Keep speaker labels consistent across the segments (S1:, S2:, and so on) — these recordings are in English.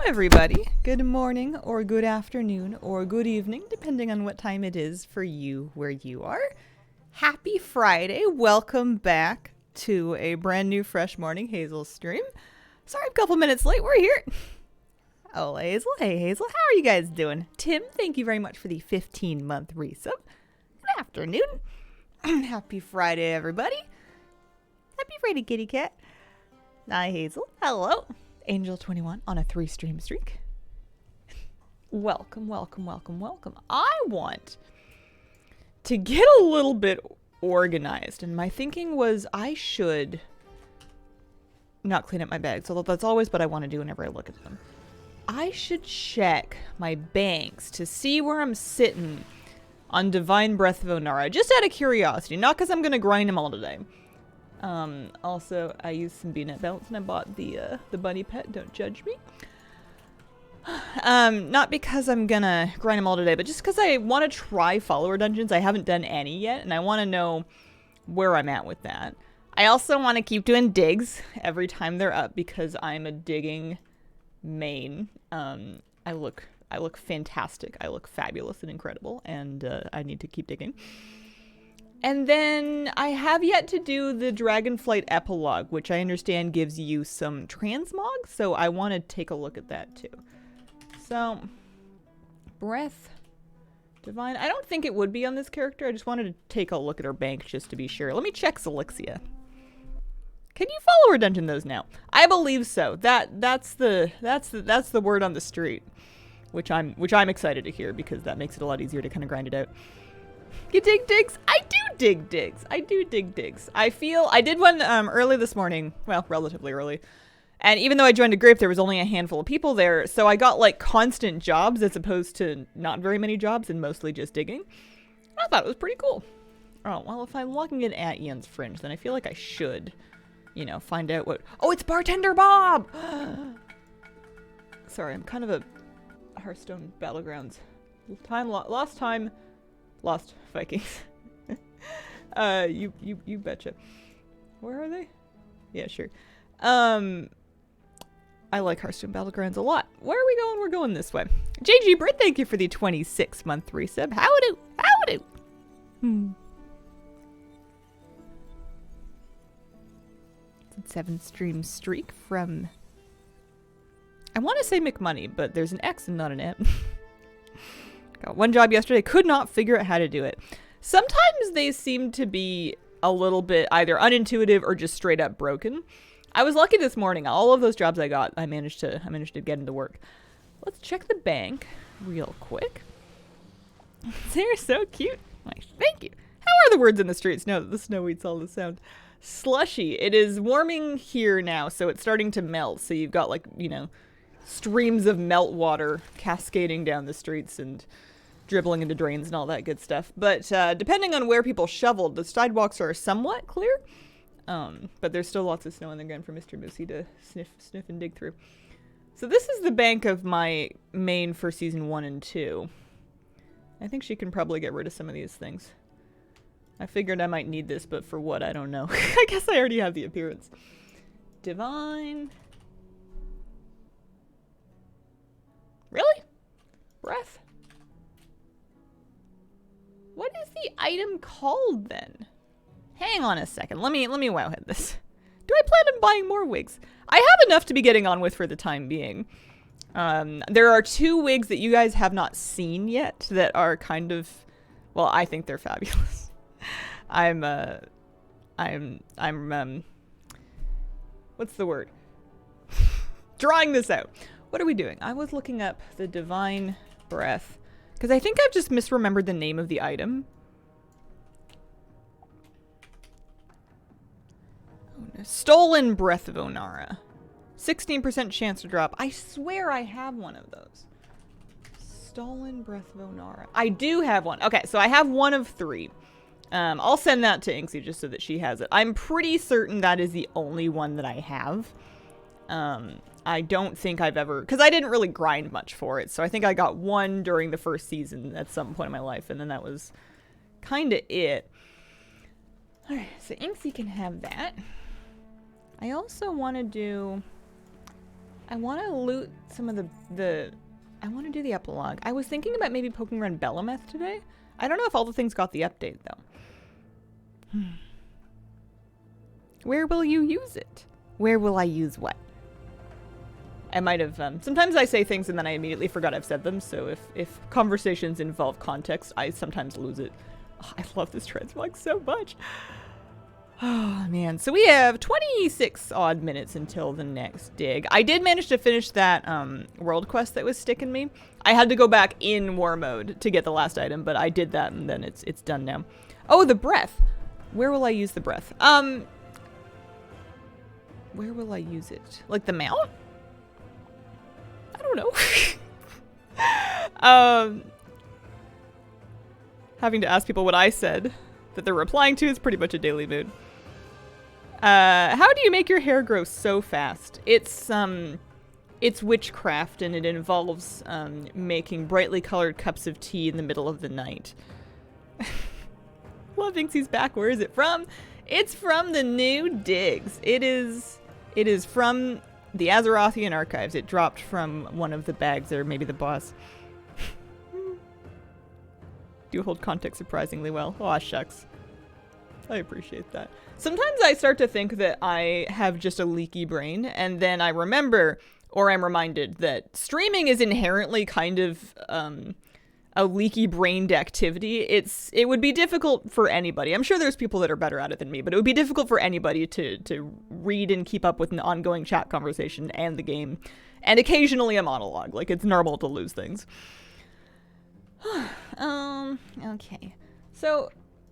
S1: everybody. Good morning, or good afternoon, or good evening, depending on what time it is for you where you are. Happy Friday. Welcome back to a brand new Fresh Morning Hazel stream. Sorry, a couple minutes late. We're here. Oh, Hazel. Hey, Hazel. How are you guys doing? Tim, thank you very much for the 15-month resub. Good afternoon. Happy Friday, everybody. Happy Friday, kitty cat. Hi, Hazel. Hello. Angel21 on a 3-stream streak. Welcome, welcome, welcome, welcome. I want to get a little bit organized, and my thinking was I should not clean up my bags, although that's always what I want to do whenever I look at them. I should check my banks to see where I'm sitting on Divine Breath of Onara, just out of curiosity, not because I'm going to grind them all today. Also, I used some B-net belts and I bought the bunny pet, don't judge me. Not because I'm gonna grind them all today, but just because I want to try follower dungeons. I haven't done any yet, and I want to know where I'm at with that. I also want to keep doing digs every time they're up because I'm a digging main. I look fantastic. I look fabulous and incredible, and I need to keep digging. And then I have yet to do the Dragonflight epilogue, which I understand gives you some transmog, so I want to take a look at that too. So, Breath, Divine. I don't think it would be on this character. I just wanted to take a look at her bank just to be sure. Let me check Zelixia. Can you follow her dungeon those now? I believe so. That's the word on the street, which I'm excited to hear because that makes it a lot easier to kind of grind it out. You dig digs? I do dig digs. I do dig digs. I did one early this morning. Well, relatively early. And even though I joined a group, there was only a handful of people there. So I got like constant jobs as opposed to not very many jobs and mostly just digging. I thought it was pretty cool. Oh, well, if I'm logging in at Ian's Fringe, then I feel like I should, find out what... Oh, it's Bartender Bob! Sorry, I'm kind of a Hearthstone Battlegrounds. Lost Vikings. You betcha. Where are they? Yeah, sure. I like Hearthstone Battlegrounds a lot. Where are we going? We're going this way. JG Britt, thank you for the 26-month resub. Howdy. Howdy. It's a 7-stream streak from... I want to say McMoney, but there's an X and not an M. Got one job yesterday, could not figure out how to do it. Sometimes they seem to be a little bit either unintuitive or just straight up broken. I was lucky this morning. All of those jobs I got, I managed to get into work. Let's check the bank real quick. They're so cute. Thank you. How are the words in the streets now that the snow eats all the sound? Slushy. It is warming here now, so it's starting to melt. So you've got streams of melt water cascading down the streets and dribbling into drains and all that good stuff. But depending on where people shoveled, the sidewalks are somewhat clear. But there's still lots of snow on the ground for Mr. Moosey to sniff and dig through. So this is the bank of my main for season 1 and 2. I think she can probably get rid of some of these things. I figured I might need this, but for what, I don't know. I guess I already have the appearance. Divine... Really? Breath? What is the item called then? Hang on a second. Let me wowhead this. Do I plan on buying more wigs? I have enough to be getting on with for the time being. There are 2 wigs that you guys have not seen yet that are kind of, well, I think they're fabulous. I'm what's the word? Drawing this out. What are we doing? I was looking up the Divine Breath because I think I've just misremembered the name of the item. Oh, no. Stolen Breath of Onara. 16% chance to drop. I swear I have one of those. Stolen Breath of Onara. I do have one. Okay, so I have one of 3. I'll send that to Inksy just so that she has it. I'm pretty certain that is the only one that I have. I don't think I've ever... Because I didn't really grind much for it. So I think I got one during the first season at some point in my life. And then that was kind of it. Alright, so Inksy can have that. I also want to do... I want to loot some of the... I want to do the epilogue. I was thinking about maybe poking around Bellameth today. I don't know if all the things got the update, though. Where will you use it? Where will I use what? I might have... sometimes I say things and then I immediately forgot I've said them, so if conversations involve context, I sometimes lose it. Oh, I love this transmog so much. Oh, man. So we have 26 odd minutes until the next dig. I did manage to finish that world quest that was sticking me. I had to go back in war mode to get the last item, but I did that and then it's done now. Oh, the breath. Where will I use the breath? Where will I use it? Like the mount? I don't know. Having to ask people what I said that they're replying to is pretty much a daily mood. How do you make your hair grow so fast? It's witchcraft and it involves making brightly colored cups of tea in the middle of the night. Love Inksy's back. Where is it from? It's from the new digs. It is from the Azerothian archives. It dropped from one of the bags, or maybe the boss. Do hold context surprisingly well. Aw, shucks. I appreciate that. Sometimes I start to think that I have just a leaky brain, and then I remember, or I'm reminded, that streaming is inherently kind of a leaky brained activity. It would be difficult for anybody. I'm sure there's people that are better at it than me, but it would be difficult for anybody to read and keep up with an ongoing chat conversation and the game, and occasionally a monologue. Like, it's normal to lose things. Okay. So,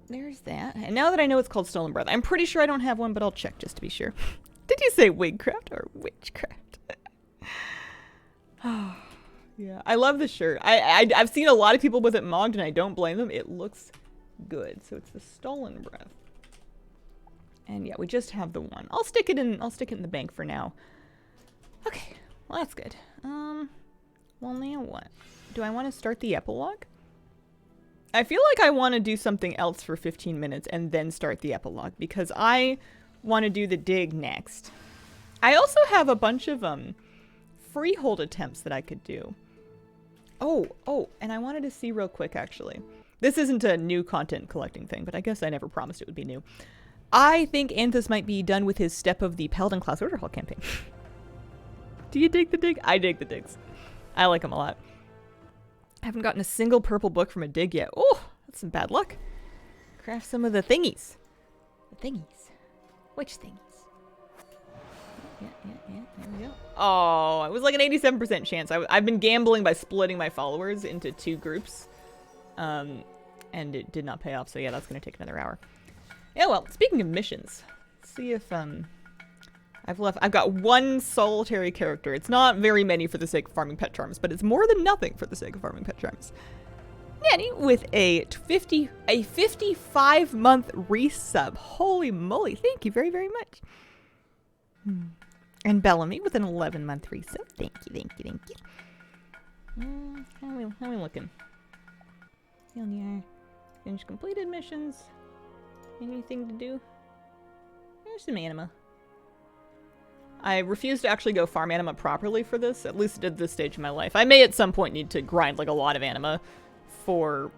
S1: there's that. And now that I know it's called Stolen Breath, I'm pretty sure I don't have one, but I'll check just to be sure. Did you say wigcraft or witchcraft? Oh, yeah. I love the shirt. I've seen a lot of people with it mogged, and I don't blame them. It looks good. So it's the Stolen Breath. And yeah, we just have the one. I'll stick it in the bank for now. Okay. Well, that's good. Well, now what? Do I want to start the epilogue? I feel like I want to do something else for 15 minutes and then start the epilogue because I want to do the dig next. I also have a bunch of freehold attempts that I could do. Oh, and I wanted to see real quick actually. This isn't a new content collecting thing, but I guess I never promised it would be new. I think Anthus might be done with his Step of the Paladin Class Order Hall campaign. Do you dig the dig? I dig the digs. I like them a lot. I haven't gotten a single purple book from a dig yet. Oh, that's some bad luck. Craft some of the thingies. The thingies. Which thingies? Yeah. There we go. Oh, it was like an 87% chance. I've been gambling by splitting my followers into 2 groups. And it did not pay off. So yeah, that's going to take another hour. Yeah, well, speaking of missions, let's see if I've got one solitary character. It's not very many for the sake of farming pet charms, but it's more than nothing for the sake of farming pet charms. Nanny with a 55-month resub. Holy moly, thank you very, very much. And Bellamy with an 11-month resub. Thank you. How are we looking? Finish completed missions. Anything to do? There's some anima. I refuse to actually go farm anima properly for this, at least at this stage of my life. I may at some point need to grind like a lot of anima for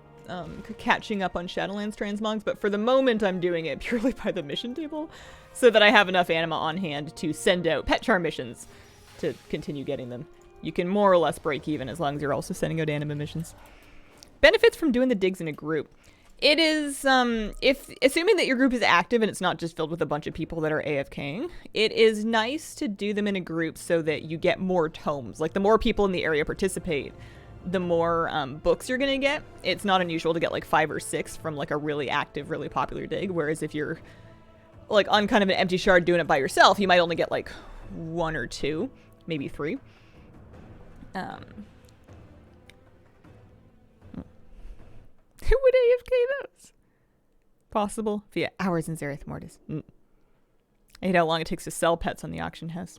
S1: catching up on Shadowlands transmogs, but for the moment I'm doing it purely by the mission table so that I have enough anima on hand to send out pet charm missions to continue getting them. You can more or less break even as long as you're also sending out anima missions. Benefits from doing the digs in a group. It is, assuming that your group is active and it's not just filled with a bunch of people that are AFKing, it is nice to do them in a group so that you get more tomes. Like, the more people in the area participate, the more books you're going to get. It's not unusual to get like 5 or 6 from like a really active, really popular dig, whereas if you're like on kind of an empty shard doing it by yourself, you might only get like 1 or 2, maybe 3. Who would AFK those? Possible via hours in Zereth Mortis. I hate how long it takes to sell pets on the auction house.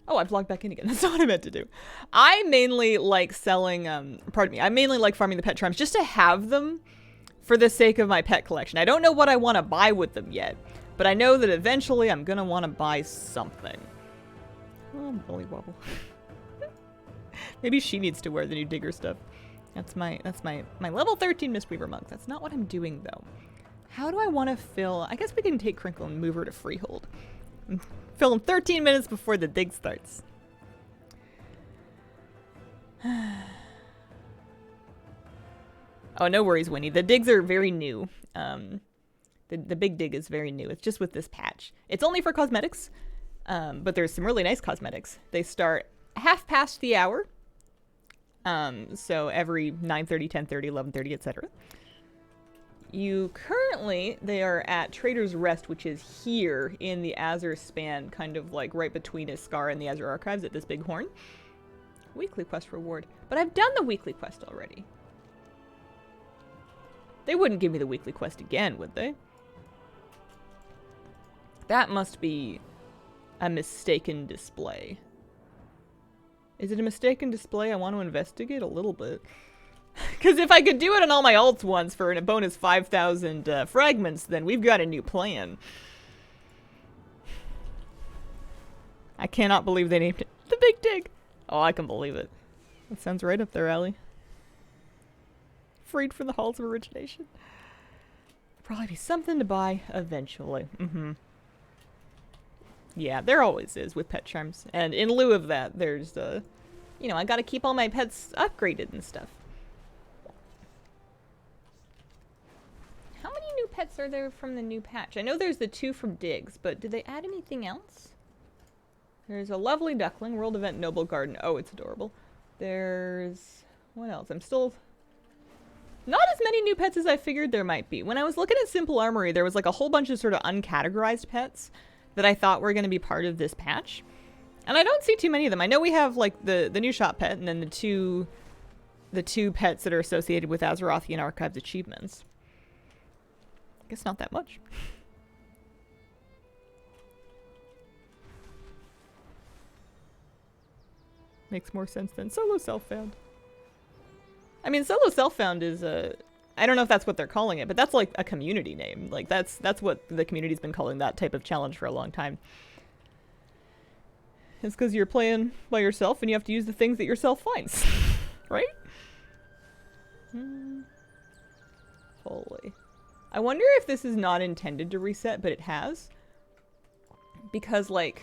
S1: Oh, I've logged back in again. That's not what I meant to do. I mainly like selling, I mainly like farming the pet charms just to have them for the sake of my pet collection. I don't know what I want to buy with them yet, but I know that eventually I'm going to want to buy something. Oh, bully wobble. Maybe she needs to wear the new digger stuff. That's my level 13 Mistweaver monk. That's not what I'm doing though. How do I want to fill? I guess we can take Crinkle and move her to Freehold. Fill in 13 minutes before the dig starts. Oh, no worries, Winnie. The digs are very new. The big dig is very new. It's just with this patch. It's only for cosmetics, but there's some really nice cosmetics. They start half past the hour. So every 9:30, 10:30, 11:30, etc. They are at Trader's Rest, which is here in the Azure span, kind of like right between Iskar and the Azure Archives at this big horn. Weekly quest reward. But I've done the weekly quest already. They wouldn't give me the weekly quest again, would they? That must be a mistaken display. Is it a mistaken display? I want to investigate a little bit. Because if I could do it on all my alts once for a bonus 5,000 fragments, then we've got a new plan. I cannot believe they named it the Big Dig. Oh, I can believe it. That sounds right up their alley. Freed from the halls of origination. Probably be something to buy eventually. Yeah, there always is with pet charms. And in lieu of that, there's, you know, I gotta keep all my pets upgraded and stuff. How many new pets are there from the new patch? I know there's the 2 from Digs, but did they add anything else? There's a lovely duckling, World Event Noble Garden. Oh, it's adorable. There's... what else? I'm still... not as many new pets as I figured there might be. When I was looking at Simple Armory, there was like a whole bunch of sort of uncategorized pets that I thought were going to be part of this patch. And I don't see too many of them. I know we have like the new shop pet and then the two pets that are associated with Azerothian Archives achievements. I guess not that much. Makes more sense than solo self-found. I mean, solo self-found is a... I don't know if that's what they're calling it, but that's like a community name. Like that's what the community's been calling that type of challenge for a long time. It's because you're playing by yourself and you have to use the things that yourself finds. Right? Holy. I wonder if this is not intended to reset, but it has. Because, like...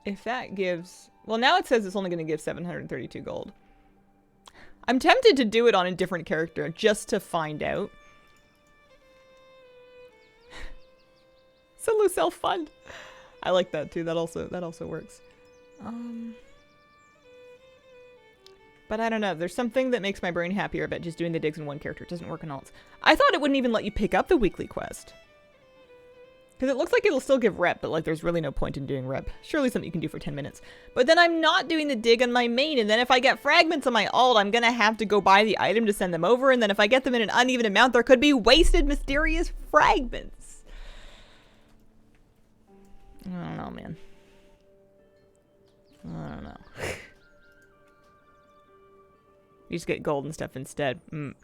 S1: if that gives... well, now it says it's only going to give 732 gold. I'm tempted to do it on a different character just to find out. Solo self-fund. I like that too. That also works. But I don't know. There's something that makes my brain happier about just doing the digs in one character. It doesn't work on alts. I thought it wouldn't even let you pick up the weekly quest. Because it looks like it'll still give rep, but like there's really no point in doing rep. Surely something you can do for 10 minutes. But then I'm not doing the dig on my main, and then if I get fragments on my alt, I'm gonna have to go buy the item to send them over, and then if I get them in an uneven amount, there could be wasted mysterious fragments. I don't know, man. I don't know. You just get gold and stuff instead. Do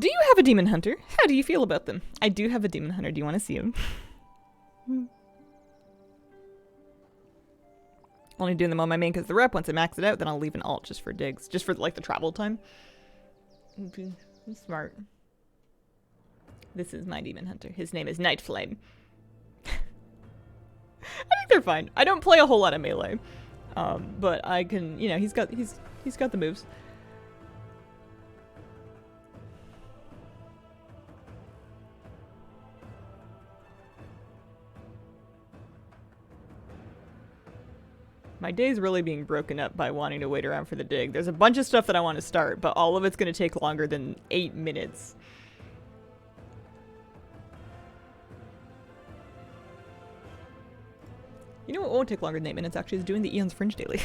S1: you have a demon hunter? How do you feel about them? I do have a demon hunter. Do you want to see him? Only doing them on my main because the rep. Once I max it out, then I'll leave an alt just for digs. Just for like the travel time. Okay. Smart. This is my demon hunter. His name is Nightflame. I think they're fine. I don't play a whole lot of melee. But I can, you know, he's got the moves. My day's really being broken up by wanting to wait around for the dig. There's a bunch of stuff that I want to start, but all of it's going to take longer than 8 minutes. You know what won't take longer than 8 minutes, actually, is doing the Eon's Fringe daily.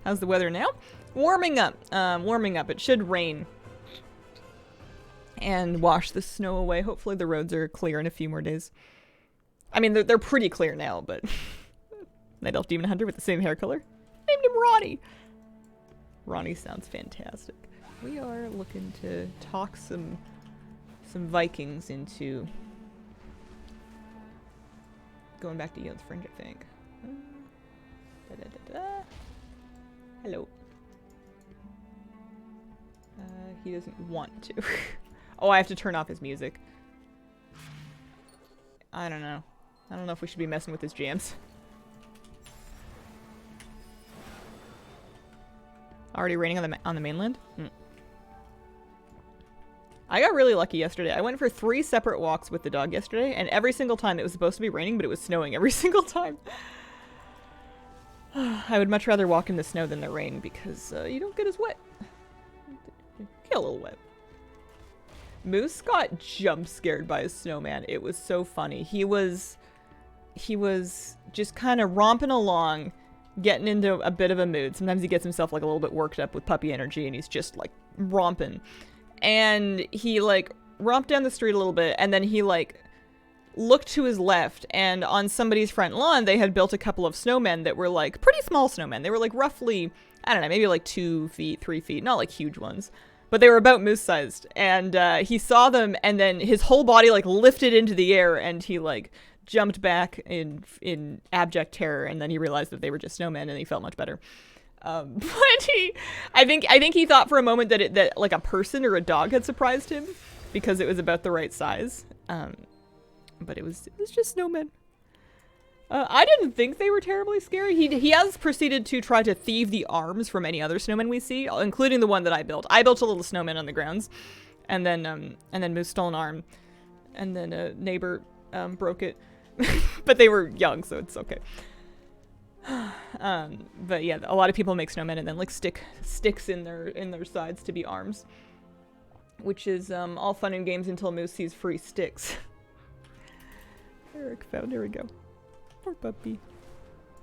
S1: How's the weather now? Warming up. Warming up. It should rain. And wash the snow away. Hopefully the roads are clear in a few more days. I mean, they're pretty clear now, but... Night Elf Demon Hunter with the same hair color. Named him Ronnie. Ronnie sounds fantastic. We are looking to talk some Vikings into going back to Yield's Fringe, I think. Hello. He doesn't want to. Oh, I have to turn off his music. I don't know. I don't know if we should be messing with his jams. Already raining on the mainland? I got really lucky yesterday. I went for 3 separate walks with the dog yesterday, and every single time it was supposed to be raining, but it was snowing every single time. I would much rather walk in the snow than the rain because you don't get as wet. You get a little wet. Moose got jump scared by a snowman. It was so funny. He was just kind of romping along, getting into a bit of a mood. Sometimes he gets himself like a little bit worked up with puppy energy and he's just like romping. And he like romped down the street a little bit and then he like looked to his left and on somebody's front lawn they had built a couple of snowmen that were like pretty small snowmen. They were like roughly, I don't know, maybe like 2 feet, 3 feet, not like huge ones. But they were about moose-sized, and he saw them, and then his whole body, like, lifted into the air, and he, like, jumped back in abject terror, and then he realized that they were just snowmen, and he felt much better. But I think he thought for a moment that like, a person or a dog had surprised him, because it was about the right size. But it was just snowmen. I didn't think they were terribly scary. He has proceeded to try to thieve the arms from any other snowmen we see, including the one that I built. I built a little snowman on the grounds, and then Moose stole an arm, and then a neighbor broke it, but they were young, so it's okay. But yeah, a lot of people make snowmen and then like sticks in their sides to be arms, which is all fun and games until Moose sees free sticks. Eric found. Here we go. Poor puppy.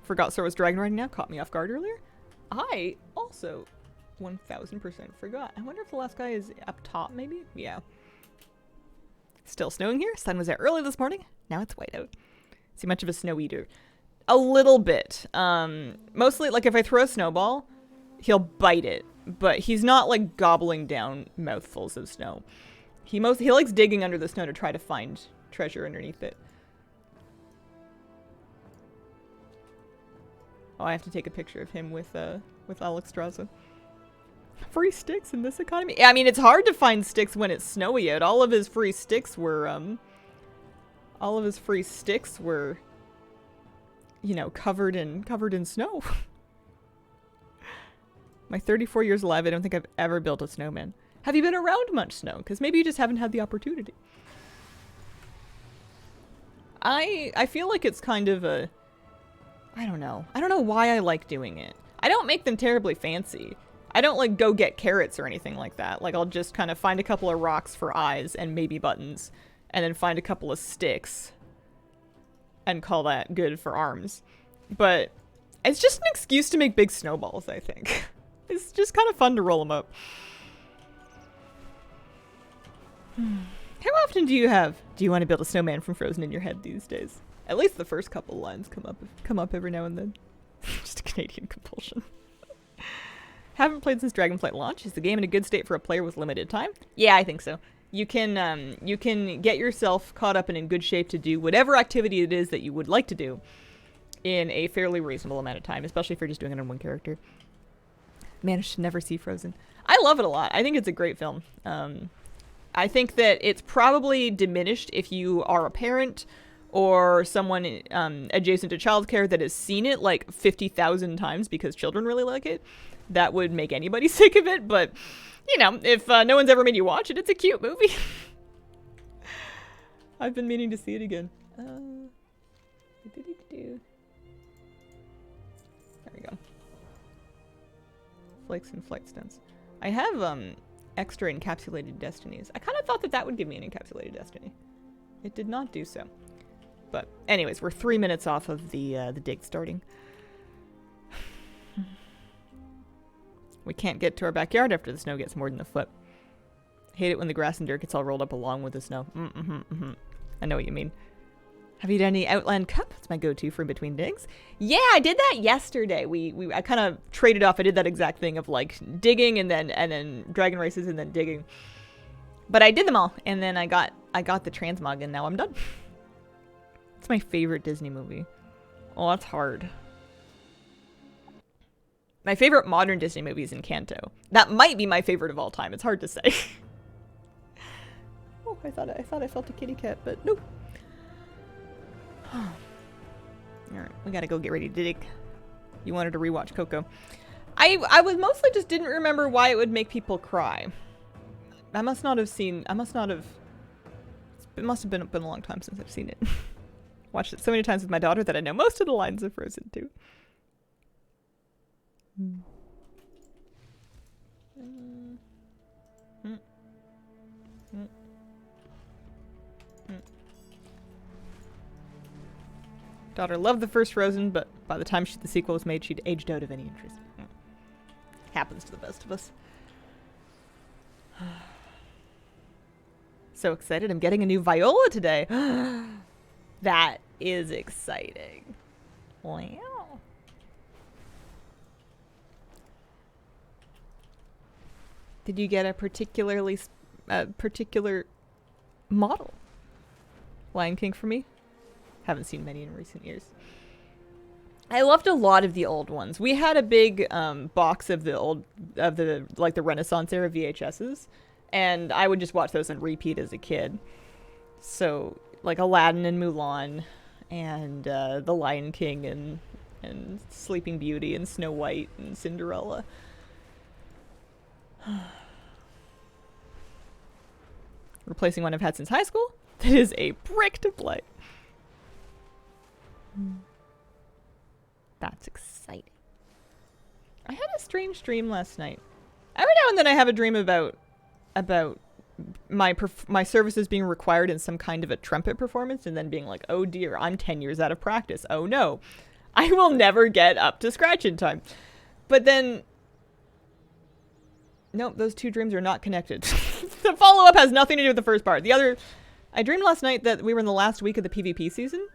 S1: Forgot Star was dragon riding now. Caught me off guard earlier. I also 1000% forgot. I wonder if the last guy is up top, maybe? Yeah. Still snowing here. Sun was out early this morning. Now it's white out. Is he much of a snow eater? A little bit. Mostly, like, if I throw a snowball, he'll bite it. But he's not, like, gobbling down mouthfuls of snow. He likes digging under the snow to try to find treasure underneath it. Oh, I have to take a picture of him with Alex Straza. Free sticks in this economy? I mean, it's hard to find sticks when it's snowy out. All of his free sticks were, you know, covered in snow. My 34 years alive, I don't think I've ever built a snowman. Have you been around much snow? Because maybe you just haven't had the opportunity. I feel like it's kind of a... I don't know. I don't know why I like doing it. I don't make them terribly fancy. I don't, like, go get carrots or anything like that. Like, I'll just kind of find a couple of rocks for eyes and maybe buttons. And then find a couple of sticks. And call that good for arms. But it's just an excuse to make big snowballs, I think. It's just kind of fun to roll them up. How often do you want to build a snowman from Frozen in your head these days? At least the first couple lines come up every now and then. Just a Canadian compulsion. Haven't played since Dragonflight launch. Is the game in a good state for a player with limited time? Yeah, I think so. You can get yourself caught up and in good shape to do whatever activity it is that you would like to do in a fairly reasonable amount of time, especially if you're just doing it on one character. Managed to never see Frozen. I love it a lot. I think it's a great film. I think that it's probably diminished if you are a parent or someone adjacent to childcare that has seen it like 50,000 times because children really like it. That would make anybody sick of it, but, you know, if no one's ever made you watch it, it's a cute movie. I've been meaning to see it again. There we go. Flakes and flight stunts. I have extra encapsulated destinies. I kind of thought that would give me an encapsulated destiny. It did not do so. But anyways, we're 3 minutes off of the dig starting. We can't get to our backyard after the snow gets more than a foot. Hate it when the grass and dirt gets all rolled up along with the snow. I know what you mean. Have you done any Outland Cup? It's my go-to for in between digs. Yeah, I did that yesterday. I kind of traded off. I did that exact thing of like digging and then dragon races and then digging. But I did them all, and then I got the transmog, and now I'm done. It's my favorite Disney movie. Oh, that's hard. My favorite modern Disney movie is Encanto. That might be my favorite of all time. It's hard to say. Oh, I thought I felt a kitty cat, but nope. Alright, we gotta go get ready to dig. You wanted to rewatch Coco. I was mostly just didn't remember why it would make people cry. It must have been a long time since I've seen it. Watched it so many times with my daughter that I know most of the lines of Frozen 2. Daughter loved the first Frozen, but by the time the sequel was made, she'd aged out of any interest. Happens to the best of us. So excited. I'm getting a new viola today. That is exciting. Wow. Did you get a particular model? Lion King for me? Haven't seen many in recent years. I loved a lot of the old ones. We had a big box of the Renaissance era VHSs, and I would just watch those on repeat as a kid. So like Aladdin and Mulan, and The Lion King, and Sleeping Beauty, and Snow White, and Cinderella. Replacing one I've had since high school. That is a brick to play. That's exciting. I had a strange dream last night. Every now and then I have a dream about my services being required in some kind of a trumpet performance, and then being like, oh dear, I'm 10 years out of practice. Oh no, I will never get up to scratch in time. But then, nope, those two dreams are not connected. The follow-up has nothing to do with the first part. I dreamed last night that we were in the last week of the PvP season.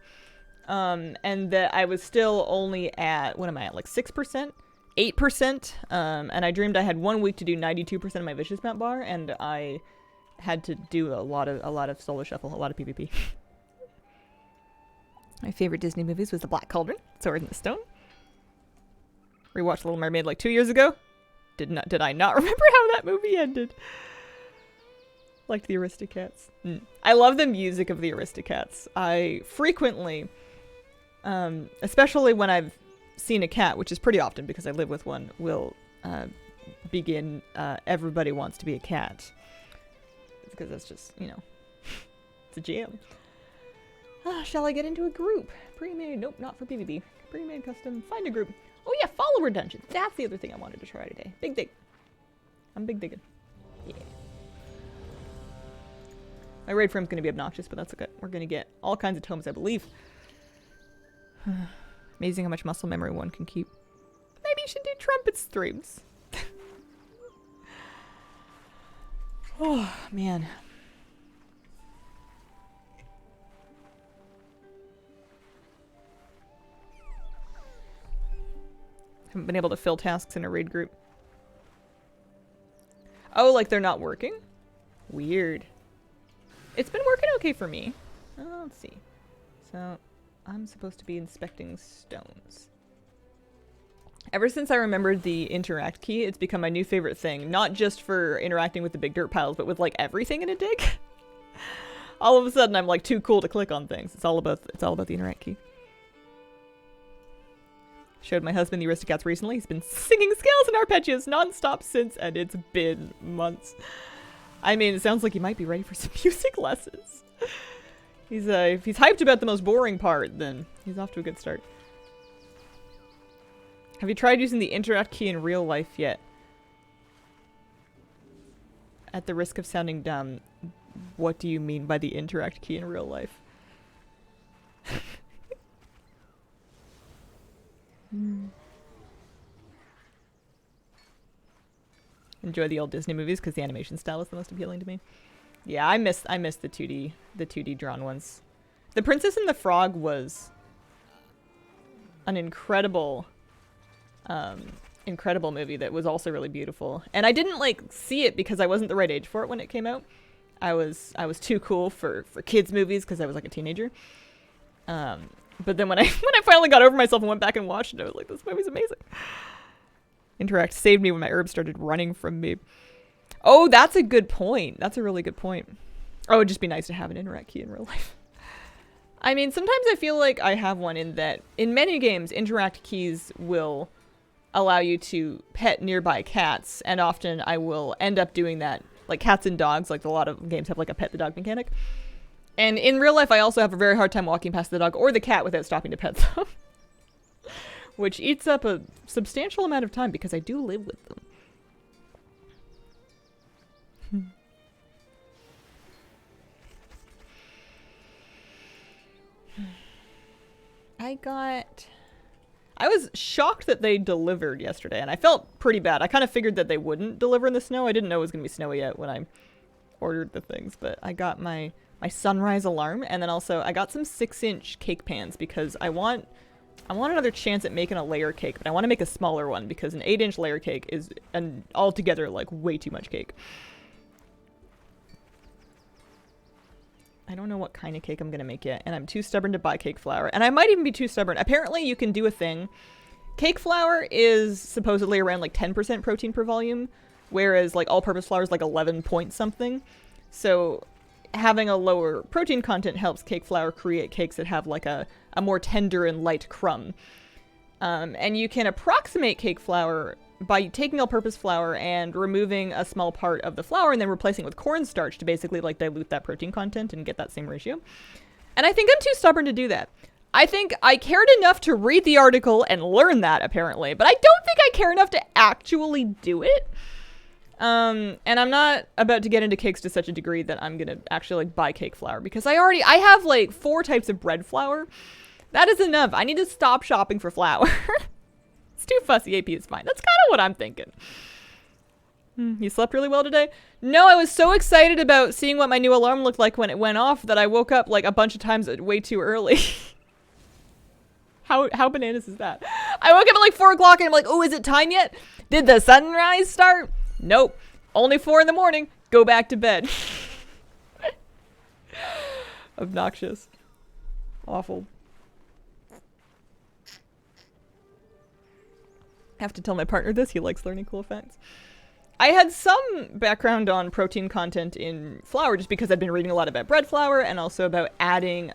S1: And that I was still only at, what am I at, like 6%? 8%? And I dreamed I had 1 week to do 92% of my Vicious Map bar, and I had to do a lot of solo shuffle, a lot of PvP. My favorite Disney movies was The Black Cauldron, Sword in the Stone. Rewatched Little Mermaid like 2 years ago. Did I not remember how that movie ended? Liked the Aristocats. I love the music of the Aristocats. I frequently, especially when I've seen a cat, which is pretty often because I live with one, will begin Everybody Wants to Be a Cat. Because that's just, it's a jam. Shall I get into a group? Pre-made, nope, not for PvP. Pre-made custom, find a group. Oh yeah, follower dungeons. That's the other thing I wanted to try today. Big dig. I'm big digging. Yeah. My raid frame's going to be obnoxious, but that's okay. We're going to get all kinds of tomes, I believe. Amazing how much muscle memory one can keep. Maybe you should do trumpet streams. Oh, man. Haven't been able to fill tasks in a raid group. Oh, like they're not working? Weird. It's been working okay for me. Let's see. So, I'm supposed to be inspecting stones. Ever since I remembered the interact key, it's become my new favorite thing. Not just for interacting with the big dirt piles, but with like everything in a dig. All of a sudden, I'm like too cool to click on things. It's all about the interact key. Showed my husband the Aristocats recently. He's been singing scales and arpeggios nonstop since, and it's been months. I mean, it sounds like he might be ready for some music lessons. If he's hyped about the most boring part, then he's off to a good start. Have you tried using the interact key in real life yet? At the risk of sounding dumb, what do you mean by the interact key in real life? Enjoy the old Disney movies because the animation style is the most appealing to me. Yeah, I miss the 2D drawn ones. The Princess and the Frog was an incredible incredible movie that was also really beautiful. And I didn't like see it because I wasn't the right age for it when it came out. I was too cool for kids movies because I was like a teenager. But then when I finally got over myself and went back and watched it, I was like, this movie's amazing. Interact saved me when my herbs started running from me. Oh, that's a good point. That's a really good point. Oh, it'd just be nice to have an interact key in real life. I mean, sometimes I feel like I have one in that in many games, interact keys will allow you to pet nearby cats, and often I will end up doing that. Like cats and dogs, like a lot of games have like a pet the dog mechanic. And in real life, I also have a very hard time walking past the dog or the cat without stopping to pet them. Which eats up a substantial amount of time because I do live with them. I was shocked that they delivered yesterday, and I felt pretty bad. I kind of figured that they wouldn't deliver in the snow. I didn't know it was going to be snowy yet when I ordered the things, but I got my sunrise alarm, and then also I got some 6-inch cake pans because I want another chance at making a layer cake, but I want to make a smaller one because an 8-inch layer cake is altogether like way too much cake. I don't know what kind of cake I'm going to make yet, and I'm too stubborn to buy cake flour. And I might even be too stubborn. Apparently, you can do a thing. Cake flour is supposedly around like 10% protein per volume, whereas like all-purpose flour is like 11 point something. So having a lower protein content helps cake flour create cakes that have like a more tender and light crumb. And you can approximate cake flour by taking all-purpose flour and removing a small part of the flour and then replacing it with cornstarch to basically like dilute that protein content and get that same ratio. And I think I'm too stubborn to do that. I think I cared enough to read the article and learn that, apparently, but I don't think I care enough to actually do it. And I'm not about to get into cakes to such a degree that I'm gonna actually like buy cake flour because I have like 4 types of bread flour. That is enough. I need to stop shopping for flour. It's too fussy. AP is fine. That's kind of what I'm thinking. You slept really well today? No, I was so excited about seeing what my new alarm looked like when it went off that I woke up like a bunch of times way too early. How bananas is that? I woke up at like 4 o'clock and I'm like, oh, is it time yet? Did the sunrise start? Nope. Only 4 in the morning. Go back to bed. Obnoxious. Awful. I have to tell my partner this. He likes learning cool facts. I had some background on protein content in flour just because I've been reading a lot about bread flour and also about adding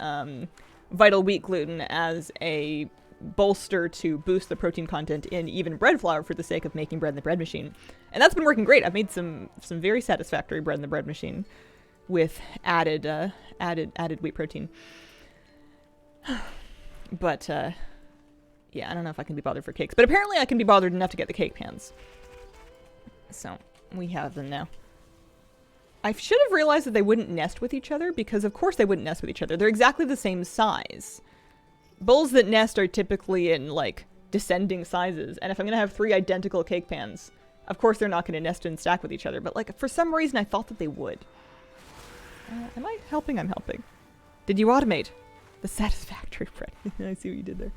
S1: vital wheat gluten as a bolster to boost the protein content in even bread flour for the sake of making bread in the bread machine. And that's been working great. I've made some very satisfactory bread in the bread machine with added wheat protein. But yeah, I don't know if I can be bothered for cakes, but apparently I can be bothered enough to get the cake pans. So we have them now. I should have realized that they wouldn't nest with each other because of course they wouldn't nest with each other. They're exactly the same size. Bowls that nest are typically in like descending sizes. And if I'm going to have 3 identical cake pans, of course they're not going to nest and stack with each other. But like for some reason I thought that they would. Am I helping? I'm helping. Did you automate the satisfactory bread? I see what you did there.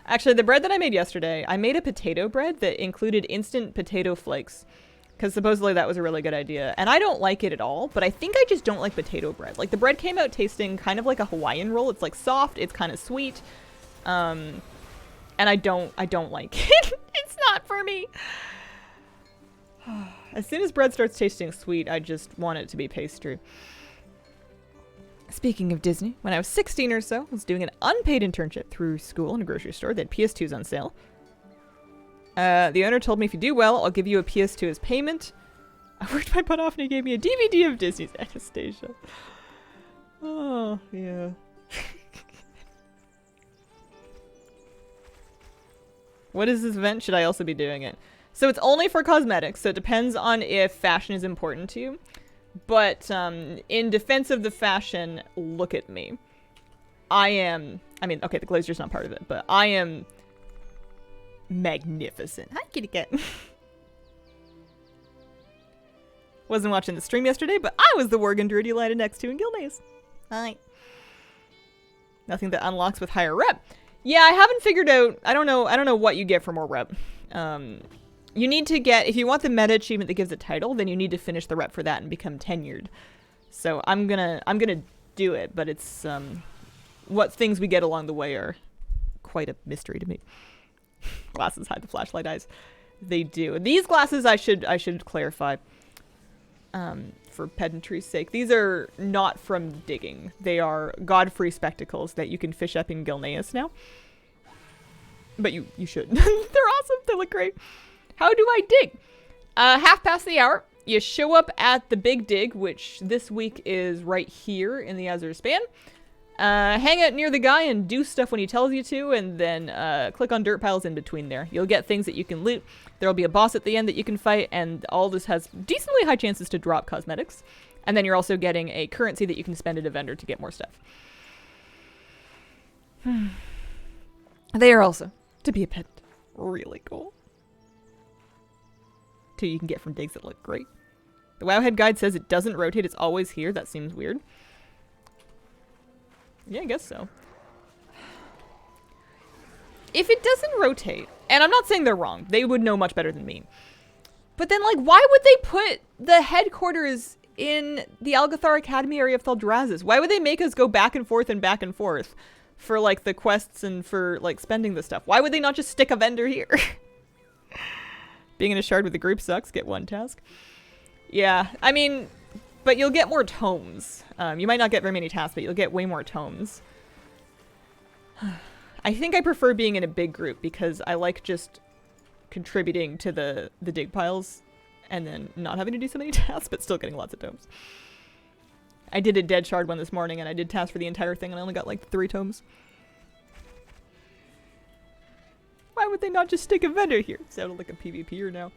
S1: Actually, the bread that I made yesterday, I made a potato bread that included instant potato flakes. Because supposedly that was a really good idea. And I don't like it at all, but I think I just don't like potato bread. Like the bread came out tasting kind of like a Hawaiian roll. It's like soft, it's kind of sweet. And I don't like it. It's not for me. As soon as bread starts tasting sweet, I just want it to be pastry. Speaking of Disney, when I was 16 or so, I was doing an unpaid internship through school in a grocery store. They had PS2s on sale. The owner told me if you do well, I'll give you a PS2 as payment. I worked my butt off and he gave me a DVD of Disney's Anastasia. Oh, yeah. What is this event? Should I also be doing it? So it's only for cosmetics, so it depends on if fashion is important to you. But in defense of the fashion, look at me. I mean, okay, the glazier's not part of it, but I am magnificent. Hi, kitty cat. Wasn't watching the stream yesterday, but I was the Worgen druid you landed next to in Guildmaze. Hi. Nothing that unlocks with higher rep. Yeah, I haven't figured out. I don't know what you get for more rep. You need to get, if you want the meta achievement that gives a title, then you need to finish the rep for that and become tenured. So I'm gonna do it, but it's what things we get along the way are quite a mystery to me. Glasses hide the flashlight eyes. They do. These glasses I should clarify. For pedantry's sake. These are not from digging. They are Godfrey spectacles that you can fish up in Gilneas now. But you should. They're awesome. They look great. How do I dig? 1/2 hour. You show up at the big dig, which this week is right here in the Azure Span. Hang out near the guy and do stuff when he tells you to, and then click on dirt piles in between there. You'll get things that you can loot. There'll be a boss at the end that you can fight, and all this has decently high chances to drop cosmetics. And then you're also getting a currency that you can spend at a vendor to get more stuff. They are also, to be a pet, really cool. 2 you can get from digs that look great. The Wowhead guide says it doesn't rotate, it's always here. That seems weird. Yeah, I guess so. If it doesn't rotate, and I'm not saying they're wrong, they would know much better than me. But then, like, why would they put the headquarters in the Algathar Academy area of Thaldraszus? Why would they make us go back and forth for, like, the quests and for, like, spending the stuff? Why would they not just stick a vendor here? Being in a shard with the group sucks. Get 1 task. Yeah, I mean, but you'll get more tomes. You might not get very many tasks, but you'll get way more tomes. I think I prefer being in a big group because I like just contributing to the dig piles and then not having to do so many tasks, but still getting lots of tomes. I did a dead shard one this morning, and I did tasks for the entire thing, and I only got like 3 tomes. Why would they not just stick a vendor here? Sounded like a PvPer now.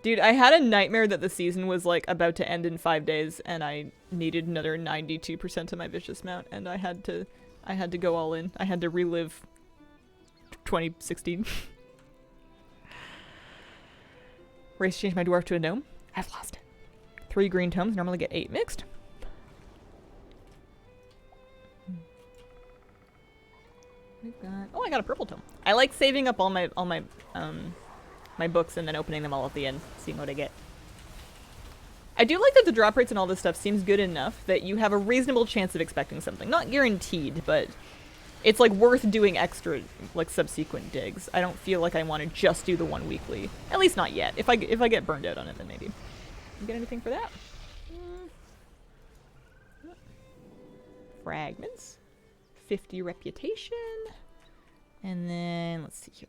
S1: Dude, I had a nightmare that the season was like about to end in 5 days, and I needed another 92% of my vicious mount, and I had to go all in. I had to relive 2016. Race changed my dwarf to a gnome. I've lost it. 3 green tomes, normally get 8 mixed. We've got, oh, I got a purple tome. I like saving up all my my books and then opening them all at the end, seeing what I get. I do like that the drop rates and all this stuff seems good enough that you have a reasonable chance of expecting something. Not guaranteed, but it's like worth doing extra, like, subsequent digs. I don't feel like I want to just do the 1 weekly. At least not yet. If I get burned out on it, then maybe. You get anything for that? Fragments. 50 reputation. And then, let's see here.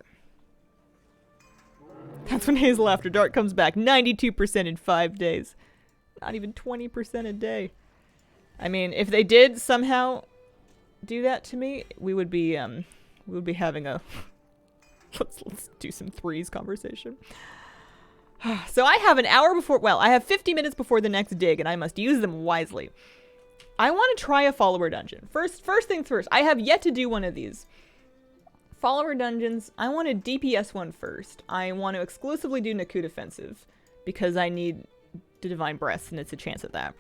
S1: That's when Hazel After Dark comes back. 92% in 5 days. Not even 20% a day. I mean, if they did somehow do that to me, we would be having a let's do some threes conversation. So I have an hour before, well, I have 50 minutes before the next dig, and I must use them wisely. I want to try a follower dungeon. First things first. I have yet to do one of these. Follower dungeons, I want to DPS one first. I want to exclusively do Nakut Offensive because I need the Divine Breath and it's a chance at that.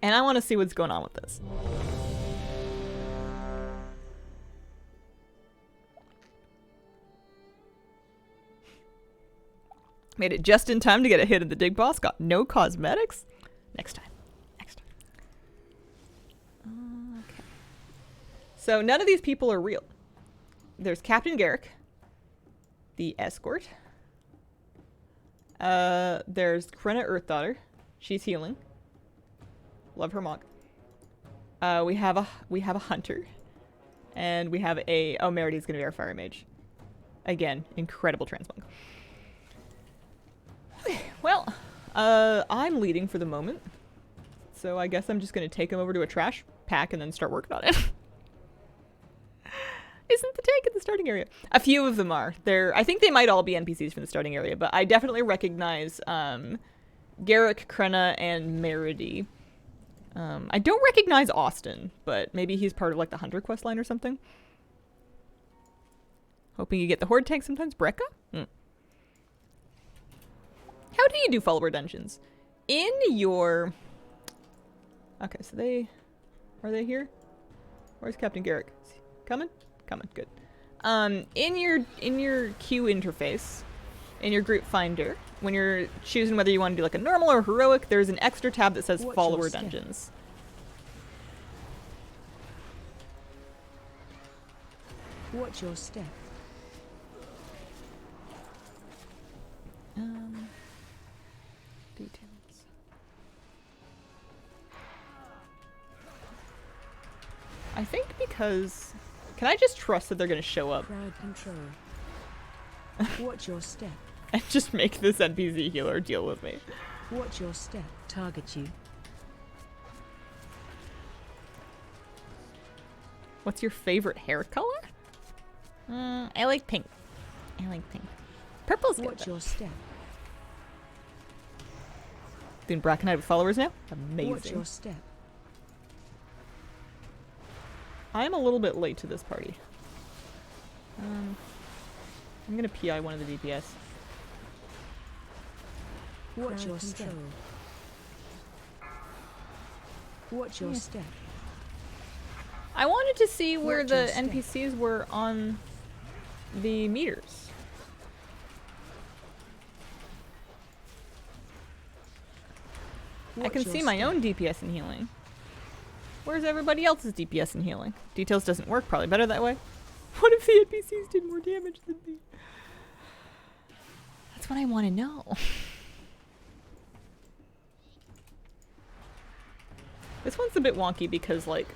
S1: And I want to see what's going on with this. Made it just in time to get a hit in the dig boss. Got no cosmetics. Next time. Next time. Okay. So none of these people are real. There's Captain Garrick, the escort. There's Krenna Earthdaughter. She's healing. Love her mock. We have a hunter, and we have a Meridy's gonna be our fire mage. Again, incredible transmog. Okay, well, I'm leading for the moment, so I guess I'm just gonna take him over to a trash pack and then start working on it. Isn't the tank in the starting area? A few of them are. I think they might all be NPCs from the starting area, but I definitely recognize Garrick, Krenna, and Meridy. I don't recognize Austin, but maybe he's part of like the Hunter quest line or something. Hoping you get the Horde tank sometimes. Brekka? How do you do follower dungeons? In your... Okay, so are they here? Where's Captain Garrick? Is he coming? Coming. Good. In your queue interface, in your group finder, when you're choosing whether you want to do like a normal or heroic, there's an extra tab that says follower dungeons.
S2: Watch your step.
S1: Details. I think because... Can I just trust that they're going to show up?
S2: Crowd control. Watch your step.
S1: And just make this NPC healer deal with me.
S2: Watch your step. Target you.
S1: What's your favorite hair color? I like pink. I like pink. Purple's good.
S2: Watch your step.
S1: Doing Bracken with followers now? Amazing.
S2: Watch your step.
S1: I'm a little bit late to this party. I'm gonna PI one of the DPS.
S2: Watch your step. Watch your step.
S1: I wanted to see where
S2: Watch
S1: the
S2: your step.
S1: NPCs were on the meters. I can see my own DPS and healing. Where's everybody else's DPS and healing? Details doesn't work, probably better that way. What if the NPCs did more damage than me? That's what I want to know. This one's a bit wonky because, like,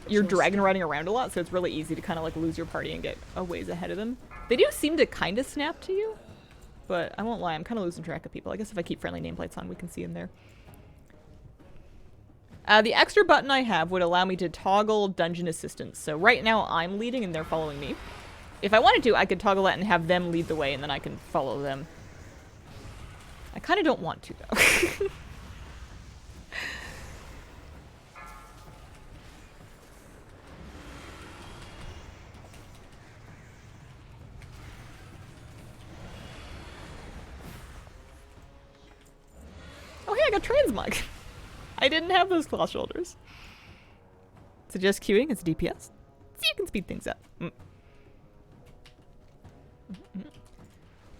S1: you're dragon riding around a lot, so it's really easy to kind of like lose your party and get a ways ahead of them. They do seem to kind of snap to you, but I won't lie, I'm kind of losing track of people. I guess if I keep friendly nameplates on, we can see them there. The extra button I have would allow me to toggle dungeon assistance. So right now I'm leading and they're following me. If I wanted to, I could toggle that and have them lead the way and then I can follow them. I kind of don't want to, though. Oh, hey, I got transmog. I didn't have those cloth shoulders. Suggest queuing as DPS, so you can speed things up.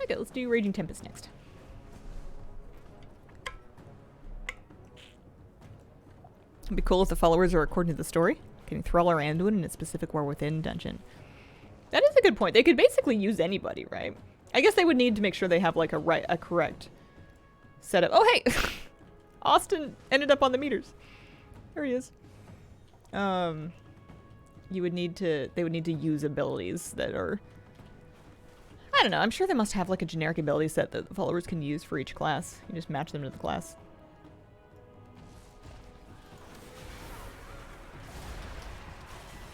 S1: Okay, let's do Raging Tempest next. It'd be cool if the followers are according to the story. Getting Thrall or Anduin in a specific War Within dungeon. That is a good point. They could basically use anybody, right? I guess they would need to make sure they have like a correct setup. Oh, hey! Austin ended up on the meters. There he is. They would need to use abilities that are, I don't know, I'm sure they must have like a generic ability set that the followers can use for each class. You just match them to the class.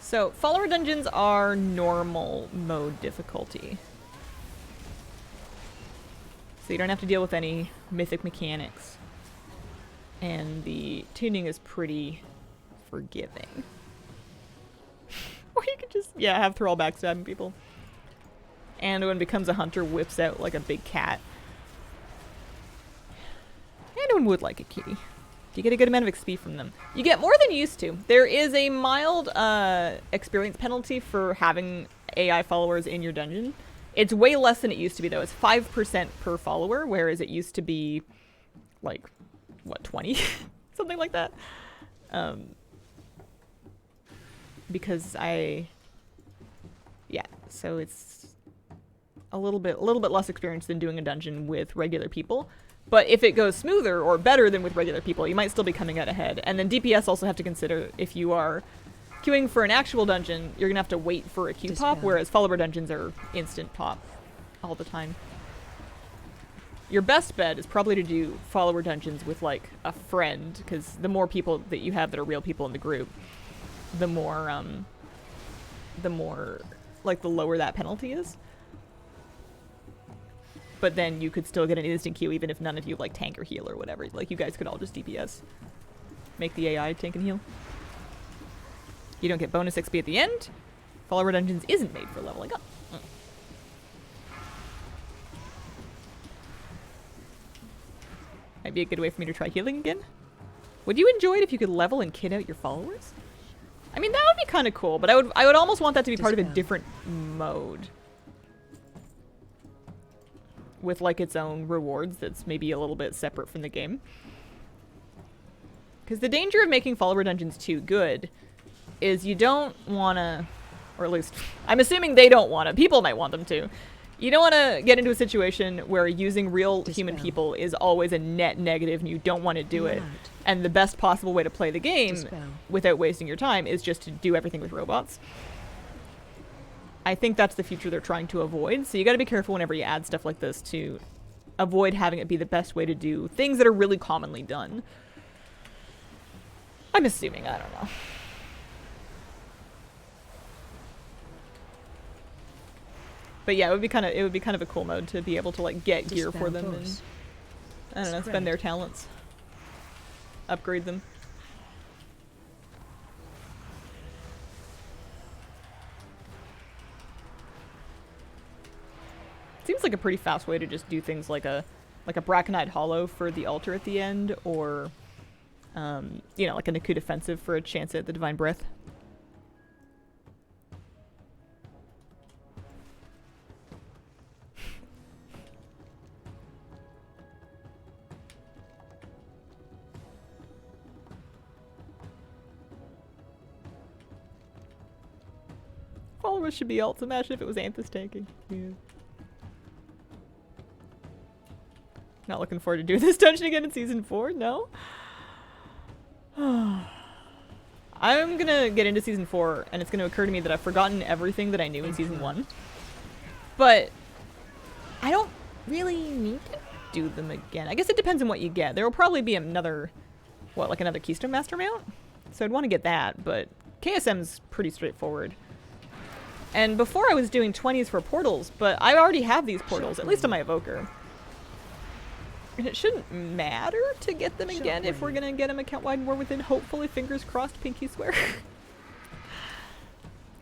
S1: So, follower dungeons are normal mode difficulty. So you don't have to deal with any mythic mechanics. And the tuning is pretty forgiving. Or you could just, yeah, have Thrall backstabbing people. And when becomes a hunter, whips out like a big cat. Anyone would like a kitty. You get a good amount of XP from them. You get more than you used to. There is a mild experience penalty for having AI followers in your dungeon. It's way less than it used to be, though. It's 5% per follower, whereas it used to be, like, what, 20? Something like that. Because yeah, so it's a little bit less experience than doing a dungeon with regular people. But if it goes smoother or better than with regular people, you might still be coming out ahead. And then DPS also have to consider if you are queuing for an actual dungeon, you're going to have to wait for a queue pop, whereas follower dungeons are instant pop all the time. Your best bet is probably to do follower dungeons with, like, a friend, because the more people that you have that are real people in the group, the more, like, the lower that penalty is. But then you could still get an instant queue even if none of you, like, tank or heal or whatever. Like, you guys could all just DPS. Make the AI tank and heal. You don't get bonus XP at the end. Follower Dungeons isn't made for leveling up. Might be a good way for me to try healing again. Would you enjoy it if you could level and kid out your followers? I mean, that would be kind of cool, but I would almost want that to be part of a different mode. With like its own rewards that's maybe a little bit separate from the game. Because the danger of making follower dungeons too good is you don't want to, or at least I'm assuming they don't want to, people might want them to. You don't want to get into a situation where using real human people is always a net negative and you don't want to do it. And the best possible way to play the game without wasting your time is just to do everything with robots. I think that's the future they're trying to avoid. So you got to be careful whenever you add stuff like this to avoid having it be the best way to do things that are really commonly done. I'm assuming, I don't know. But yeah, it would be kind of a cool mode to be able to like get gear for them and I don't know, spend their talents. Upgrade them. Seems like a pretty fast way to just do things like a Braconite Hollow for the altar at the end, or you know, like an acute offensive for a chance at the Divine Breath. Followers should be ults. Imagine if it was Anthus tanking. Yeah. Not looking forward to doing this dungeon again in Season 4, no? I'm gonna get into Season 4, and it's gonna occur to me that I've forgotten everything that I knew in Season 1. But I don't really need to do them again. I guess it depends on what you get. There will probably be another, what, like another Keystone Master mount? So I'd want to get that, but KSM's pretty straightforward. And before I was doing 20s for portals, but I already have these portals, at least on my Evoker. And it shouldn't matter to get them again if we're gonna get them account-wide more within, hopefully, fingers crossed, pinky swear.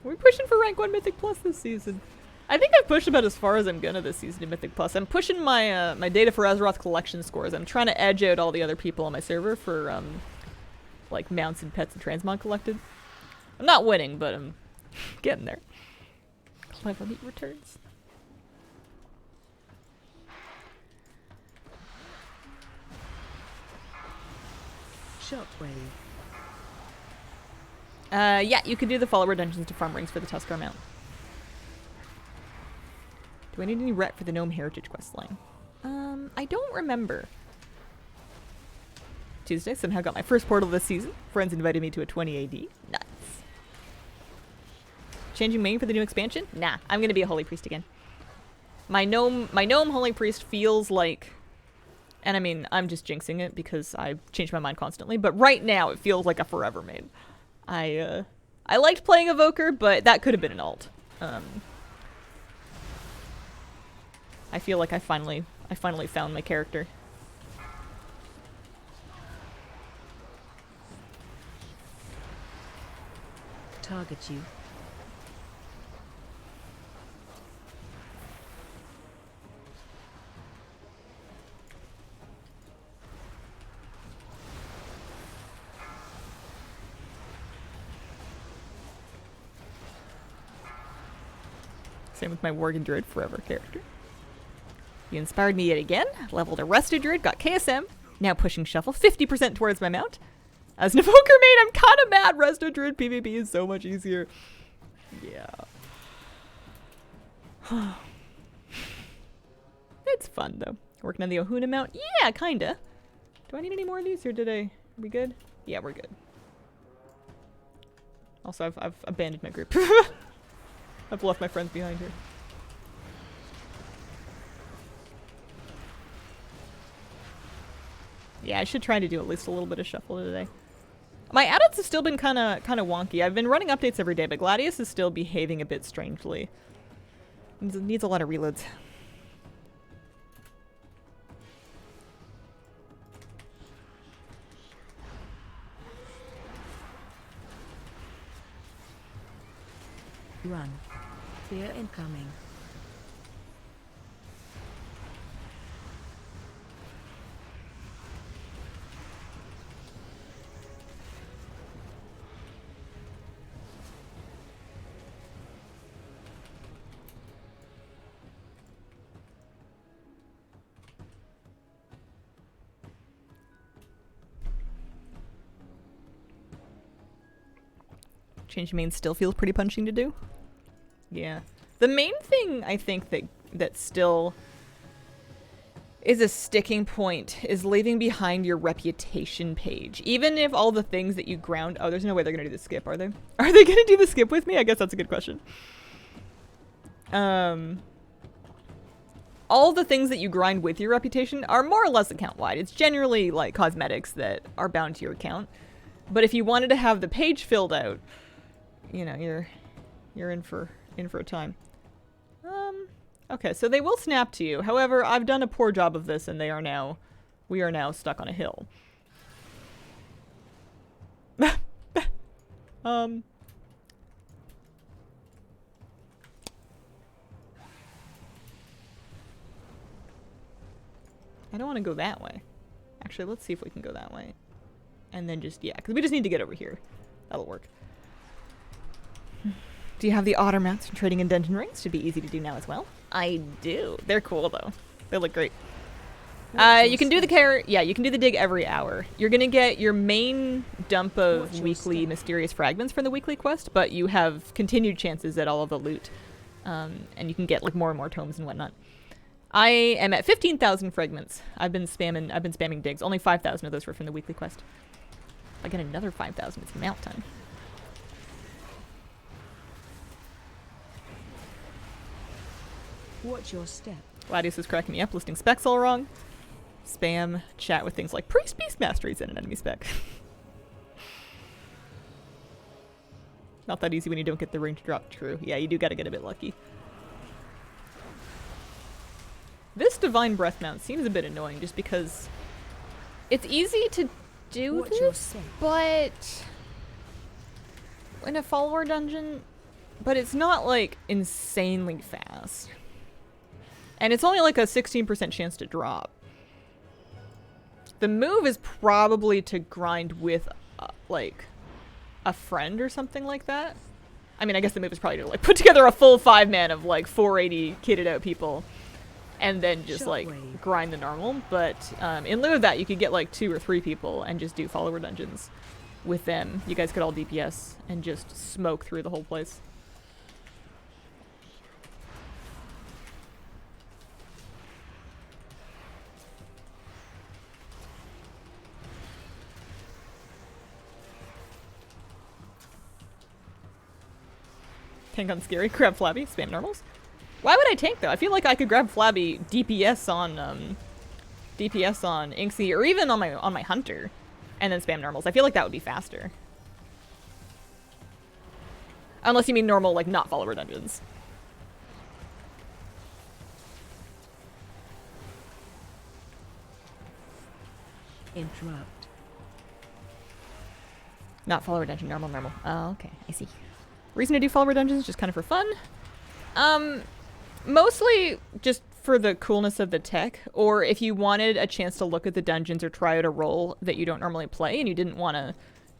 S1: We're pushing for rank 1 Mythic Plus this season. I think I've pushed about as far as I'm gonna this season in Mythic Plus. I'm pushing my my Data for Azeroth collection scores. I'm trying to edge out all the other people on my server for like mounts and pets and transmog collected. I'm not winning, but I'm getting there. Clever meat returns.
S2: Shockwave.
S1: Yeah, you could do the follower dungeons to farm rings for the Tuskar mount. Do I need any ret for the Gnome Heritage questline? I don't remember. Tuesday, somehow got my first portal this season. Friends invited me to a 20 AD. Nuts. Changing main for the new expansion? Nah, I'm gonna be a Holy Priest again. My gnome Holy Priest feels like, and I mean, I'm just jinxing it because I change my mind constantly, but right now it feels like a forever main. I liked playing Evoker, but that could have been an alt. I feel like I finally found my character.
S2: Target you.
S1: Same with my Worgen Druid Forever character. You inspired me yet again. Leveled a Resto Druid, got KSM. Now pushing Shuffle 50% towards my mount. As an Evoker main, I'm kind of mad. Resto Druid PvP is so much easier. Yeah. It's fun, though. Working on the Ohuna mount? Yeah, kinda. Do I need any more of these, or did I... Are we good? Yeah, we're good. Also, I've abandoned my group. I've left my friends behind here. Yeah, I should try to do at least a little bit of shuffle today. My add-ons have still been kind of wonky. I've been running updates every day, but Gladius is still behaving a bit strangely. It needs a lot of reloads.
S2: Run. Fear incoming.
S1: Changing main still feels pretty punching to do. Yeah. The main thing I think that still is a sticking point is leaving behind your reputation page. Even if all the things that you ground... Oh, there's no way they're going to do the skip, are they? Are they going to do the skip with me? I guess that's a good question. All the things that you grind with your reputation are more or less account-wide. It's generally like cosmetics that are bound to your account. But if you wanted to have the page filled out, you know, you're in for a time. Okay, so they will snap to you. However, I've done a poor job of this and we are now stuck on a hill. I don't want to go that way. Actually, let's see if we can go that way. And then just, yeah, because we just need to get over here. That'll work. Do you have the otter mats from trading in dungeon rings? Should be easy to do now as well. I do. They're cool though. They look great. You can do you can do the dig every hour. You're gonna get your main dump of weekly mysterious fragments from the weekly quest, but you have continued chances at all of the loot. And you can get like more and more tomes and whatnot. I am at 15,000 fragments. I've been spamming digs. Only 5,000 of those were from the weekly quest. If I get another 5,000, it's mount time.
S2: Watch your step.
S1: Gladius is cracking me up, listing specs all wrong. Spam chat with things like Priest Beast Mastery is in an enemy spec. Not that easy when you don't get the ring to drop. True. Yeah, you do gotta get a bit lucky. This Divine Breath mount seems a bit annoying just because it's easy to do this, but in a follower dungeon, but it's not like insanely fast. And it's only like a 16% chance to drop. The move is probably to grind with like a friend or something like that. I mean, I guess the move is probably to like put together a full 5-man of like 480 kitted out people and then just like grind the normal. But in lieu of that, you could get like 2 or 3 people and just do follower dungeons with them. You guys could all DPS and just smoke through the whole place. Tank on Scary, grab Flabby, spam normals. Why would I tank though? I feel like I could grab Flabby DPS on Inksy or even on my Hunter and then spam normals. I feel like that would be faster. Unless you mean normal, like not follower dungeons.
S2: Interrupt.
S1: Not follower dungeon, normal. Oh, okay, I see. Reason to do follower dungeons, just kind of for fun. Mostly just for the coolness of the tech, or if you wanted a chance to look at the dungeons or try out a role that you don't normally play and you didn't want to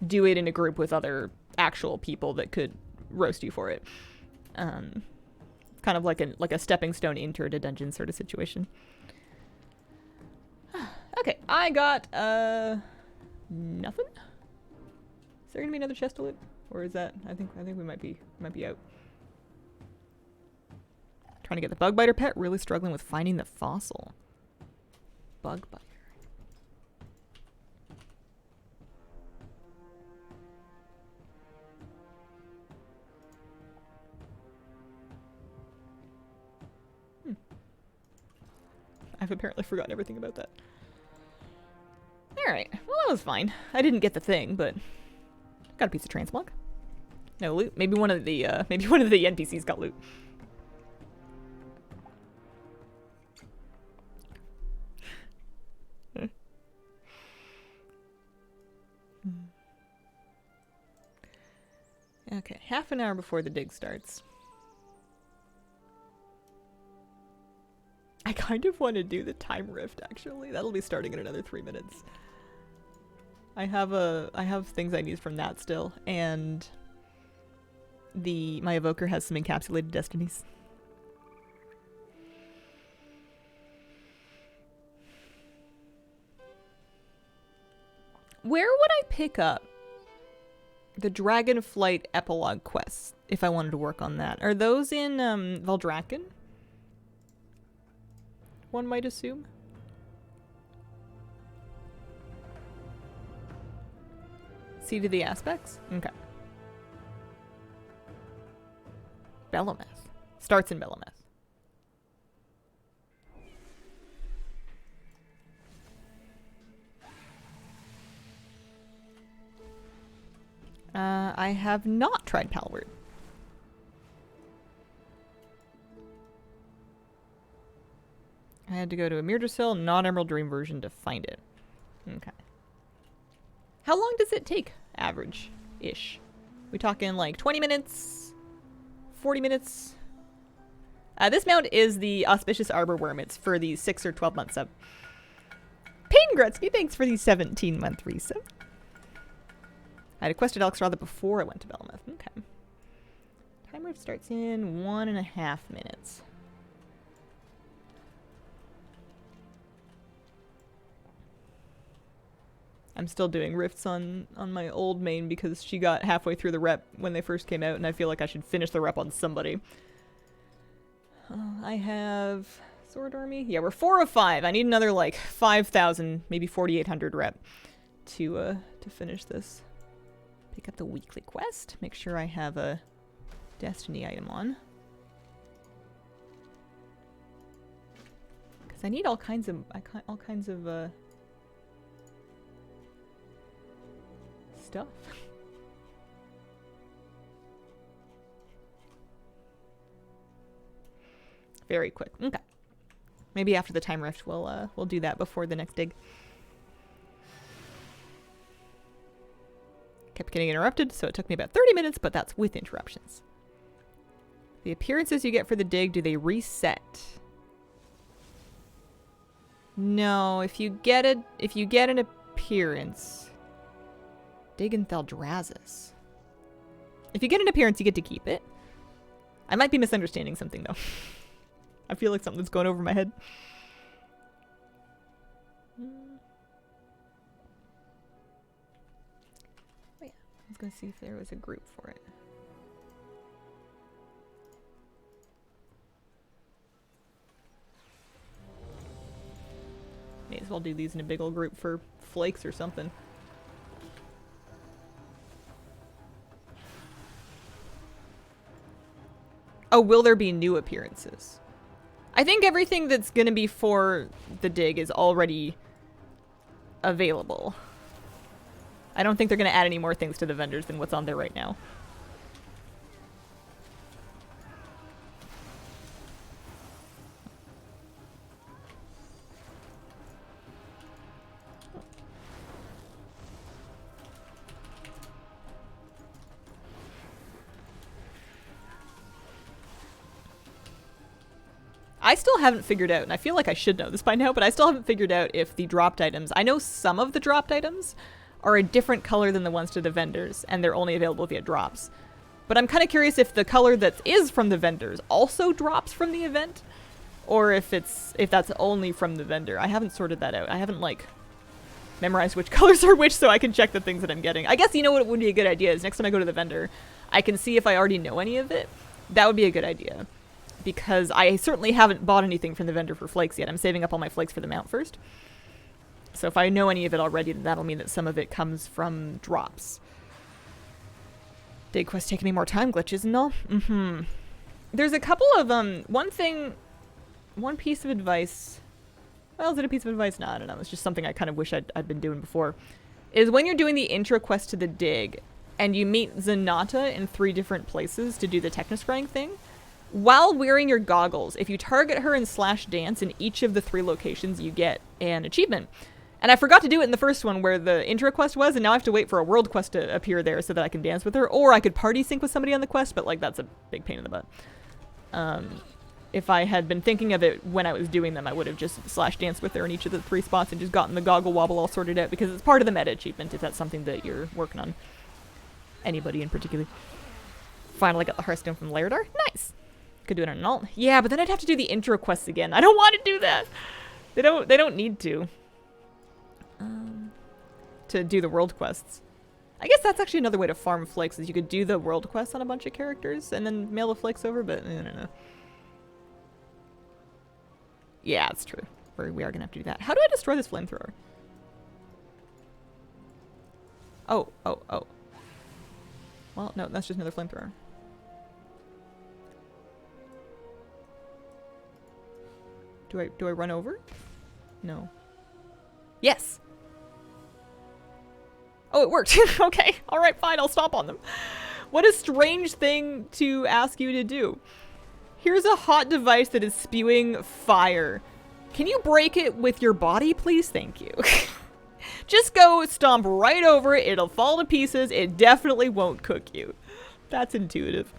S1: do it in a group with other actual people that could roast you for it. Kind of like a stepping stone into a dungeon sort of situation. Okay, I got nothing. Is there gonna be another chest to loot? Or is that? I think we might be out. Trying to get the bug biter pet. Really struggling with finding the fossil. Bug biter. I've apparently forgotten everything about that. All right. Well, that was fine. I didn't get the thing, but. Got a piece of transmog. No loot. Maybe one of the NPCs got loot. Okay, half an hour before the dig starts. I kind of want to do the time rift actually. That'll be starting in another 3 minutes. I have things I need from that still, and my evoker has some encapsulated destinies. Where would I pick up the Dragonflight epilogue quests, if I wanted to work on that. Are those in Valdrakken? One might assume. See to the aspects? Okay. Belemeth. Starts in Belemeth. I have not tried Palward. I had to go to a Mirdasil, not Emerald Dream version to find it. Okay. How long does it take, average-ish? We talking like 20 minutes? 40 minutes? This mount is the Auspicious Arbor Worm. It's for the 6 or 12 month sub. Payne Gretzky, thanks for the 17-month resub. I had a quest at Elxratha before I went to Belemeth. Okay. Time rift starts in 1.5 minutes. I'm still doing rifts on my old main because she got halfway through the rep when they first came out, and I feel like I should finish the rep on somebody. I have Sword Army. Yeah, we're 4 of 5. I need another like 5,000, maybe 4,800 rep to finish this. Pick up the weekly quest. Make sure I have a Destiny item on. Because I need all kinds of stuff. Very quick. Okay. Maybe after the time rift we'll do that before the next dig. Kept getting interrupted, so it took me about 30 minutes, but that's with interruptions. The appearances you get for the dig, do they reset? No, if you get an appearance, dig in Thaldraszus. If you get an appearance, you get to keep it. I might be misunderstanding something though. I feel like something's going over my head. I was going to see if there was a group for it. May as well do these in a big old group for flakes or something. Oh, will there be new appearances? I think everything that's going to be for the dig is already available. I don't think they're going to add any more things to the vendors than what's on there right now. I still haven't figured out, and I feel like I should know this by now, but I still haven't figured out if the dropped items... I know some of the dropped items are a different color than the ones to the vendors, and they're only available via drops. But I'm kind of curious if the color that is from the vendors also drops from the event, or if that's only from the vendor. I haven't sorted that out. I haven't, like, memorized which colors are which so I can check the things that I'm getting. I guess you know what would be a good idea is next time I go to the vendor, I can see if I already know any of it. That would be a good idea. Because I certainly haven't bought anything from the vendor for flakes yet. I'm saving up all my flakes for the mount first. So if I know any of it already, then that'll mean that some of it comes from drops. Dig quest taking me more time glitches and all. There's a couple of, one piece of advice. Well, is it a piece of advice? No, I don't know. It's just something I kind of wish I'd been doing before. Is when you're doing the intro quest to the dig, and you meet Zenata in 3 different places to do the Technoscrying thing, while wearing your goggles, if you target her and slash dance in each of the 3 locations, you get an achievement. And I forgot to do it in the first one where the intro quest was, and now I have to wait for a world quest to appear there so that I can dance with her. Or I could party sync with somebody on the quest, but like that's a big pain in the butt. If I had been thinking of it when I was doing them, I would have just slash danced with her in each of the 3 spots and just gotten the goggle wobble all sorted out, because it's part of the meta achievement if that's something that you're working on. Anybody in particular. Finally got the Hearthstone from Lairdar. Nice! Could do it on an alt. Yeah, but then I'd have to do the intro quests again. I don't want to do that. They don't need to. To do the world quests. I guess that's actually another way to farm flakes, is you could do the world quest on a bunch of characters and then mail the flakes over, but I don't know. Yeah, it's true. We are gonna have to do that. How do I destroy this flamethrower? Oh, oh, oh. Well, no, that's just another flamethrower. Do I run over? No. Yes! Oh, it worked. Okay. Alright, fine. I'll stop on them. What a strange thing to ask you to do. Here's a hot device that is spewing fire. Can you break it with your body, please? Thank you. Just go stomp right over it. It'll fall to pieces. It definitely won't cook you. That's intuitive.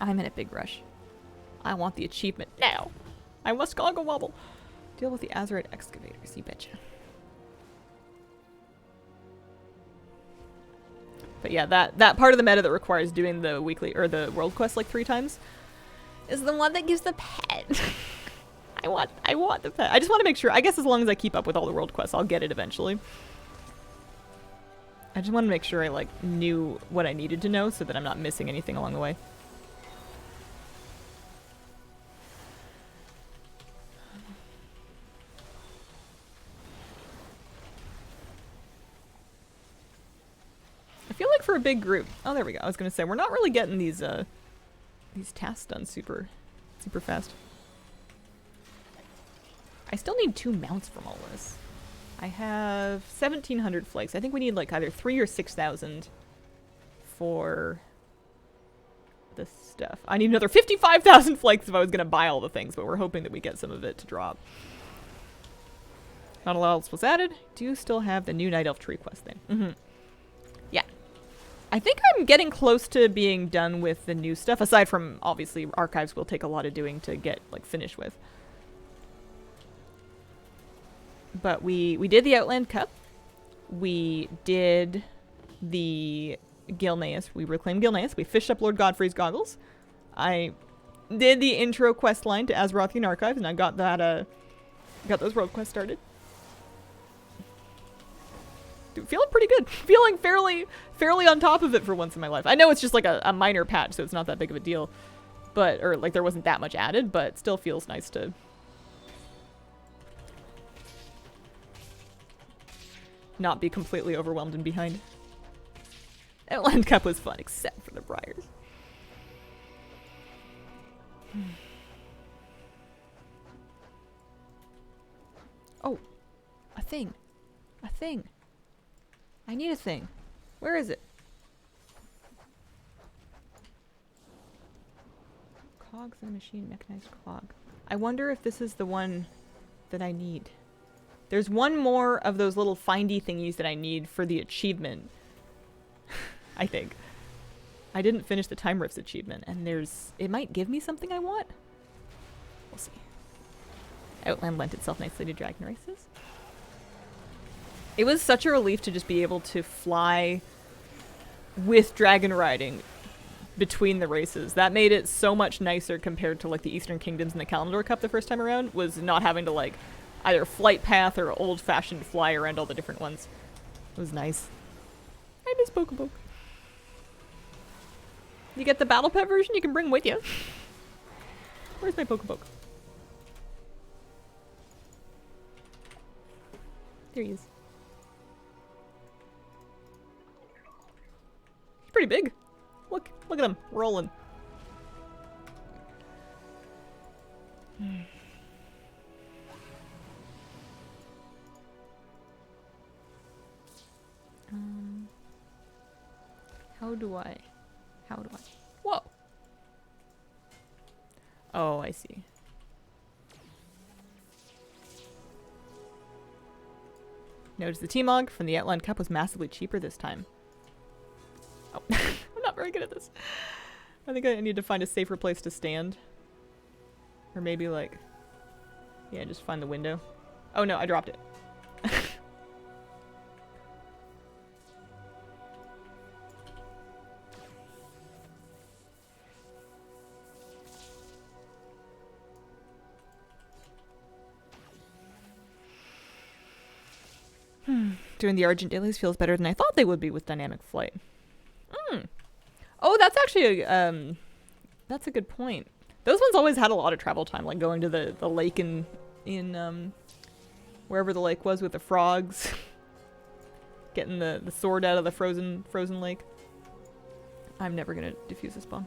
S1: I'm in a big rush. I want the achievement now. I must goggle wobble. Deal with the Azurite excavators, you betcha. But yeah, that part of the meta that requires doing the weekly or the world quest like 3 times is the one that gives the pet. I want the pet. I just want to make sure. I guess as long as I keep up with all the world quests, I'll get it eventually. I just want to make sure I like knew what I needed to know so that I'm not missing anything along the way. I feel like for a big group. Oh, there we go. I was gonna say we're not really getting these tasks done super fast. I still need 2 mounts from all this. I have 1,700 flakes. I think we need like either 3 or 6,000 for this stuff. I need another 55,000 flakes if I was gonna buy all the things, but we're hoping that we get some of it to drop. Not a lot else was added. Do you still have the new Night Elf tree quest thing? Mm-hmm. Yeah. I think I'm getting close to being done with the new stuff, aside from, obviously, archives will take a lot of doing to get, like, finished with. But we did the Outland Cup. We did the Gilneas. We reclaimed Gilneas. We fished up Lord Godfrey's goggles. I did the intro quest line to Azerothian Archives, and I got that, got those world quests started. Dude, feeling pretty good. Feeling fairly on top of it for once in my life. I know it's just like a minor patch, so it's not that big of a deal. But, or like there wasn't that much added, but it still feels nice to not be completely overwhelmed and behind. Outland Cup was fun, except for the briars. Oh, a thing. A thing. I need a thing. Where is it? Cogs in a machine, mechanized clog. I wonder if this is the one that I need. There's one more of those little findy thingies that I need for the achievement. I think. I didn't finish the Time Rifts achievement, and it might give me something I want. We'll see. Outland lent itself nicely to Dragon Races. It was such a relief to just be able to fly with dragon riding between the races. That made it so much nicer compared to like the Eastern Kingdoms and the Kalimdor Cup the first time around, was not having to like either flight path or old-fashioned fly around all the different ones. It was nice. I miss Pokepoke. You get the Battle Pet version you can bring with you. Where's my Pokepoke? There he is. He's pretty big. Look at him rolling. How do I? Whoa. Oh, I see. Notice the T-Mog from the Outland Cup was massively cheaper this time. Oh, I'm not very good at this. I think I need to find a safer place to stand. Or maybe like, yeah, just find the window. Oh no, I dropped it. Doing the Argent dailies feels better than I thought they would be with dynamic flight. Oh, that's actually that's a good point. Those ones always had a lot of travel time, like going to the lake in wherever the lake was with the frogs, getting the sword out of the frozen lake. I'm never gonna defuse this bomb.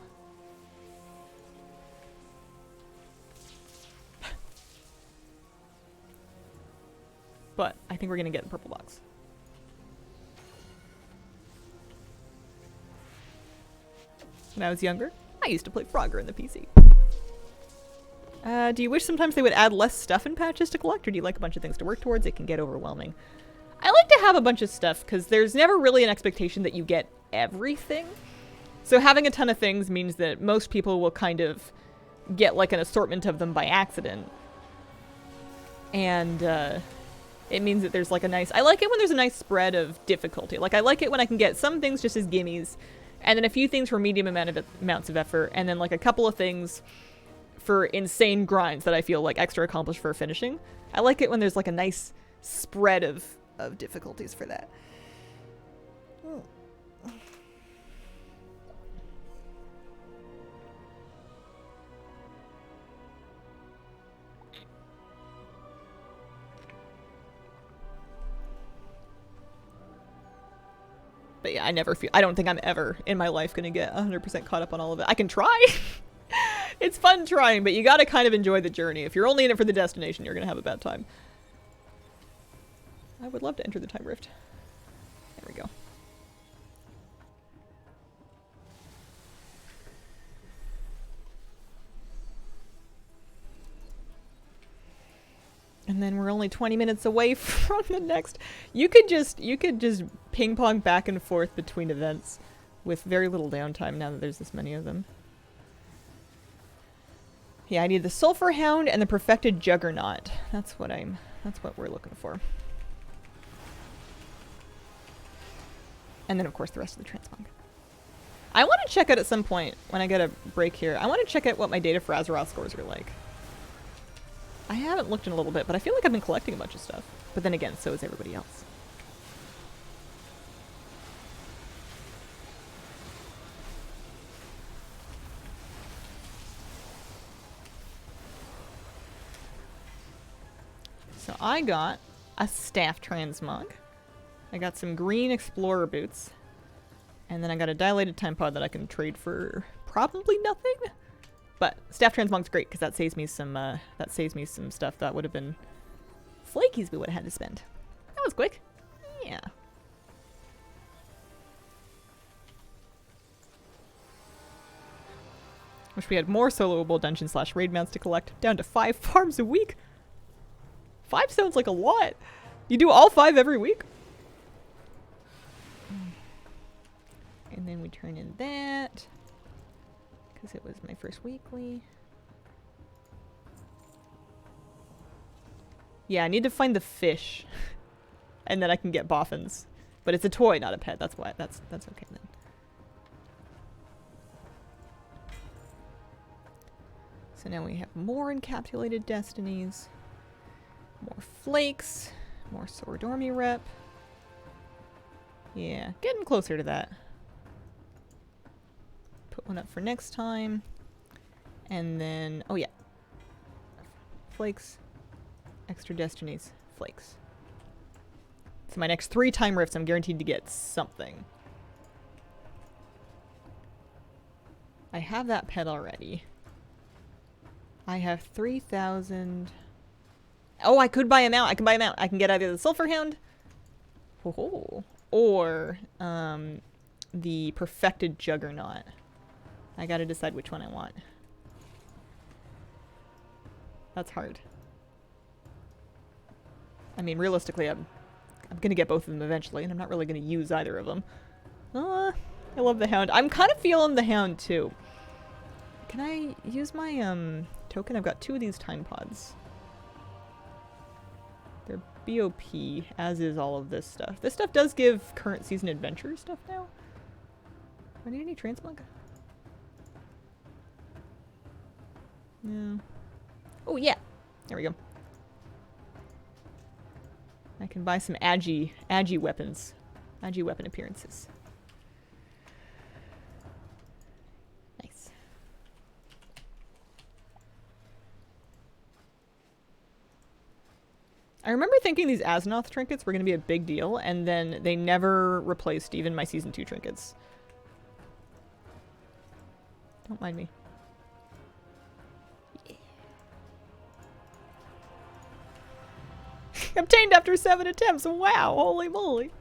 S1: But I think we're gonna get the purple box. When I was younger, I used to play Frogger in the PC. Do you wish sometimes they would add less stuff in patches to collect, or do you like a bunch of things to work towards? It can get overwhelming. I like to have a bunch of stuff, because there's never really an expectation that you get everything. So having a ton of things means that most people will kind of get like an assortment of them by accident. And it means that there's like a nice... I like it when there's a nice spread of difficulty. Like I like it when I can get some things just as gimmies, and then a few things for medium amounts of effort, and then like a couple of things for insane grinds that I feel like extra accomplished for finishing. I like it when there's like a nice spread of difficulties for that. But yeah, I don't think I'm ever in my life gonna get 100% caught up on all of it. I can try. It's fun trying, but you gotta kind of enjoy the journey. If you're only in it for the destination, you're gonna have a bad time. I would love to enter the time rift. There we go. And then we're only 20 minutes away from the next. You could just ping pong back and forth between events with very little downtime now that there's this many of them. Yeah, I need the Sulfur Hound and the Perfected Juggernaut. That's what we're looking for. And then of course the rest of the transmog. I want to check out at some point when I get a break here. I want to check out what my Data for Azeroth scores are like. I haven't looked in a little bit, but I feel like I've been collecting a bunch of stuff. But then again, so is everybody else. So I got a staff transmog. I got some green explorer boots. And then I got a dilated time pod that I can trade for probably nothing. But staff transmog's great because that saves me some stuff that would have been flakies we would have had to spend. That was quick. Yeah. Wish we had more soloable dungeon / raid mounts to collect. Down to 5 farms a week. 5 sounds like a lot. You do all 5 every week? And then we turn in that. Because it was my first weekly. Yeah, I need to find the fish. And then I can get boffins. But it's a toy, not a pet. That's why. That's okay then. So now we have more encapsulated destinies. More flakes. More Sword Army rep. Yeah, getting closer to that. Put one up for next time. And then, oh yeah. Flakes. Extra destinies. Flakes. So my next 3 time rifts, I'm guaranteed to get something. I have that pet already. I have 3,000. Oh, I could buy a mount. I can buy a mount. I can get either the Sulfur Hound. Or the Perfected Juggernaut. I gotta decide which one I want. That's hard. I mean, realistically, I'm gonna get both of them eventually, and I'm not really gonna use either of them. I love the Hound. I'm kind of feeling the Hound, too. Can I use my token? I've got 2 of these time pods. They're BOP, as is all of this stuff. This stuff does give current season adventure stuff now. Do I need any transmog? No. Oh, yeah. There we go. I can buy some agi weapons. Agi weapon appearances. Nice. I remember thinking these Azeroth trinkets were going to be a big deal, and then they never replaced even my Season 2 trinkets. Don't mind me. Yeah. Obtained after 7 attempts. Wow, holy moly.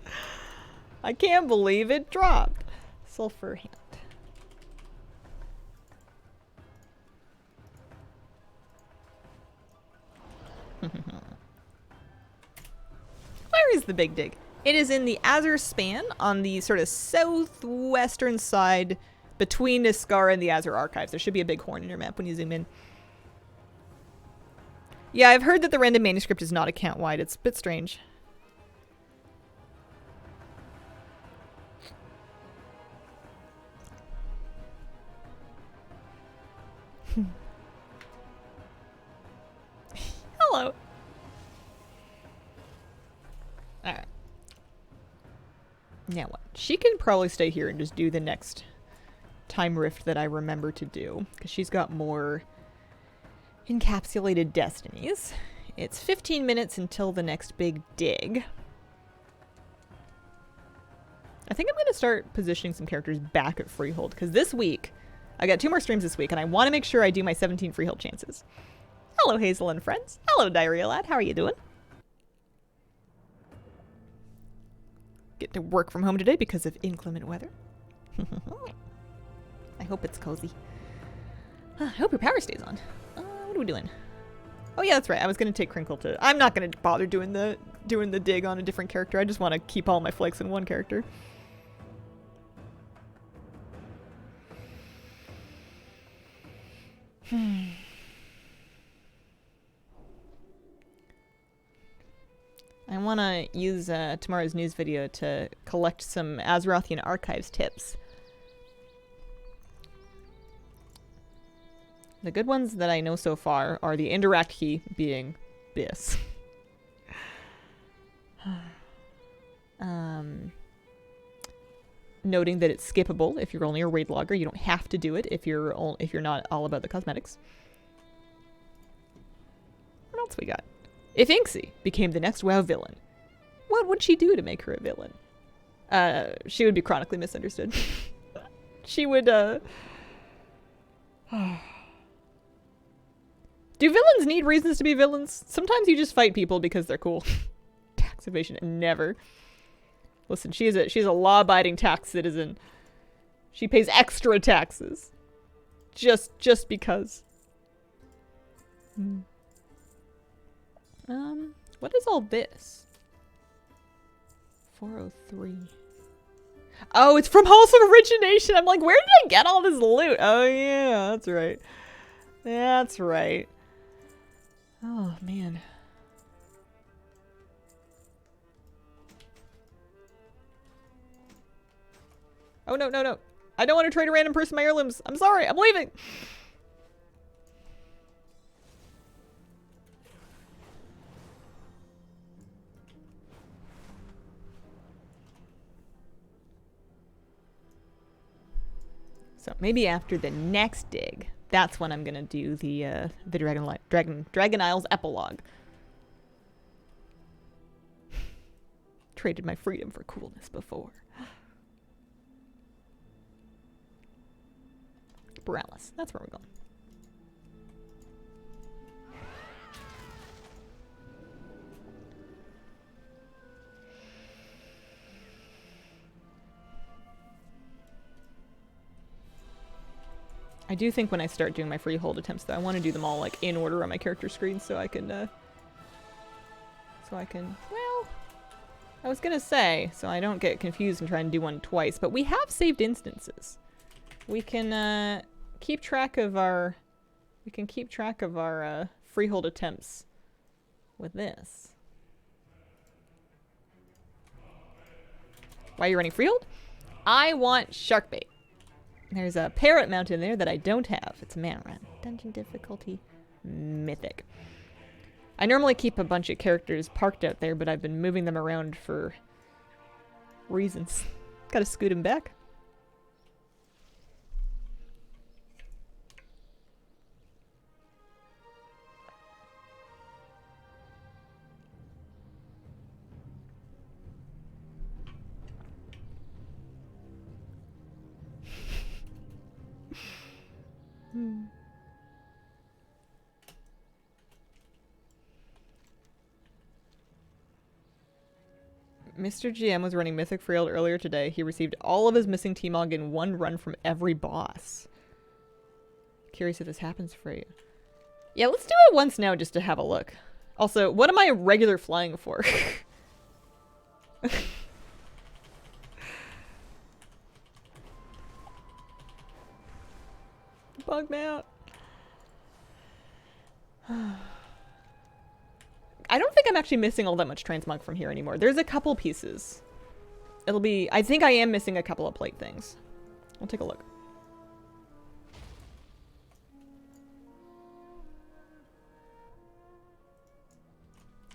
S1: I can't believe it dropped. Sulfur hand. Where is the big dig? It is in the Azure Span on the sort of southwestern side between Niskara and the Azure Archives. There should be a big horn in your map when you zoom in. Yeah, I've heard that the random manuscript is not account-wide. It's a bit strange. Hello. Alright. Now what? She can probably stay here and just do the next time rift that I remember to do, because she's got more encapsulated destinies. It's 15 minutes until the next big dig. I think I'm going to start positioning some characters back at Freehold, because this week, I got 2 more streams this week, and I want to make sure I do my 17 Freehold chances. Hello, Hazel and friends. Hello, Diarrhea Lad. How are you doing? Get to work from home today because of inclement weather. I hope it's cozy. I hope your power stays on. What are we doing? Oh yeah, that's right. I was gonna take Crinkle to. I'm not gonna bother doing the dig on a different character. I just want to keep all my flakes in one character. I want to use tomorrow's news video to collect some Azerothian Archives tips. The good ones that I know so far are the interact key being this. Noting that it's skippable if you're only a raid logger. You don't have to do it if you're not all about the cosmetics. What else we got? If Inksy became the next WoW villain, what would she do to make her a villain? She would be chronically misunderstood. She would, Do villains need reasons to be villains? Sometimes you just fight people because they're cool. Tax evasion, never. Listen, she's a law-abiding tax citizen. She pays extra taxes. Just because. What is all this? 403. Oh, it's from Halls of Origination. I'm like, where did I get all this loot? Oh, yeah, that's right. That's right. Oh, man. Oh, no, no, no. I don't want to trade a random person my heirlooms. I'm sorry. I'm leaving. So maybe after the next dig, that's when I'm gonna do the Dragon Isles epilogue. Traded my freedom for coolness before. Borealis, that's where we're going. I do think when I start doing my freehold attempts, though, I want to do them all like in order on my character screen, so I can. Well, I was gonna say, so I don't get confused and try and do one twice. But we have saved instances. We can keep track of our. We can keep track of our freehold attempts with this. Why are you running freehold? I want shark bait. There's a parrot mountain there that I don't have. It's a man run. Dungeon difficulty, mythic. I normally keep a bunch of characters parked out there, but I've been moving them around for reasons. Gotta scoot him back. Mr. GM was running Mythic Freeld earlier today. He received all of his missing T-Mog in one run from every boss. Curious if this happens for you. Yeah, let's do it once now just to have a look. Also, what am I regular flying for? Bug me out. I don't think I'm actually missing all that much transmog from here anymore. There's a couple pieces. It'll be... I think I am missing a couple of plate things. We'll take a look.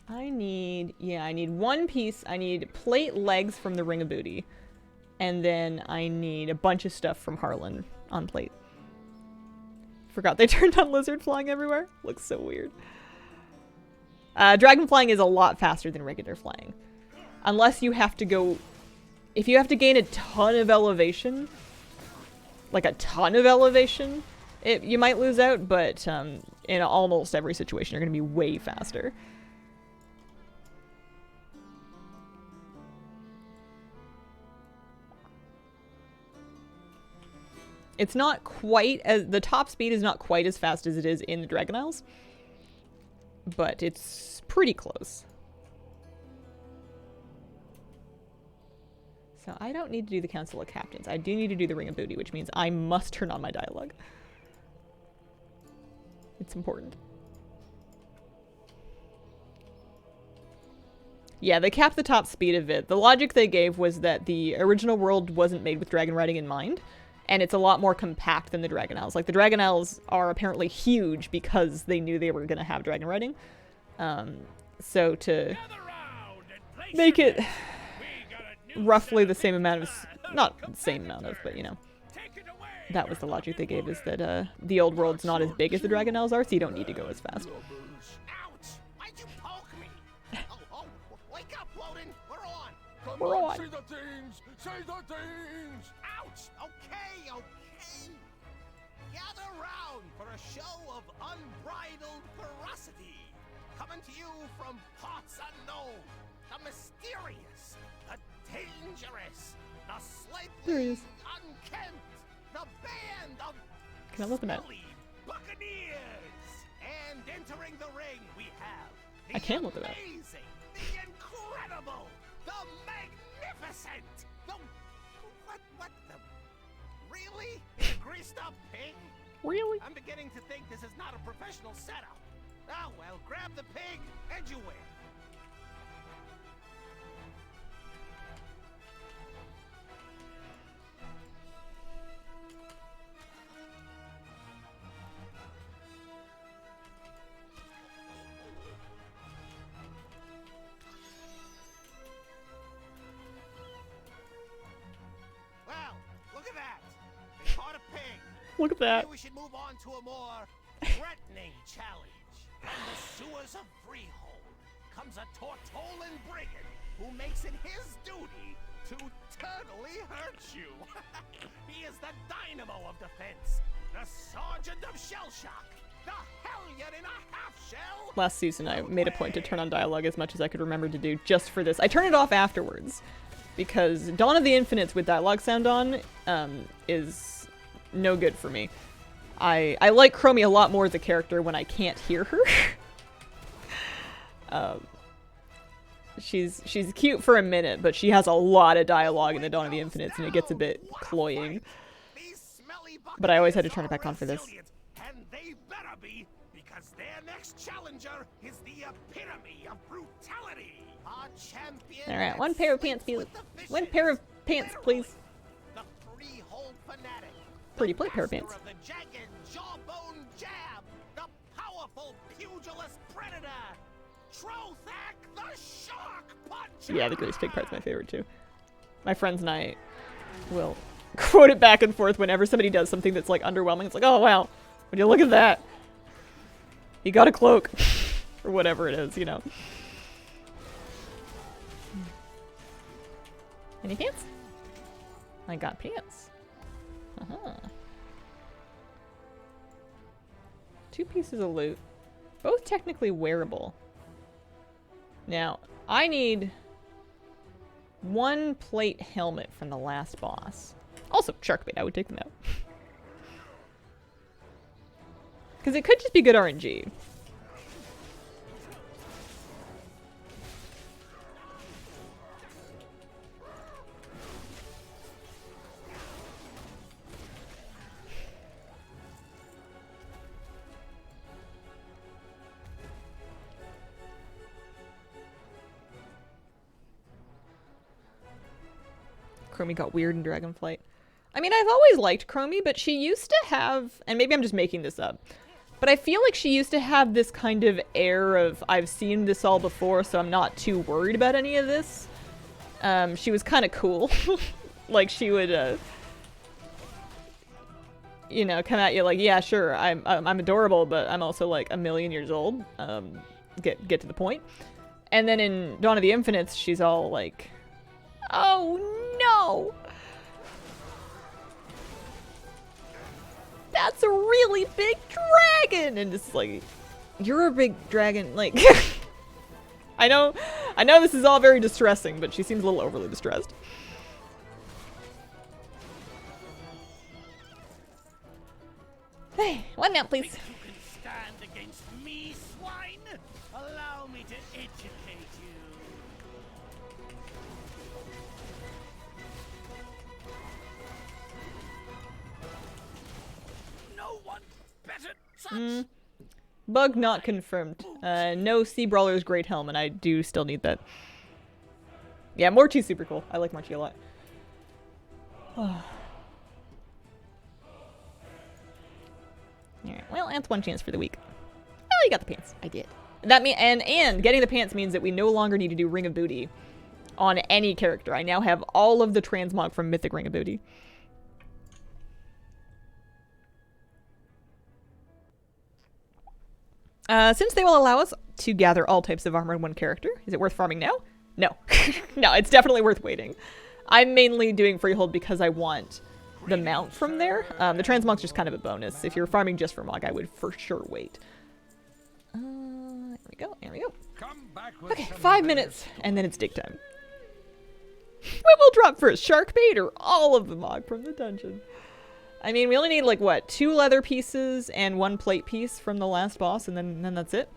S1: I need... Yeah, I need one piece. I need plate legs from the Ring of Booty. And then I need a bunch of stuff from Harlan on plate. Forgot they turned on lizard flying everywhere. Looks so weird. Dragon flying is a lot faster than regular flying. Unless you have to go... If you have to gain a ton of elevation, like a ton of elevation, you might lose out, but in almost every situation you're going to be way faster. It's not quite as... The top speed is not quite as fast as it is in the Dragon Isles. But it's pretty close. So I don't need to do the Council of Captains. I do need to do the Ring of Booty, which means I must turn on my dialogue. It's important. Yeah, they capped the top speed of it. The logic they gave was that the original world wasn't made with dragon riding in mind. And it's a lot more compact than the Dragon Isles. Like, the Dragon Isles are apparently huge because they knew they were going to have dragon riding. So to make it roughly the same amount of... Not the same amount of, but, you know. That was the logic they gave, is that the old world's not as big as the Dragon Isles are, so you don't need to go as fast.
S3: Ouch! Why'd you poke me? Oh, wake up, Woden! We're on!
S1: We're on!
S4: Say the things! Say the things!
S3: Ouch! Okay. Gather round for a show of unbridled ferocity. Coming to you from parts unknown. The mysterious, the dangerous, the slightly unkempt, the band of
S1: Can I let them out?
S3: smelly buccaneers. And entering the ring we have the
S1: I can let them out.
S3: amazing, the incredible, the magnificent, the... What the... Really? Greased up pig?
S1: Really?
S3: I'm beginning to think this is not a professional setup. Oh well, grab the pig and you win. Well, look at that. They caught a pig.
S1: Look at that.
S3: Maybe we should move on to a more threatening challenge. From the sewers of Freehold comes a Tortolan brigand who makes it his duty to totally hurt you. He is the dynamo of defense, the sergeant of shell shock, the hellion in a half shell.
S1: Last season I made a point to turn on dialogue as much as I could remember to do just for this. I turn it off afterwards because Dawn of the Infinites with dialogue sound on is no good for me. I like Chromie a lot more as a character when I can't hear her. She's cute for a minute, but she has a lot of dialogue in the Dawn of the Infinites, and it gets a bit cloying. But I always had to turn it back on for this.
S3: And they better be, because their next challenger is the epitome of brutality. Our champion.
S1: All right, one pair of pants, please. One pair of pants, please.
S3: The Freehold fanatic.
S1: Pretty plate pair of pants.
S3: Master of the jagged jawbone jab. The powerful pugilist predator. Trothak the Shark Puncher!
S1: Yeah, the Grace Pig part's my favorite too. My friends and I will quote it back and forth whenever somebody does something that's like underwhelming. It's like, oh wow, would you look at that? He got a cloak. Or whatever it is, you know. Any pants? I got pants. Uh-huh. 2 pieces of loot. Both technically wearable. Now, I need 1 plate helmet from the last boss. Also, shark bait. I would take them out. Because it could just be good RNG. Chromie got weird in Dragonflight. I mean, I've always liked Chromie, but she used to have, and maybe I'm just making this up, but I feel like she used to have this kind of air of, I've seen this all before, so I'm not too worried about any of this. She was kind of cool. Like, she would, you know, come at you like, yeah, sure, I'm adorable, but I'm also like 1,000,000 years old. Get to the point. And then in Dawn of the Infinites, she's all like, oh no! That's a really big dragon! And it's like, you're a big dragon, like... I know this is all very distressing, but she seems a little overly distressed. Hey, one now, please.
S3: You can stand against me, swine? Allow me to educate you. No one better touch.
S1: Bug not confirmed. No Sea Brawler's Great Helm, and I do still need that. Yeah, Morchi's super cool. I like Morchi a lot. Alright, well, that's 1 chance for the week. Well, you got the pants. I did. That and getting the pants means that we no longer need to do Ring of Booty on any character. I now have all of the transmog from Mythic Ring of Booty. Since they will allow us to gather all types of armor in 1 character, is it worth farming now? No. No, it's definitely worth waiting. I'm mainly doing Freehold because I want the mount from there. The transmog's just kind of a bonus. If you're farming just for mog, I would for sure wait. There we go, there we go. Okay, 5 minutes, and then it's dig time. What will drop first, shark bait or all of the mog from the dungeon? I mean, we only need, like, what, 2 leather pieces and 1 plate piece from the last boss, and then that's it.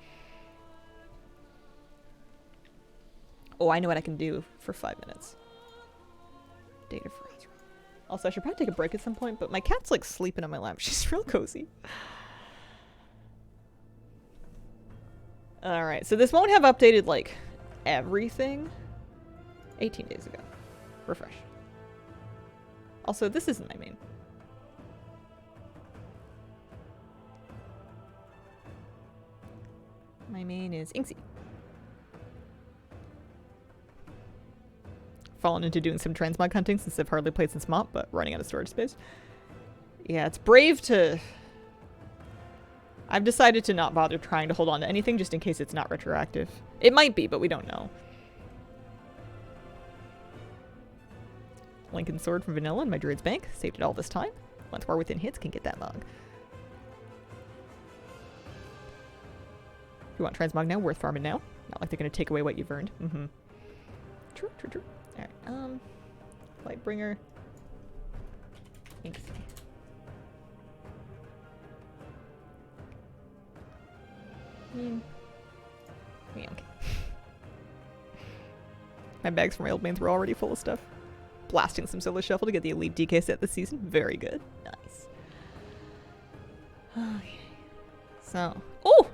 S1: Oh, I know what I can do for 5 minutes. Data for Ezra. Also, I should probably take a break at some point, but my cat's, like, sleeping on my lap. She's real cozy. Alright, so this won't have updated, like, everything. 18 days ago. Refresh. Also, this isn't my main. My main is Inksy. Fallen into doing some transmog hunting since I've hardly played since MOP, but running out of storage space. Yeah, it's brave to... I've decided to not bother trying to hold on to anything just in case it's not retroactive. It might be, but we don't know. Lincoln Sword from Vanilla in my Druid's Bank. Saved it all this time. Once we're within hits, can get that mug. If you want transmog now, worth farming now. Not like they're going to take away what you've earned. True, true, true. Alright, Lightbringer. Inksy. Yeah, okay. My bags from my old mains were already full of stuff. Blasting some Solo Shuffle to get the Elite DK set this season. Very good. Nice. Okay. So. Oh!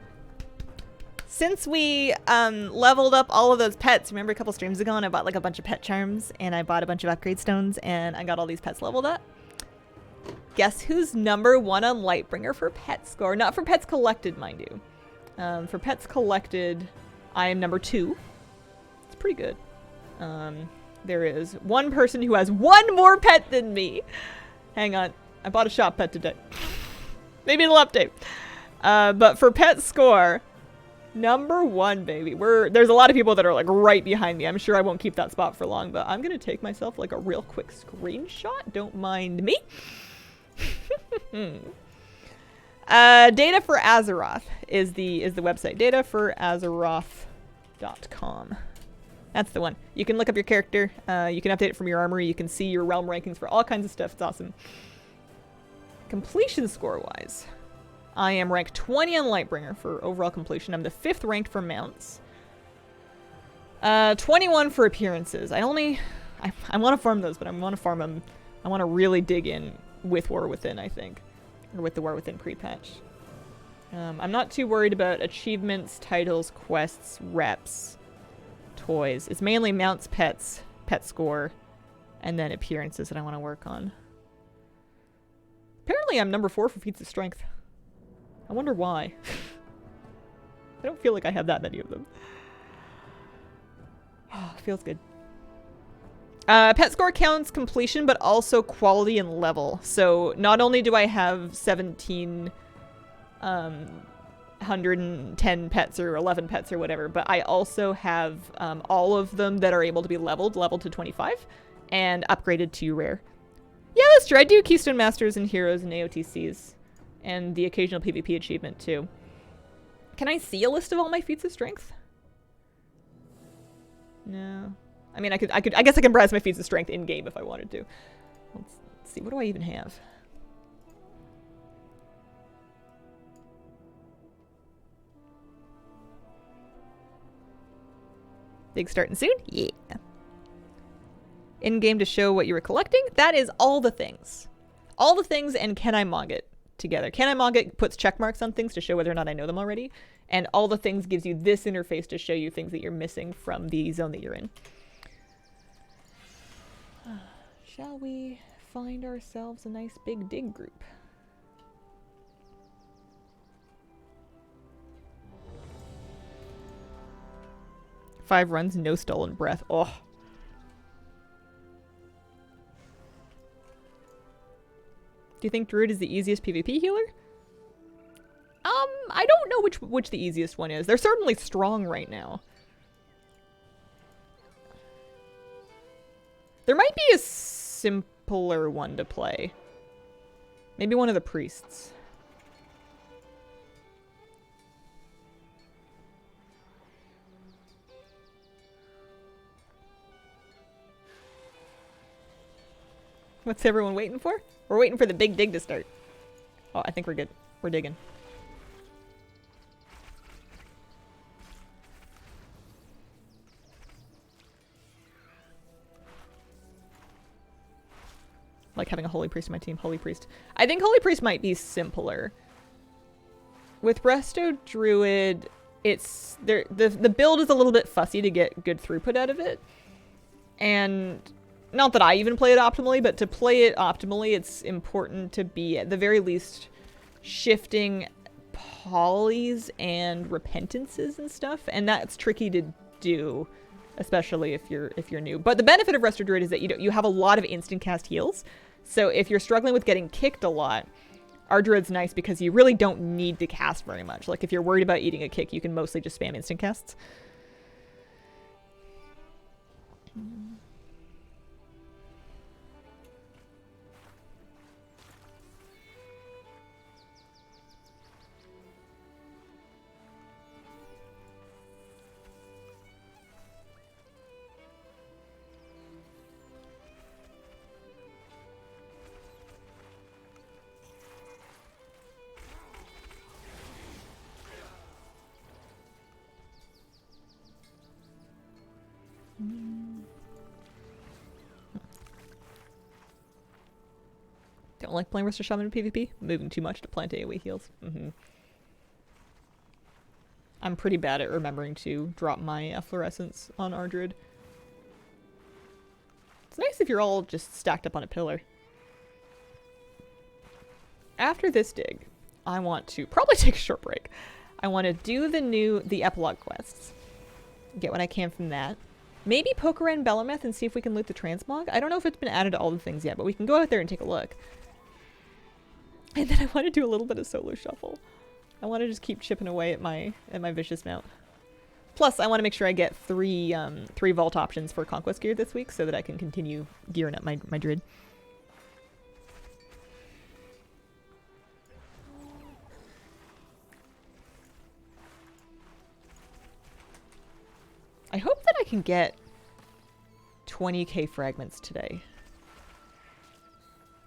S1: Since we leveled up all of those pets, remember a couple streams ago and I bought like a bunch of pet charms and I bought a bunch of upgrade stones and I got all these pets leveled up? Guess who's #1 on Lightbringer for pet score? Not for pets collected, mind you. For pets collected, I am number 2. It's pretty good. There is one person who has one more pet than me. Hang on. I bought a shop pet today. Maybe it'll update. But for pet score, number 1, baby. There's a lot of people that are like right behind me. I'm sure I won't keep that spot for long, but I'm gonna take myself like a real quick screenshot. Don't mind me. Data for Azeroth is the website. Dataforazeroth.com. That's the one. You can look up your character. You can update it from your armory. You can see your realm rankings for all kinds of stuff. It's awesome. Completion score-wise, I am ranked 20 on Lightbringer for overall completion. I'm the 5th ranked for mounts. 21 for appearances. I want to farm those, but I want to farm them. I want to really dig in with War Within, I think. Or with the War Within pre-patch. I'm not too worried about achievements, titles, quests, reps, toys. It's mainly mounts, pets, pet score, and then appearances that I want to work on. Apparently I'm number 4 for feats of strength. I wonder why. I don't feel like I have that many of them. Oh, feels good. Pet score counts completion, but also quality and level. So not only do I have 110 pets or 11 pets or whatever, but I also have all of them that are able to be leveled to 25 and upgraded to rare. Yeah, that's true. I do Keystone Masters and Heroes and AOTCs and the occasional PvP achievement too. Can I see a list of all my feats of strength? No. I mean, I guess I can browse my feats of strength in game if I wanted to. Let's see. What do I even have? Dig starting soon? Yeah. In-game to show what you were collecting? That is all the things. All the things, and Can I Mog It together. Can I Mog It puts check marks on things to show whether or not I know them already. And all the things gives you this interface to show you things that you're missing from the zone that you're in. Shall we find ourselves a nice big dig group? Five runs, no stolen breath. Oh. Do you think Druid is the easiest PvP healer? I don't know which the easiest one is. They're certainly strong right now. There might be a simpler one to play. Maybe one of the priests. What's everyone waiting for? We're waiting for the big dig to start. Oh, I think we're good. We're digging. Like having a Holy Priest in my team. Holy Priest. I think Holy Priest might be simpler. With Resto Druid, it's the build is a little bit fussy to get good throughput out of it. And not that I even play it optimally, but to play it optimally, it's important to be at the very least shifting polys and repentances and stuff, and that's tricky to do, especially if you're new. But the benefit of Resto Druid is that you have a lot of instant cast heals. So if you're struggling with getting kicked a lot, our Druid's nice because you really don't need to cast very much. Like if you're worried about eating a kick, you can mostly just spam instant casts. Don't like playing Rest of Shaman in PvP? Moving too much to plant AoE heals. I'm pretty bad at remembering to drop my efflorescence on Ardrid. It's nice if you're all just stacked up on a pillar. After this dig, I want to probably take a short break. I want to do the epilogue quests. Get what I can from that. Maybe poke around Bellameth and see if we can loot the transmog. I don't know if it's been added to all the things yet, but we can go out there and take a look. And then I want to do a little bit of solo shuffle. I want to just keep chipping away at my vicious mount. Plus, I want to make sure I get three vault options for conquest gear this week so that I can continue gearing up my druid. I hope that I can get 20k fragments today.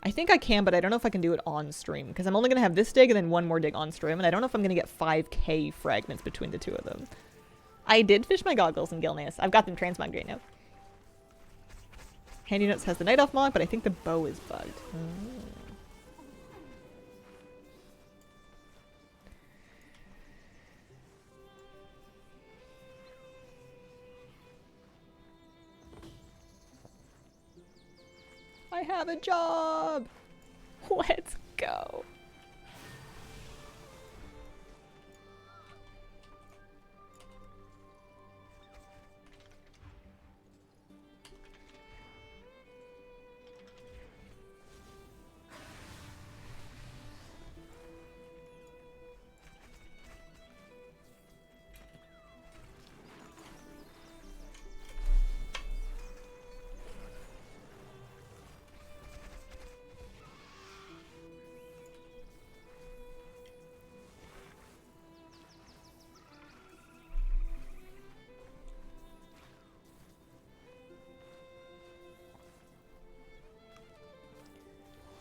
S1: I think I can, but I don't know if I can do it on stream, because I'm only going to have this dig and then one more dig on stream, and I don't know if I'm going to get 5k fragments between the two of them. I did fish my goggles in Gilneas. I've got them transmogged right now. Handy Notes has the Night Elf mod, but I think the bow is bugged. I have a job! Let's go!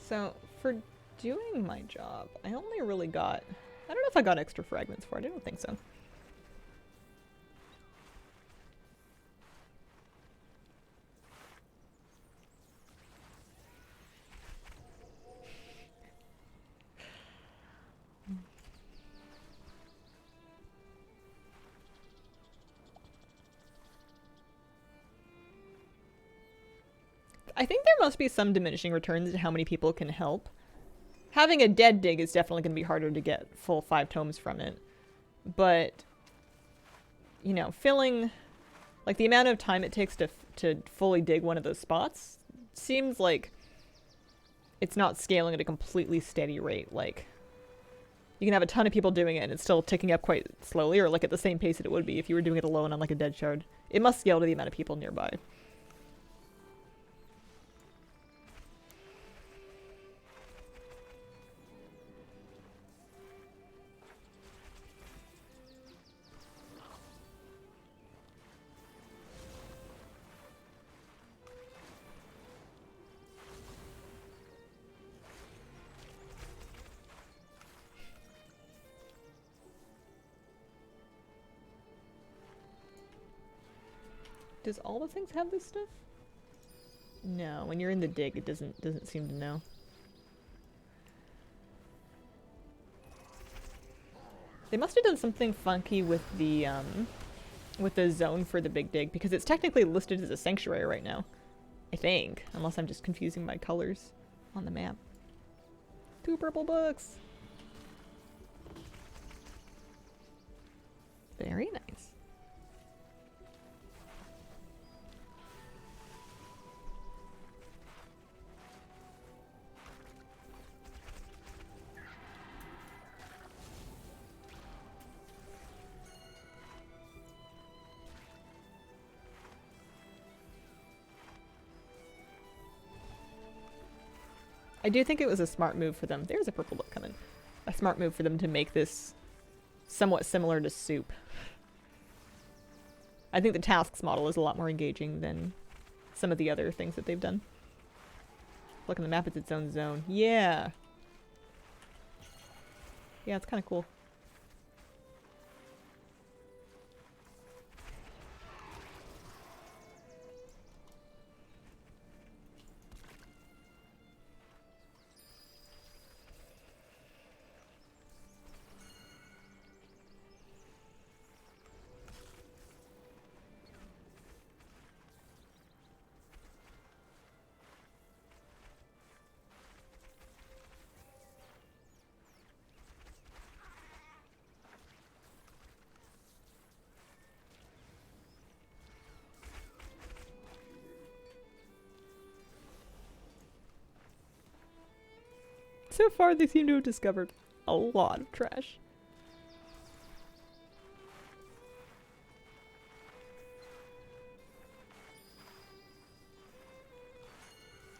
S1: So, for doing my job, I only really got... I don't know if I got extra fragments for it. I don't think so. I think there must be some diminishing returns to how many people can help. Having a dead dig is definitely going to be harder to get full 5 tomes from it. But, you know, filling... Like, the amount of time it takes to fully dig one of those spots seems like it's not scaling at a completely steady rate. Like, you can have a ton of people doing it and it's still ticking up quite slowly, or like at the same pace that it would be if you were doing it alone on like a dead shard. It must scale to the amount of people nearby. Does all the things have this stuff? No, when you're in the dig, it doesn't seem to know. They must have done something funky with the zone for the big dig, because it's technically listed as a sanctuary right now. I think, unless I'm just confusing my colors on the map. 2 purple books. Very nice. I do think it was a smart move for them. There's a purple book coming. A smart move for them to make this somewhat similar to soup. I think the tasks model is a lot more engaging than some of the other things that they've done. Look on the map, it's its own zone. Yeah. Yeah, it's kind of cool. So far, they seem to have discovered a lot of trash.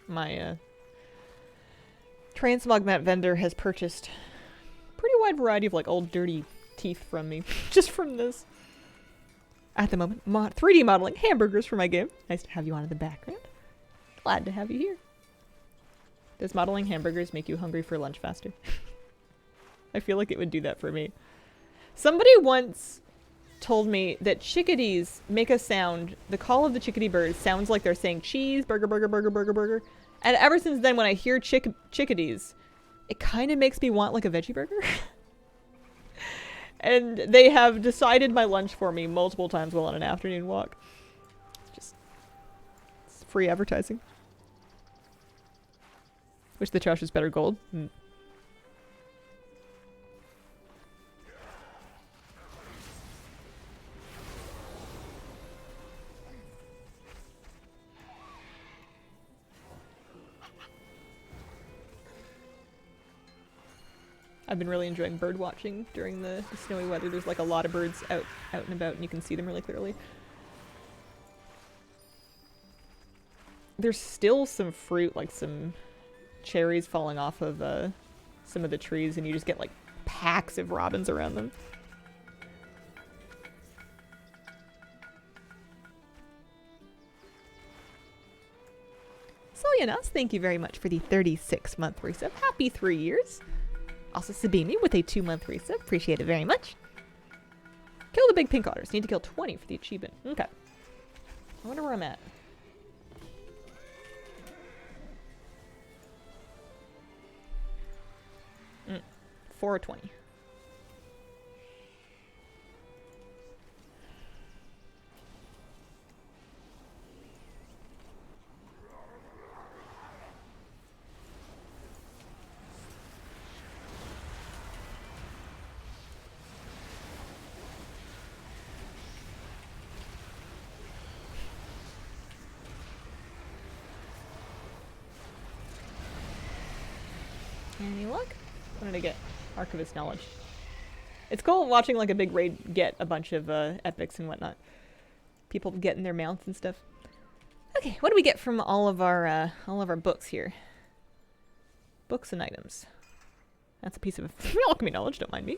S1: My transmog mat vendor has purchased a pretty wide variety of like old dirty teeth from me just from this. At the moment, 3D modeling hamburgers for my game. Nice to have you on in the background. Glad to have you here. Does modeling hamburgers make you hungry for lunch faster? I feel like it would do that for me. Somebody once told me that chickadees make a sound, the call of the chickadee bird sounds like they're saying cheese, burger, burger, burger, burger, burger. And ever since then, when I hear chickadees, it kind of makes me want like a veggie burger. And they have decided my lunch for me multiple times while on an afternoon walk. It's free advertising. Wish the trash was better gold. I've been really enjoying bird watching during the snowy weather. There's like a lot of birds out and about and you can see them really clearly. There's still some fruit, like some cherries falling off of some of the trees, and you just get like packs of robins around them. Selyanos, thank you very much for the 36-month resub. Happy 3 years. Also Sabini with a 2-month resub. Appreciate it very much. Kill the big pink otters. Need to kill 20 for the achievement. Okay. I wonder where I'm at. 4 or 20. Any luck? What did I get? Archivist knowledge. It's cool watching like a big raid get a bunch of epics and whatnot. People getting their mounts and stuff. Okay, what do we get from all of our books here? Books and items. That's a piece of alchemy knowledge. Don't mind me.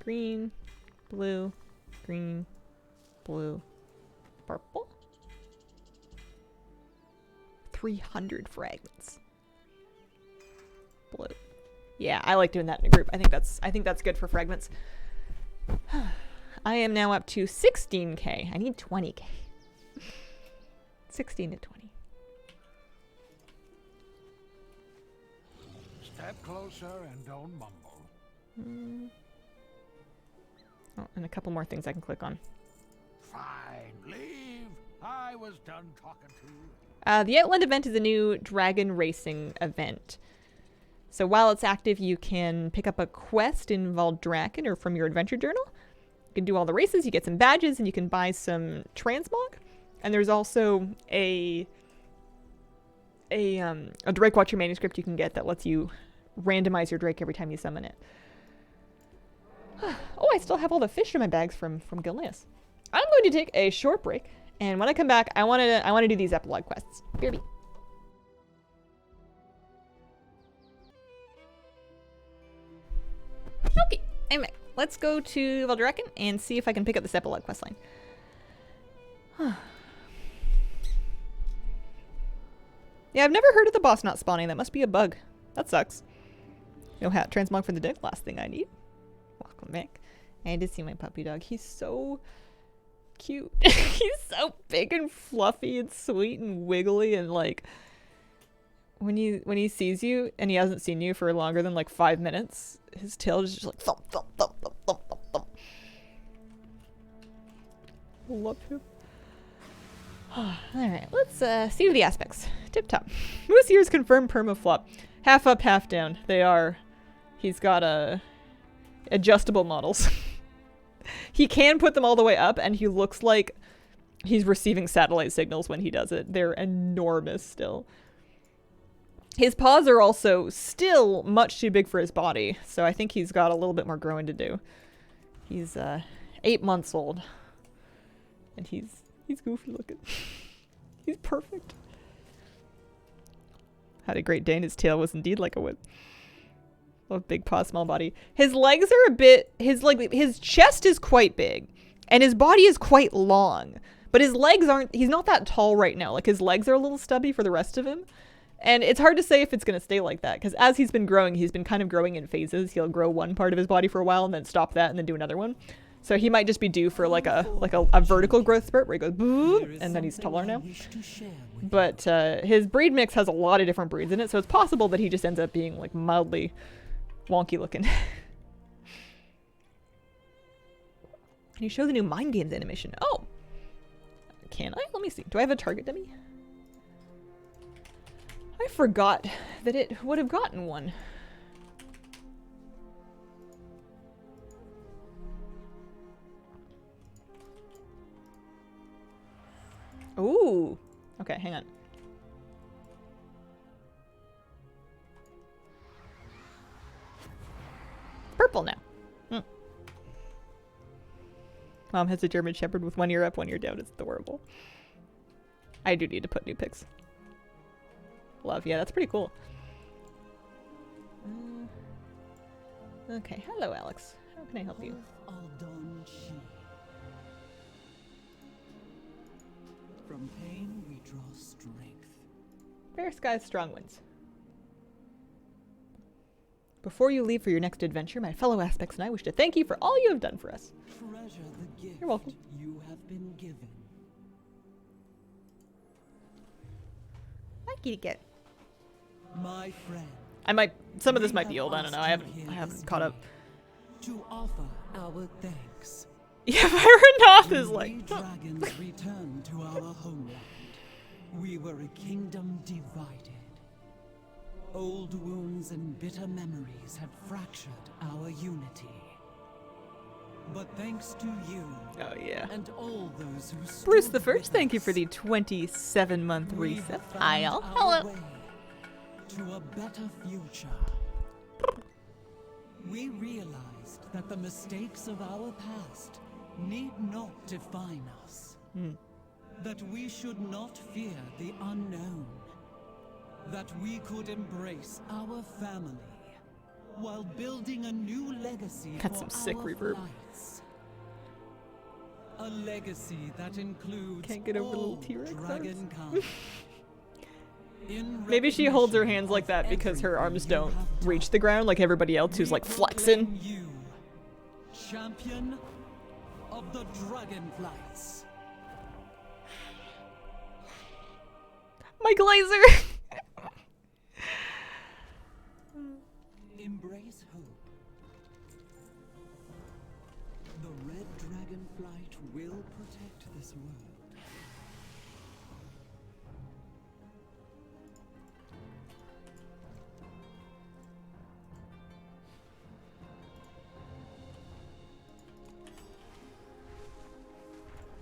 S1: Green, blue, green, blue, purple. 300 fragments. Blue. Yeah, I like doing that in a group. I think that's good for fragments. I am now up to 16k. I need 20k. 16 to 20.
S4: Step closer and don't mumble.
S1: Oh, and a couple more things I can click on.
S4: Fine, leave. I was done talking to you.
S1: The Outland event is a new dragon racing event. So while it's active, you can pick up a quest in Valdraken or from your adventure journal. You can do all the races, you get some badges, and you can buy some transmog. And there's also a Drake Watcher manuscript you can get that lets you randomize your Drake every time you summon it. Oh, I still have all the fish in my bags from Gilneas. I'm going to take a short break, and when I come back, I want to do these epilogue quests. BRB. Okay, I'm back. Let's go to Valdraken and see if I can pick up this epilogue questline. Yeah, I've never heard of the boss not spawning. That must be a bug. That sucks. No hat. Transmog for the dick. Last thing I need. Welcome back. I did see my puppy dog. He's so cute. He's so big and fluffy and sweet and wiggly, and like when he sees you and he hasn't seen you for longer than like 5 minutes, his tail is just like thump thump thump thump thump thump thump. Love him. Alright, let's see the aspects. Tip top. Moose ears confirmed permaflop. Half up, half down. They are. He's got adjustable models. He can put them all the way up, and he looks like he's receiving satellite signals when he does it. They're enormous still. His paws are also still much too big for his body, so I think he's got a little bit more growing to do. He's 8 months old, and he's goofy looking. He's perfect. Had a Great Dane. His tail was indeed like a whip. Love big paw, small body. His legs are a bit. His chest is quite big, and his body is quite long. But his legs aren't. He's not that tall right now. Like his legs are a little stubby for the rest of him. And it's hard to say if it's going to stay like that, because as he's been growing, he's been kind of growing in phases. He'll grow one part of his body for a while and then stop that and then do another one. So he might just be due for like a vertical growth spurt where he goes boop, and then he's taller now. But his breed mix has a lot of different breeds in it, so it's possible that he just ends up being like mildly wonky looking. Can you show the new Mind Games animation? Oh, can I? Let me see. Do I have a target dummy? I forgot that it would have gotten one. Ooh. Okay, hang on. Purple now. Hmm. Mom has a German Shepherd with 1 ear up, 1 ear down. It's adorable. I do need to put new pics. Love, yeah, that's pretty cool. Okay, hello, Alex. How can I help you?
S3: From pain we draw strength.
S1: Fair skies, strong winds. Before you leave for your next adventure, my fellow aspects and I wish to thank you for all you have done for us.
S3: Treasure the gift
S1: You're welcome.
S3: you have been given.
S1: Hi, kitty cat.
S3: My friend.
S1: Some of this might be old, I don't know. I haven't caught up.
S3: To offer our thanks.
S1: Yeah, Byron Noth is like.
S3: We dragons returned to our homeland. We were a kingdom divided. Old wounds and bitter memories had fractured our unity. But thanks to you
S1: Oh yeah.
S3: and all those who stood
S1: Bruce the
S3: with
S1: First, thank you for
S3: us,
S1: the 27-month
S3: we
S1: reset.
S3: have found
S1: Hi, all.
S3: our
S1: Hello.
S3: way to a better future. We realized that the mistakes of our past need not define us. That we should not fear the unknown. That we could embrace our family while building a new legacy
S1: That's
S3: for
S1: some sick
S3: our
S1: reverb.
S3: flights. A legacy that includes
S1: Can't get over the little
S3: all
S1: T-Rex arms.
S3: dragonkind. In
S1: Maybe she holds her
S3: recognition
S1: hands like
S3: of
S1: that because her arms
S3: everything you
S1: don't
S3: have done,
S1: reach the ground like everybody else who's
S3: we
S1: like flexing.
S3: proclaim you champion of the Dragonflights.
S1: My Glazer!
S3: Embrace hope. The red dragonflight will protect this world.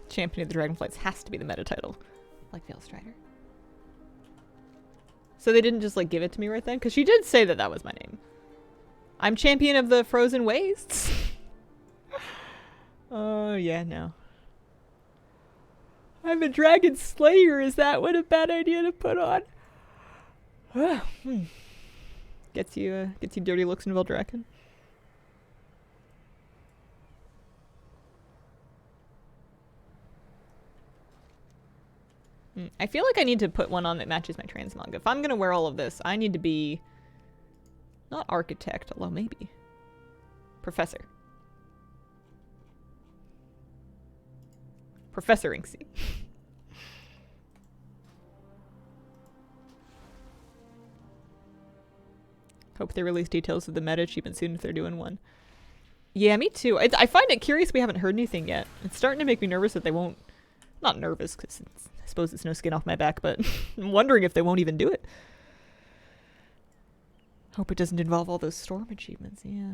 S1: Champion of the Dragonflights has to be the meta title. Like Veilstrider. So they didn't just like give it to me right then? Because she did say that that was my name. I'm champion of the Frozen Wastes. Oh, yeah, no. I'm a Dragon Slayer. Is that what a bad idea to put on? Gets you dirty looks in Veldraken. I feel like I need to put one on that matches my transmog. If I'm gonna wear all of this, I need to be not architect, although maybe professor. Professor Inksy. Hope they release details of the meta achievement soon if they're doing one. Yeah, me too. I find it curious we haven't heard anything yet. It's starting to make me nervous that they won't. Not nervous, because I suppose it's no skin off my back, but I'm wondering if they won't even do it. Hope it doesn't involve all those storm achievements, yeah.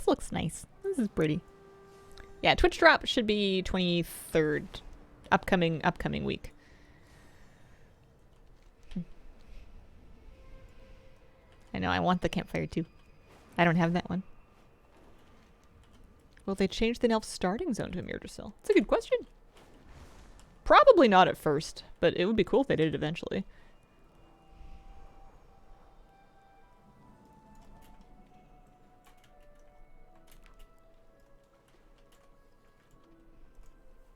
S1: looks nice. This is pretty. Yeah, Twitch drop should be 23rd. Upcoming week. I know, I want the campfire too. I don't have that one. Will they change the elf starting zone to a Myrdrasil? It's a good question. Probably not at first, but it would be cool if they did it eventually.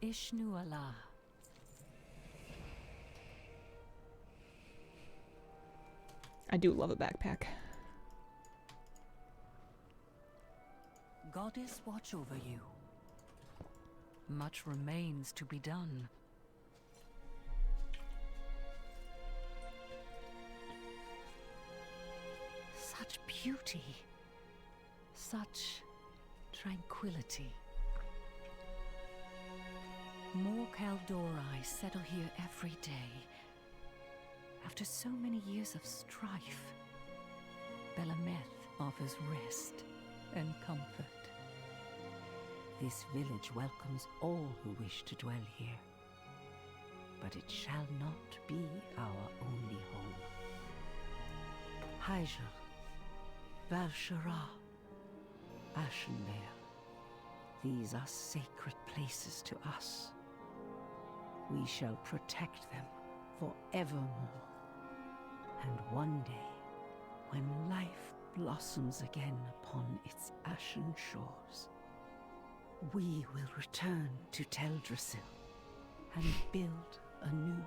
S2: Ishnuala.
S1: I do love a backpack.
S2: Goddess watch over you. Much remains to be done. Such beauty. Such tranquility. More Kaldori settle here every day. After so many years of strife, Belameth offers rest and comfort. This village welcomes all who wish to dwell here. But it shall not be our only home. Hyjal, Val'Shara, Ashenvale. These are sacred places to us. We shall protect them forevermore. And one day, when life blossoms again upon its ashen shores, we will return to Teldrassil and build anew.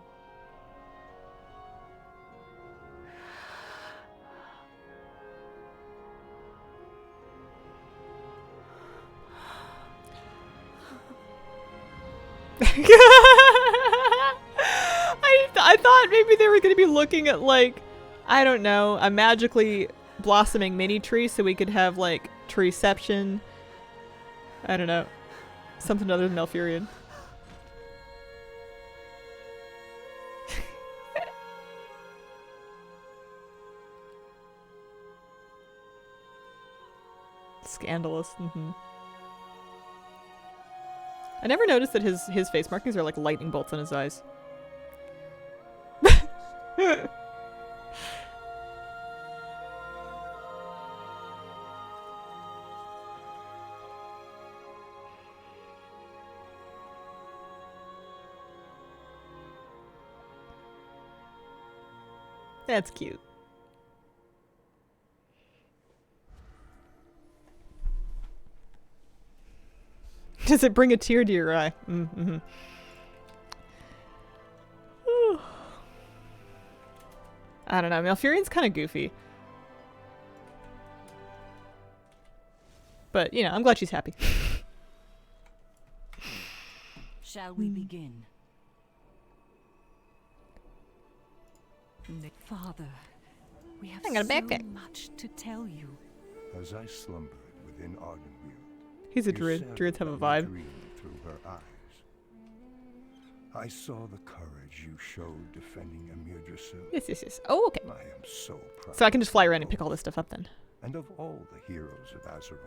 S1: I thought maybe they were going to be looking at, like, I don't know, a magically blossoming mini tree so we could have, like, treeception. I don't know. Something other than Malfurion. Scandalous. I never noticed that his face markings are like lightning bolts in his eyes. That's cute. Does it bring a tear to your eye? Mm-hmm. I don't know. Malfurion's kind of goofy. But, you know, I'm glad she's happy.
S2: Shall we begin? Father, we have
S1: I got a
S2: so
S1: backpack.
S2: much to tell you.
S5: As I slumbered within Ardenweald,
S1: He's a
S5: you
S1: druid.
S5: said
S1: Druids have a
S5: I
S1: vibe.
S5: dreamed through her eyes. I saw the courage you showed defending Amyrdrasil.
S1: Yes. Oh, okay.
S5: I am so proud.
S1: So I can just fly around and pick all this stuff up then.
S5: And of all the heroes of Azeroth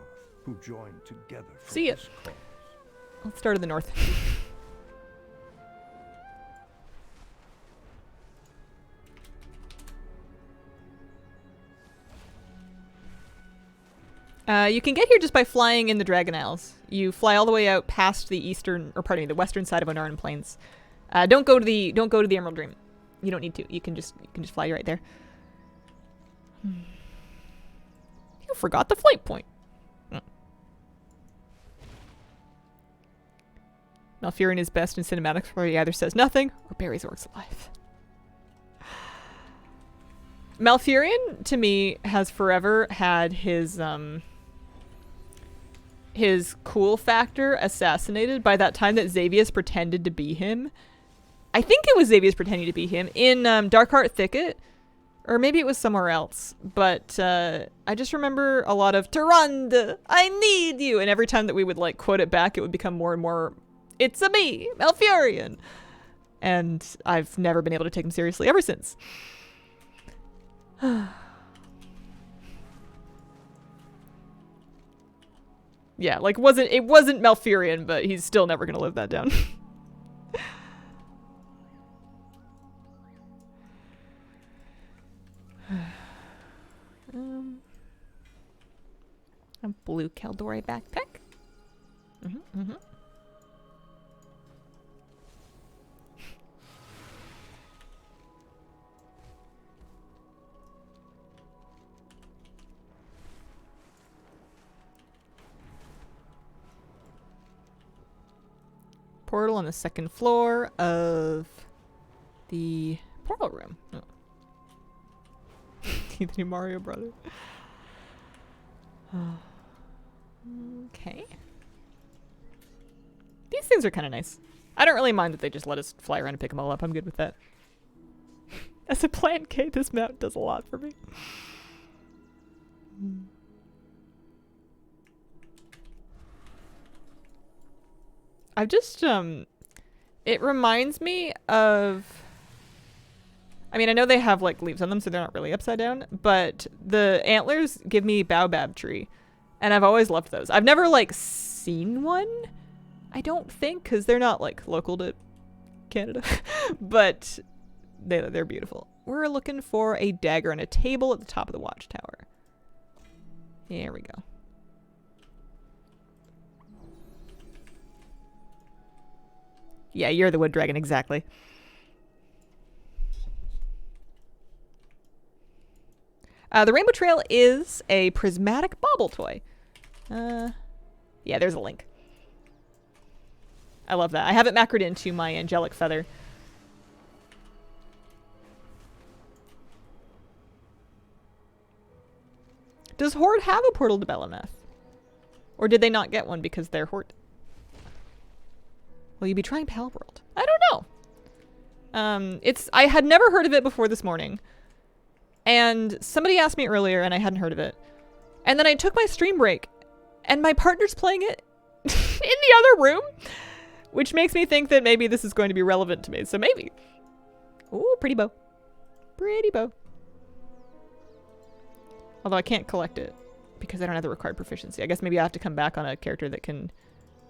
S5: who joined together for
S1: See ya.
S5: this cause.
S1: Let's start in the north. You can get here just by flying in the Dragon Isles. You fly all the way out past the the western side of Onaran Plains. Don't go to the Emerald Dream. You don't need to. You can just fly right there. You forgot the flight point. Malfurion is best in cinematics where he either says nothing or buries orcs alive. Malfurion, to me, has forever had his cool factor assassinated by that time that Xavius pretended to be him. I think it was Xavius pretending to be him in Darkheart Thicket, or maybe it was somewhere else. But I just remember a lot of "Tyrande, I need you," and every time that we would like quote it back, it would become more and more, "It's a me, Malfurion," and I've never been able to take him seriously ever since. Yeah, like it wasn't Malfurion, but he's still never gonna live that down. A blue Caldori backpack. Portal on the second floor of the portal room. Oh. The new Mario brother. Okay. These things are kind of nice. I don't really mind that they just let us fly around and pick them all up. I'm good with that. As a plant K, this map does a lot for me. I've just, it reminds me of, I mean, I know they have like leaves on them, so they're not really upside down, but the antlers give me baobab tree, and I've always loved those. I've never like seen one, I don't think, because they're not like local to Canada, but they're beautiful. We're looking for a dagger and a table at the top of the watchtower. There we go. Yeah, you're the wood dragon, exactly. The Rainbow Trail is a prismatic bauble toy. Yeah, there's a link. I love that. I have it macroed into my angelic feather. Does Horde have a portal to Belemeth? Or did they not get one because they're Horde? Will you be trying Palworld? I don't know. I had never heard of it before this morning. And somebody asked me earlier and I hadn't heard of it. And then I took my stream break and my partner's playing it in the other room, which makes me think that maybe this is going to be relevant to me. So maybe. Ooh, pretty bow. Pretty bow. Although I can't collect it because I don't have the required proficiency. I guess maybe I have to come back on a character that can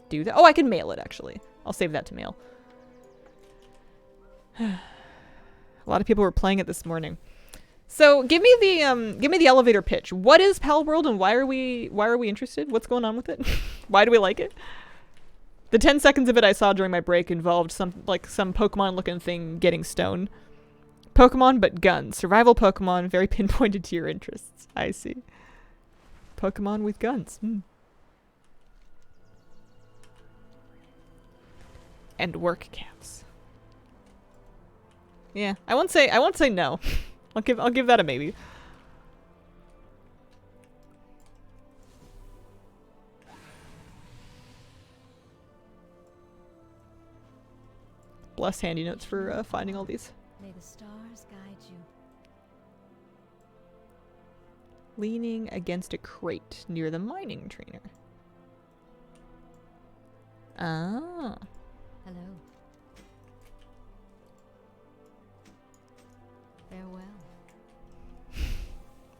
S1: do that. Oh, I can mail it actually. I'll save that to mail. A lot of people were playing it this morning. So give me the elevator pitch. What is Palworld and why are we interested? What's going on with it? Why do we like it? The 10 seconds of it I saw during my break involved some Pokemon looking thing getting stone. Pokemon but guns. Survival Pokemon, very pinpointed to your interests. I see. Pokemon with guns. And work camps. Yeah, I won't say no. I'll give that a maybe. Bless handy notes for finding all these.
S2: May the stars guide you.
S1: Leaning against a crate near the mining trainer. Ah.
S2: Hello. Farewell.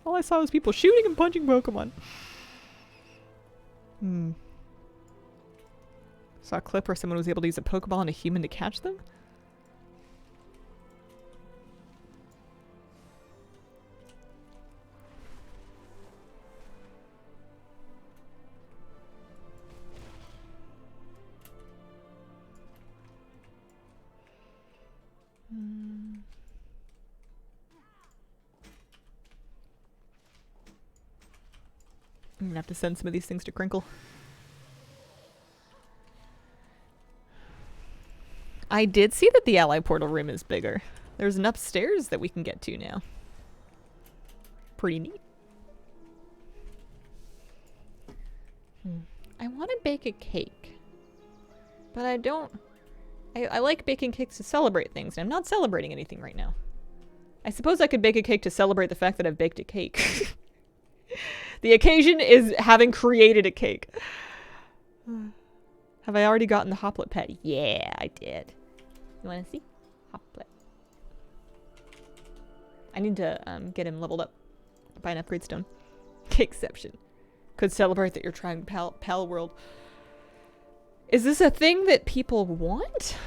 S1: All I saw was people shooting and punching Pokemon. Saw a clip where someone was able to use a Pokeball on a human to catch them. I'm gonna have to send some of these things to Crinkle. I did see that the Ally Portal room is bigger. There's an upstairs that we can get to now. Pretty neat. I want to bake a cake. But I don't... I like baking cakes to celebrate things, and I'm not celebrating anything right now. I suppose I could bake a cake to celebrate the fact that I've baked a cake. The occasion is having created a cake. Have I already gotten the Hoplet pet? Yeah, I did. You want to see? Hoplet. I need to get him leveled up. Buy an upgrade stone. Cakeception. Could celebrate that you're trying Pal World. Is this a thing that people want?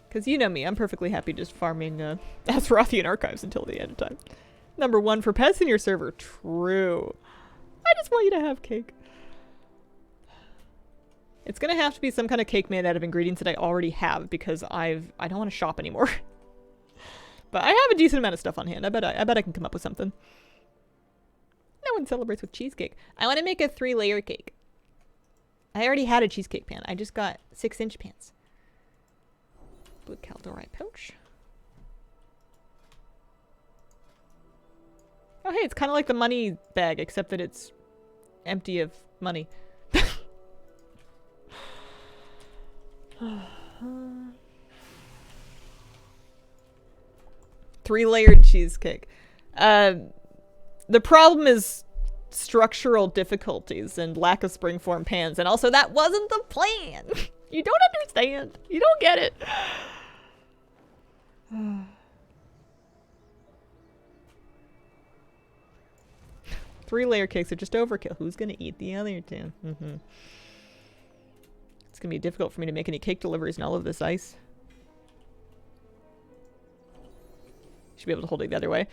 S1: Because you know me, I'm perfectly happy just farming Azerothian archives until the end of time. Number 1 for pets in your server. True. I just want you to have cake. It's gonna have to be some kind of cake made out of ingredients that I already have because I don't want to shop anymore. But I have a decent amount of stuff on hand. I bet I can come up with something. No one celebrates with cheesecake. I want to make a 3-layer cake. I already had a cheesecake pan. I just got 6-inch pans. Blue Caldorite pouch. Oh hey, it's kind of like the money bag, except that it's empty of money. 3-layered cheesecake. The problem is structural difficulties and lack of springform pans, and also that wasn't the plan. You don't understand. You don't get it. 3-layer cakes are just overkill. Who's gonna eat the other 2? It's gonna be difficult for me to make any cake deliveries in all of this ice. Should be able to hold it the other way.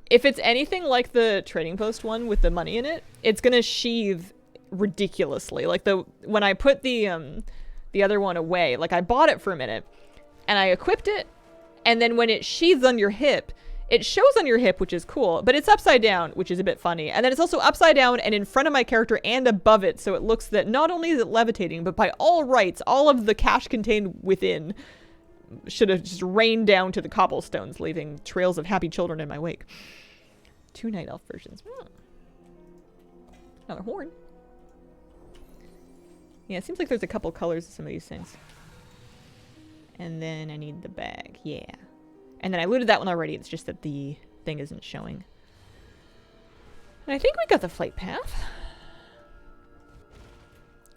S1: If it's anything like the trading post one with the money in it, it's gonna sheathe ridiculously. Like when I put the other one away, like I bought it for a minute and I equipped it, and then when it sheathes on your hip, it shows on your hip, which is cool, but it's upside down, which is a bit funny. And then it's also upside down and in front of my character and above it, so it looks that not only is it levitating, but by all rights, all of the cash contained within should have just rained down to the cobblestones, leaving trails of happy children in my wake. 2 night elf versions. Another horn. Yeah, it seems like there's a couple colors of some of these things. And then I need the bag. Yeah. And then I looted that one already. It's just that the thing isn't showing. And I think we got the flight path.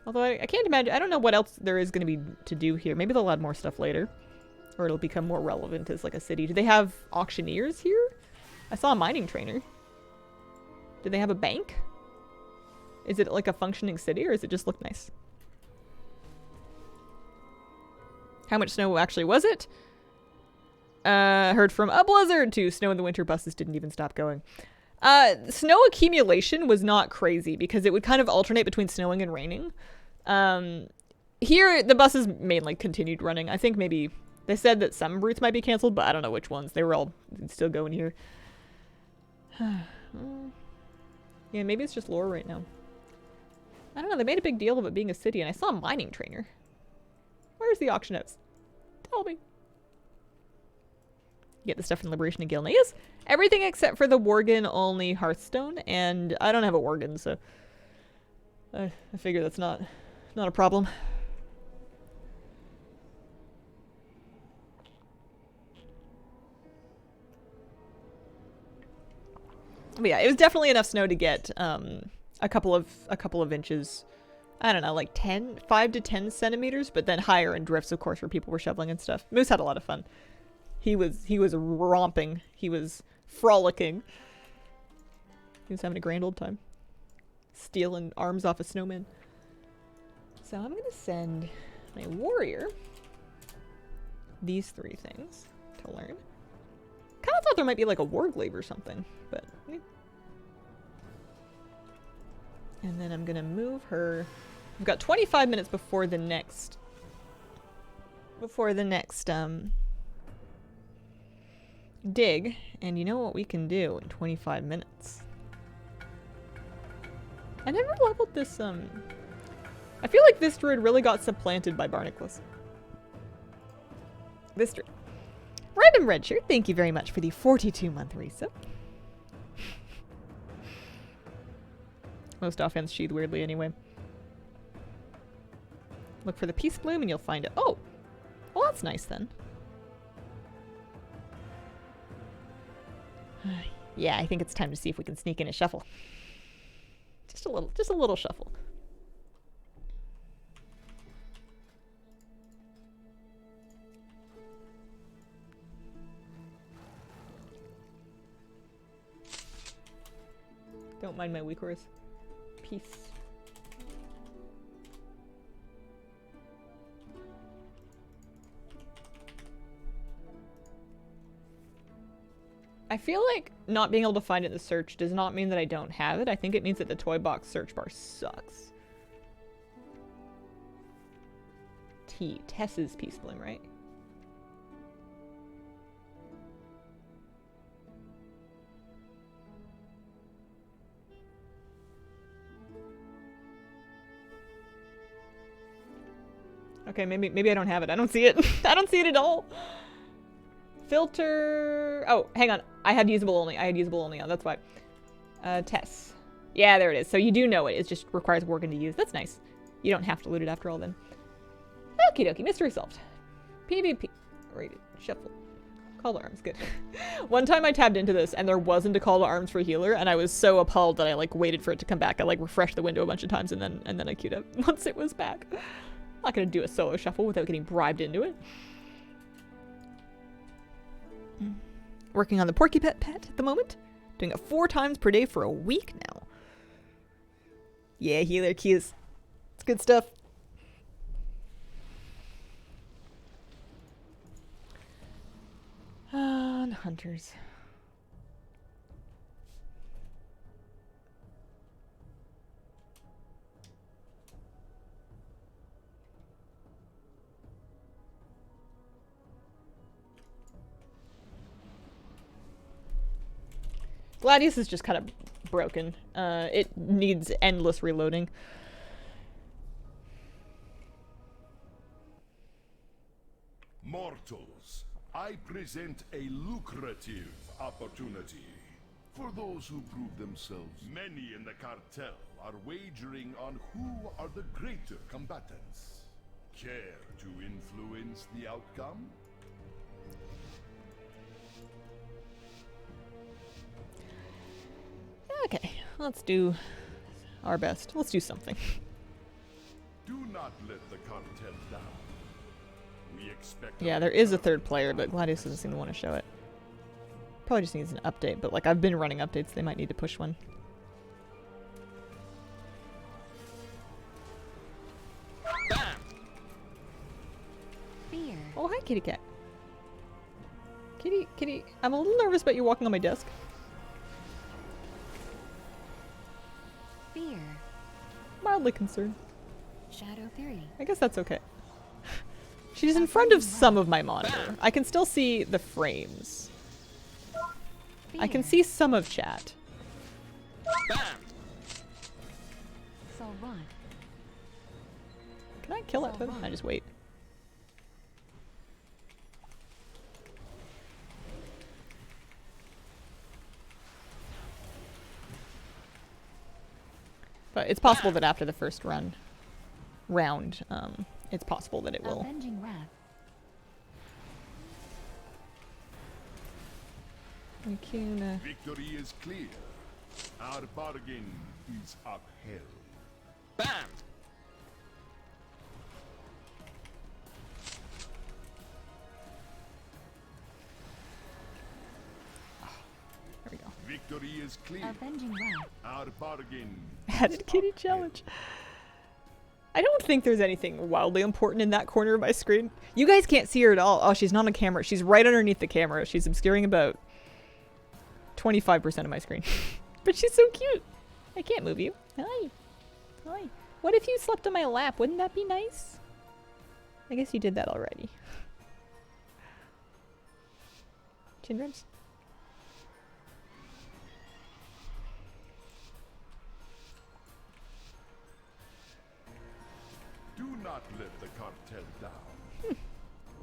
S1: Although I can't imagine. I don't know what else there is going to be to do here. Maybe they'll add more stuff later. Or it'll become more relevant as like a city. Do they have auctioneers here? I saw a mining trainer. Do they have a bank? Is it like a functioning city, or does it just look nice? How much snow actually was it? Heard from a blizzard to snow in the winter, buses didn't even stop going. Snow accumulation was not crazy because it would kind of alternate between snowing and raining. Here, the buses mainly continued running. I think maybe they said that some routes might be canceled, but I don't know which ones. They were all still going here. Yeah, maybe it's just lore right now. I don't know. They made a big deal of it being a city, and I saw a mining trainer. Where's the auction house? Tell me. Get the stuff from Liberation and Gilneas. Everything except for the Worgen only Hearthstone, and I don't have a Worgen, so I figure that's not a problem. But yeah, it was definitely enough snow to get a couple of inches. I don't know, like 5 to 10 centimeters, but then higher in drifts, of course, where people were shoveling and stuff. Moose had a lot of fun. He was romping. He was frolicking. He was having a grand old time. Stealing arms off a snowman. So I'm going to send my warrior these 3 things to learn. Kind of thought there might be like a warglaive or something, but... And then I'm going to move her... We've got 25 minutes before the next... dig, and you know what we can do in 25 minutes. I never leveled this, I feel like this druid really got supplanted by Barnacles. This druid. Random Redshirt, thank you very much for the 42-month resub. Most offense sheathe weirdly anyway. Look for the Peace Bloom and you'll find it. Oh! Well, that's nice then. Yeah, I think it's time to see if we can sneak in a shuffle. Just a little shuffle. Don't mind my weak horse. Peace. I feel like not being able to find it in the search does not mean that I don't have it. I think it means that the toy box search bar sucks. T. Tess's Peace Bloom, right? Okay, maybe I don't have it. I don't see it. I don't see it at all. Filter. Oh, hang on. I had usable only. I had usable only on. That's why. Tess. Yeah, there it is. So you do know it. It just requires working to use. That's nice. You don't have to loot it after all then. Okie dokie. Mystery solved. PvP. Rated. Shuffle. Call to arms. Good. One time I tabbed into this and there wasn't a call to arms for healer and I was so appalled that I like waited for it to come back. I like refreshed the window a bunch of times and then I queued up once it was back. I'm not gonna do a solo shuffle without getting bribed into it. Working on the Porky Pet at the moment. Doing it 4 times per day for a week now. Yeah, healer queues. It's good stuff. And hunters. Gladius is just kind of broken. It needs endless reloading.
S6: Mortals, I present a lucrative opportunity. For those who prove themselves, many in the cartel are wagering on who are the greater combatants. Care to influence the outcome?
S1: Okay, let's do our best. Let's do something.
S6: Do not let the cartel down. We expect.
S1: Yeah, there is a third player, but Gladius doesn't seem to want to show it. Probably just needs an update, but like I've been running updates, they might need to push one.
S2: Fear.
S1: Oh, hi, kitty cat. Kitty, I'm a little nervous about you walking on my desk.
S2: Fear.
S1: Mildly concerned.
S2: Shadow 3.
S1: I guess that's okay. She's in front of some of my monitor. I can still see the frames. I can see some of chat.
S2: Soul Rod.
S1: Can I kill that totem? I just wait. But it's possible that after the first round, it's possible that it will.
S2: Avenging Wrath.
S6: Victory is clear. Our bargain is upheld.
S1: There we go.
S6: Victory is clear.
S2: Avenging Wrath.
S6: Our bargain.
S1: Added kitty challenge. I don't think there's anything wildly important in that corner of my screen. You guys can't see her at all. Oh, she's not on camera. She's right underneath the camera. She's obscuring about 25% of my screen. But she's so cute. I can't move you. Hi. Hi. What if you slept on my lap? Wouldn't that be nice? I guess you did that already. Children's?
S6: Do not let the cartel down.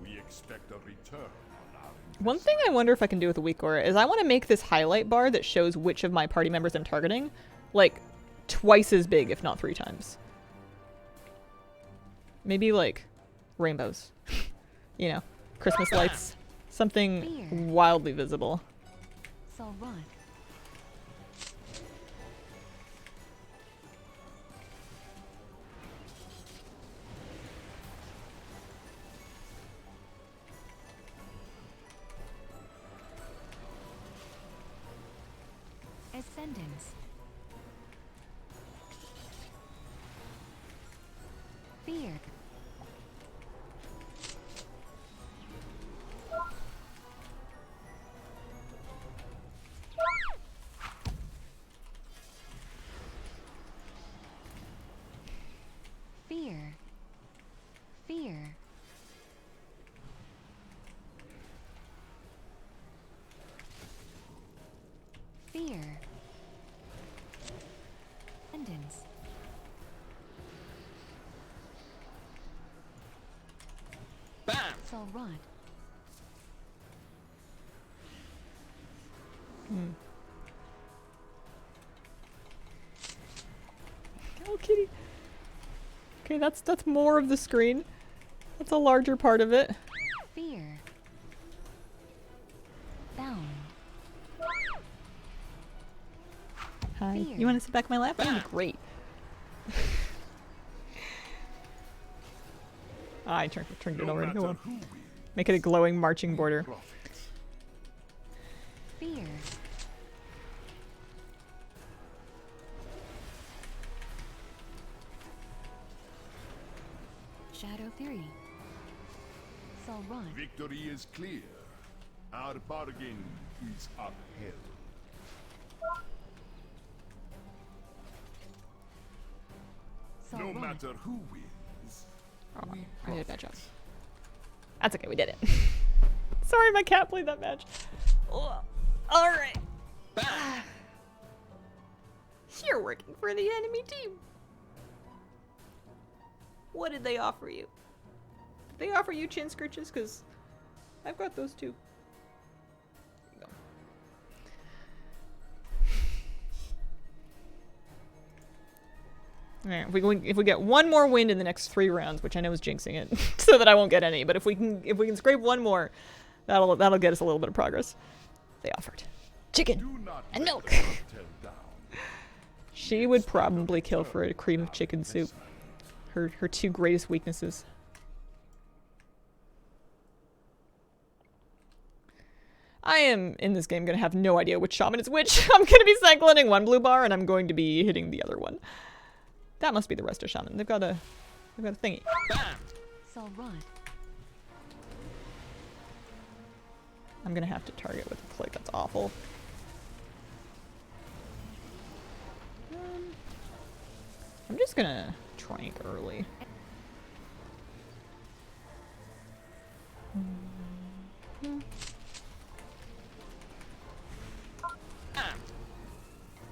S6: We expect a return on our
S1: One thing I wonder if I can do with the weak aura is I want to make this highlight bar that shows which of my party members I'm targeting, like, twice as big, if not 3 times. Maybe, like, rainbows. You know, Christmas lights. Something wildly visible.
S2: Soul Rod. Ascendance. Ascendance.
S3: Bam!
S2: Sol Rod.
S1: Oh, kitty. Okay, that's more of the screen. That's a larger part of it.
S2: Fear. Bound.
S1: Hi.
S2: Fear.
S1: You want to sit back in my lap? That'd be great. Ah, I turned it already. Oh, well. Make it a glowing marching border.
S2: Fear. Shadow Theory. Sol Rod.
S6: Victory is clear. Our bargain is upheld.
S2: Sol
S6: No
S2: Rod.
S6: matter who wins,
S1: Oh,
S6: we
S1: I did a bad
S6: profit.
S1: job. That's okay, we did it. Sorry, my cat played that match. Alright. You're working for the enemy team. What did they offer you? Did they offer you chin scritches? Because I've got those too. There you go. Alright, if we get one more win in the next 3 rounds, which I know is jinxing it, so that I won't get any, but if we can scrape one more, that'll get us a little bit of progress. They offered chicken
S6: Do not
S1: and
S6: let
S1: milk.
S6: the cartel down.
S1: She would probably kill for a cream of chicken soup. Her 2 greatest weaknesses. I am, in this game, going to have no idea which shaman is which. I'm going to be cycloning one blue bar, and I'm going to be hitting the other one. That must be the rest of shaman. They've got a thingy.
S2: Sol Rod.
S1: I'm going to have to target with a click. That's awful. I'm just going to trank early.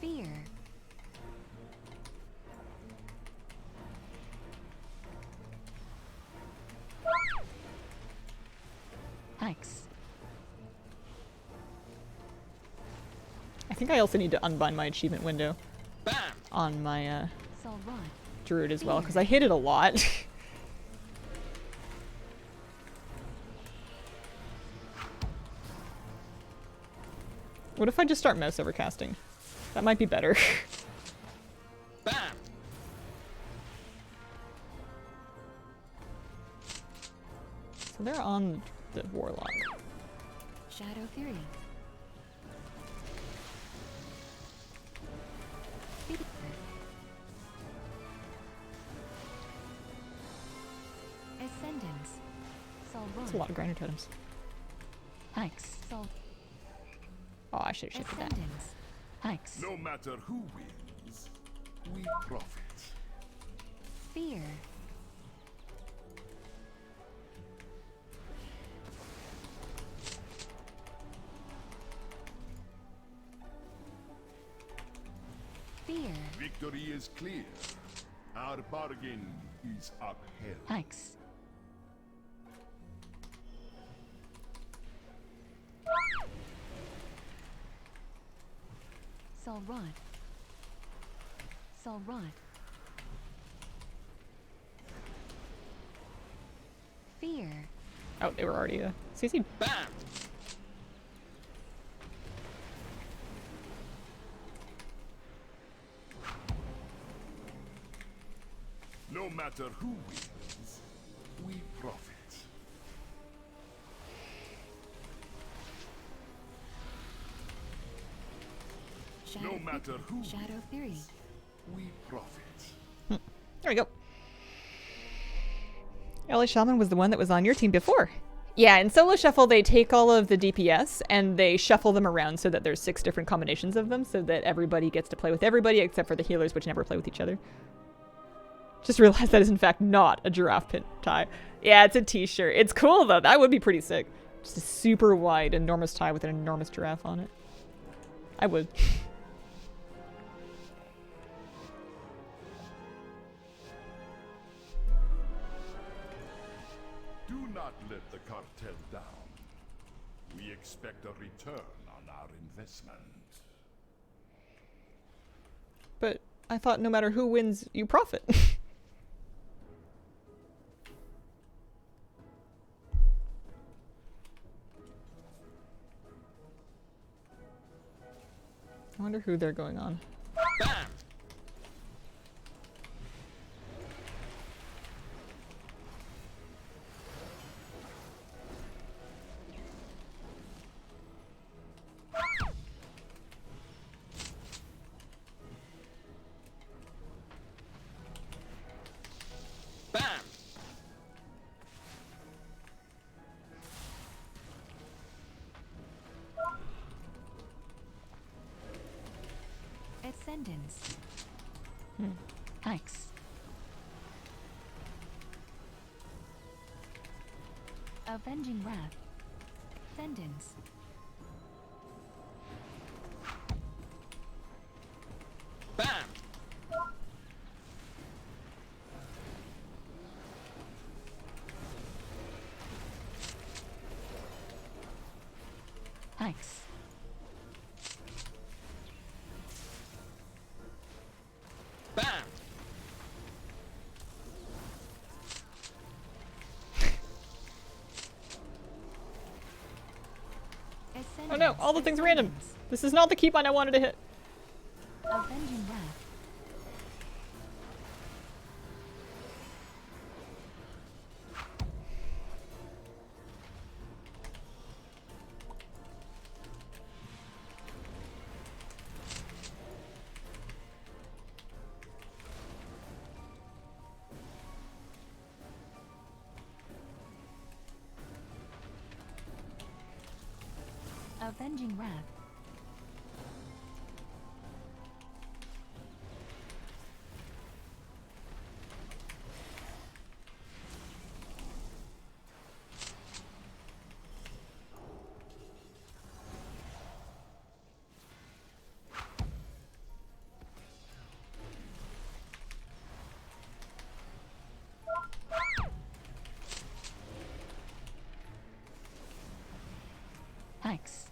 S2: Fear. Hex.
S1: I think I also need to unbind my achievement window
S3: Bam!
S1: on my
S2: Sol Rod.
S1: druid as well, because I hit it a lot. What if I just start mouse overcasting? That might be better.
S3: Bam!
S1: So they're on the warlock.
S2: Shadow Theory. Fear. Ascendance. Sol Rod.
S1: That's a lot of grinder totems.
S2: Hex. Sol.
S1: Oh, I should have shifted that.
S2: Ascendance. Hex.
S6: No matter who wins, we profit.
S2: Fear. Fear.
S6: Victory is clear. Our bargain is upheld.
S2: Hex. Sol Rod. Sol Rod. Fear.
S1: Oh, they were already CC.
S3: Bam!
S6: No matter who wins, we profit.
S2: Shadow
S6: No matter who
S2: Shadow Theory.
S6: wins, we profit.
S1: There we go. LA Shaman was the one that was on your team before. Yeah, in Solo Shuffle, they take all of the DPS and they shuffle them around so that there's 6 different combinations of them so that everybody gets to play with everybody except for the healers, which never play with each other. Just realized that is in fact not a giraffe pin tie. Yeah, it's a t-shirt. It's cool though. That would be pretty sick. Just a super wide, enormous tie with an enormous giraffe on it. I would.
S6: not let the cartel down. We expect a return on our investment.
S1: But I thought no matter who wins, you profit. I wonder who they're going on.
S3: Bam! Bam!
S2: Ascendance. Thanks. Avenging Wrath. Ascendance.
S3: Bam!
S2: Thanks.
S3: Bam!
S1: Oh no, all the things are random. This is not the keybind I wanted to hit.
S2: Avenging Wrath. Avenging Wrath. Thanks.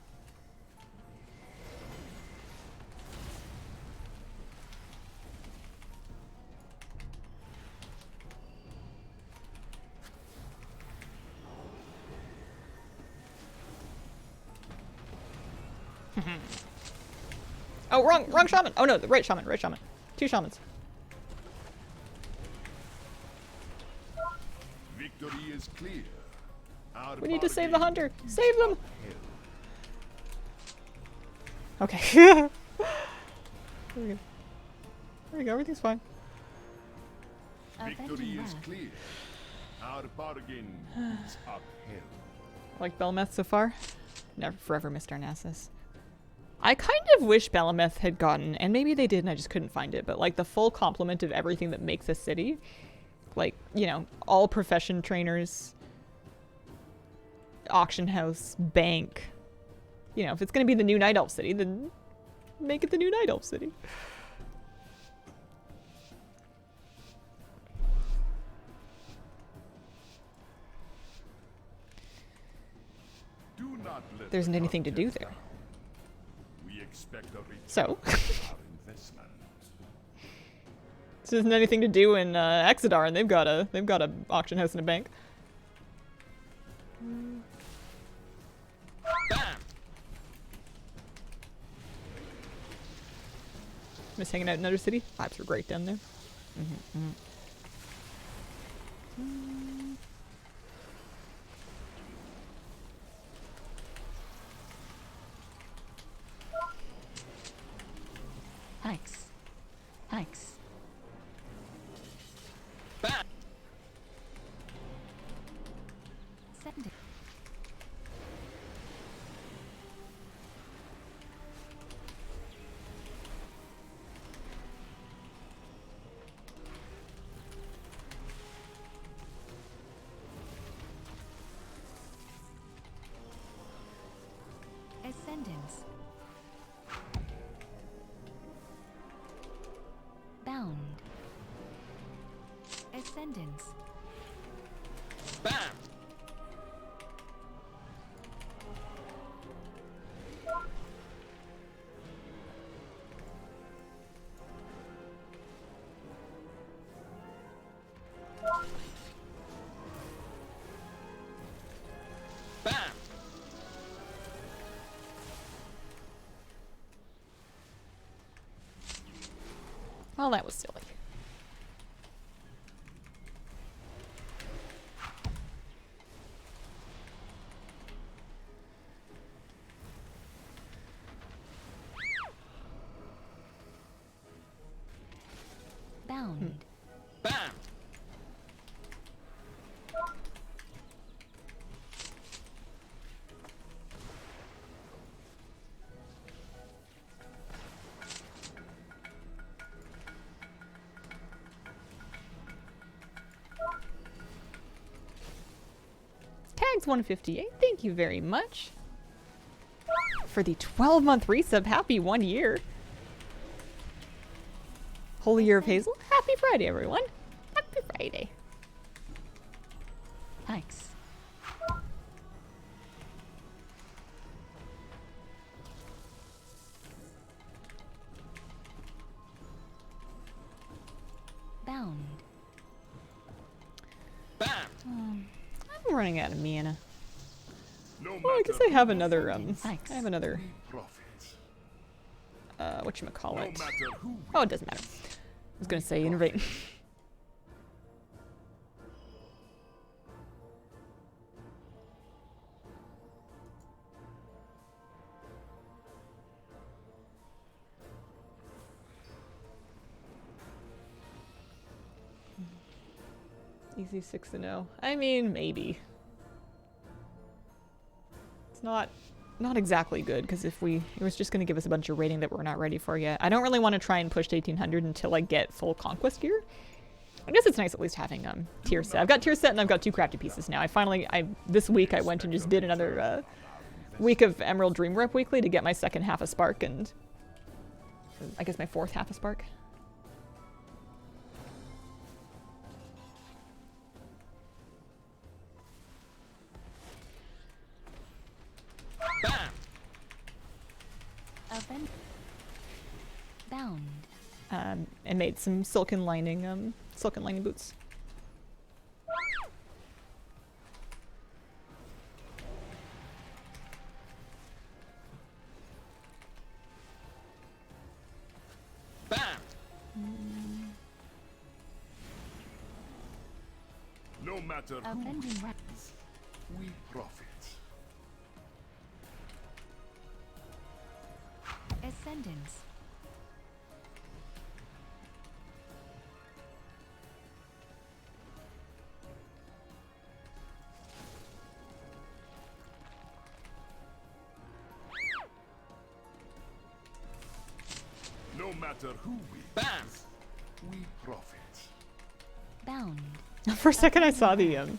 S1: Oh, wrong shaman. Oh no, the right shaman, right shaman. Two shamans.
S6: Victory is clear. Our
S1: We need to save the
S6: bargain
S1: hunter.
S6: is
S1: Save them.
S6: upheld.
S1: Okay. There we go. There we go. Everything's fine.
S6: Victory
S2: Avenging
S6: is
S2: Wrath.
S6: clear. Our bargain is upheld.
S1: Like Belmeth so far. Never forever missed Darnassus. I kind of wish Belemeth had gotten, and maybe they did and I just couldn't find it, but like the full complement of everything that makes a city. Like, you know, all profession trainers, auction house, bank. You know, if it's going to be the new Night Elf city, then make it the new Night Elf city.
S6: Do not let
S1: There isn't
S6: the
S1: anything to do
S6: cartel
S1: there.
S6: down. We expect a return
S1: So,
S6: on our investment.
S1: this isn't anything to do in Exodar, and they've got a auction house and a bank.
S3: Bam!
S1: Miss hanging out in another city. Vibes were great down there.
S2: Thanks. Thanks.
S3: Bam!
S2: Send it. Ascendance. Bound. Ascendance.
S3: Bam!
S1: Well, that was silly.
S2: Bound.
S3: Bam!
S1: Tags 158. Thank you very much for the 12-month resub. Happy 1 year. Holy Year of Hazel. Happy Friday, everyone. Happy Friday.
S2: Thanks. Bound.
S3: Bam!
S1: I'm running out of mana.
S6: No
S1: Well, I guess I have another,
S2: Thanks.
S1: I have another,
S6: profits.
S1: whatchamacallit.
S6: No matter who
S1: Oh, it doesn't matter. I was gonna say innovate. Easy 6-0. I mean, maybe. It's not exactly good, because if it was just going to give us a bunch of rating that we're not ready for yet. I don't really want to try and push to 1800 until I get full conquest gear. I guess it's nice at least having tier set. I've got tier set and I've got 2 crafty pieces now. This week I went and just did another week of Emerald Dream Rep Weekly to get my second half a spark, and I guess my fourth half a spark.
S3: Bam!
S2: Open. Bound.
S1: And made some silken lining boots.
S3: Bam!
S6: No matter who
S2: Bending right.
S6: we profit.
S2: Ascendance.
S6: No matter who we
S3: Bam!
S6: profit.
S2: Bound.
S1: For a second I saw the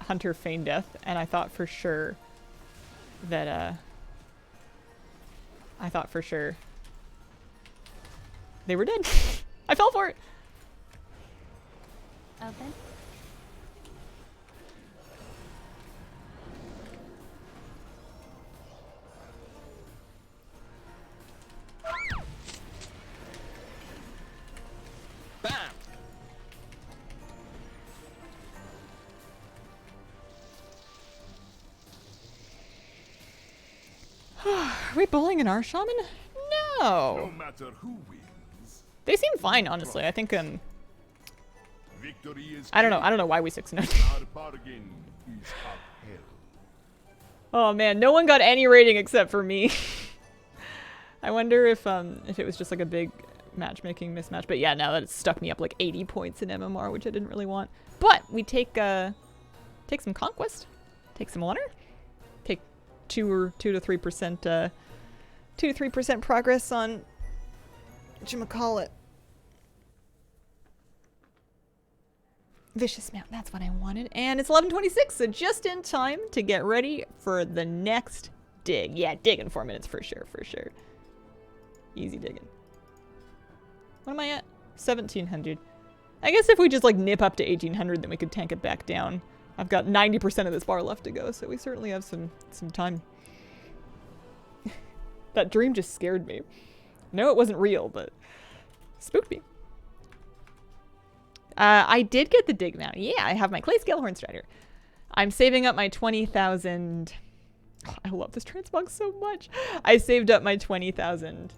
S1: Hunter feign death, and I thought for sure that they were dead. I fell for it.
S2: Open.
S3: Bam!
S1: Are we bowling in our shaman?
S6: No
S1: No.
S6: matter who wins,
S1: They seem fine, honestly. I think
S6: victory is
S1: I don't know why we 6-0.
S6: Our bargain is upheld.
S1: Oh man, no one got any rating except for me. I wonder if it was just like a big matchmaking mismatch. But yeah, now that it's stuck me up like 80 points in MMR, which I didn't really want. But we take some conquest, take some honor, take 2 to 3% 2 to 3% progress on whatchamacallit. Vicious Mount, that's what I wanted. And it's 11:26, so just in time to get ready for the next dig. Yeah, dig in 4 minutes for sure, for sure. Easy digging. What am I at? 1700. I guess if we just like nip up to 1800, then we could tank it back down. I've got 90% of this bar left to go, so we certainly have some time. That dream just scared me. No, it wasn't real, but spooked me. I did get the dig mount. Yeah, I have my clay scale hornstrider. I'm saving up my 20,000. Oh, I love this transmog so much. I saved up my 20,000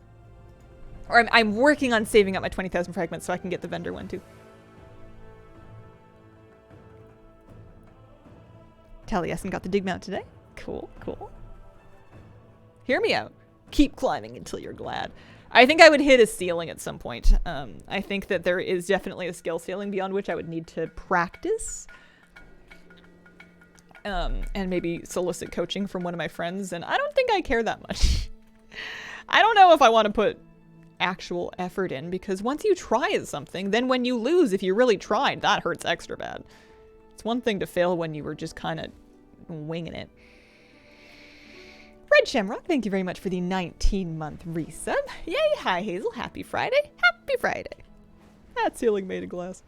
S1: Or I'm working on saving up my 20,000 fragments so I can get the vendor one too. Taliesin got the dig mount today. Cool, cool. Hear me out. Keep climbing until you're glad. I think I would hit a ceiling at some point. I think that there is definitely a skill ceiling beyond which I would need to practice. And maybe solicit coaching from one of my friends, and I don't think I care that much. I don't know if I want to put actual effort in, because once you try at something, then when you lose, if you really tried, that hurts extra bad. It's one thing to fail when you were just kind of winging it. Red Shamrock, thank you very much for the 19-month resub. Yay, hi Hazel, happy Friday. Happy Friday. That ceiling made of glass.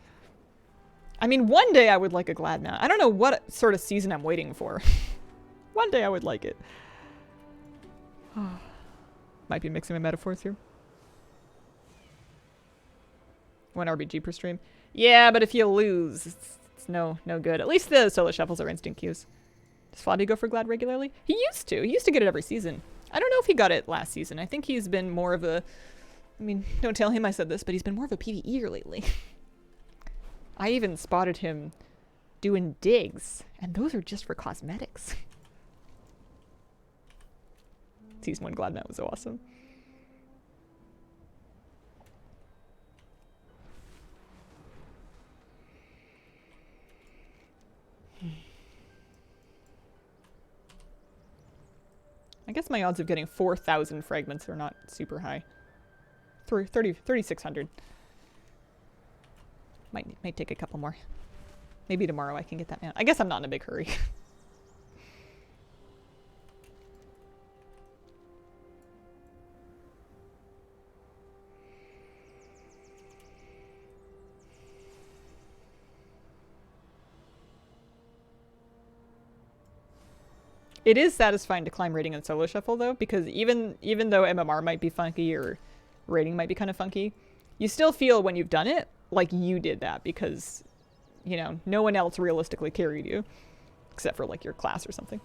S1: I mean, one day I would like a glad mount. I don't know what sort of season I'm waiting for. One day I would like it. Might be mixing my metaphors here. 1 RBG per stream. Yeah, but if you lose, it's no good. At least the solo shuffles are instant queues. Does Flappy go for glad regularly? He used to. He used to get it every season. I don't know if he got it last season. I think he's been more of a... I mean, don't tell him I said this, but he's been more of a PvE-er lately. I even spotted him doing digs, and those are just for cosmetics. Season 1 glad mount was awesome. I guess my odds of getting 4,000 fragments are not super high. 3,600. Might take a couple more. Maybe tomorrow I can get that mount. I guess I'm not in a big hurry. It is satisfying to climb rating and solo shuffle though, because even though MMR might be funky or rating might be kind of funky, you still feel when you've done it like you did that, because, you know, no one else realistically carried you except for like your class or something.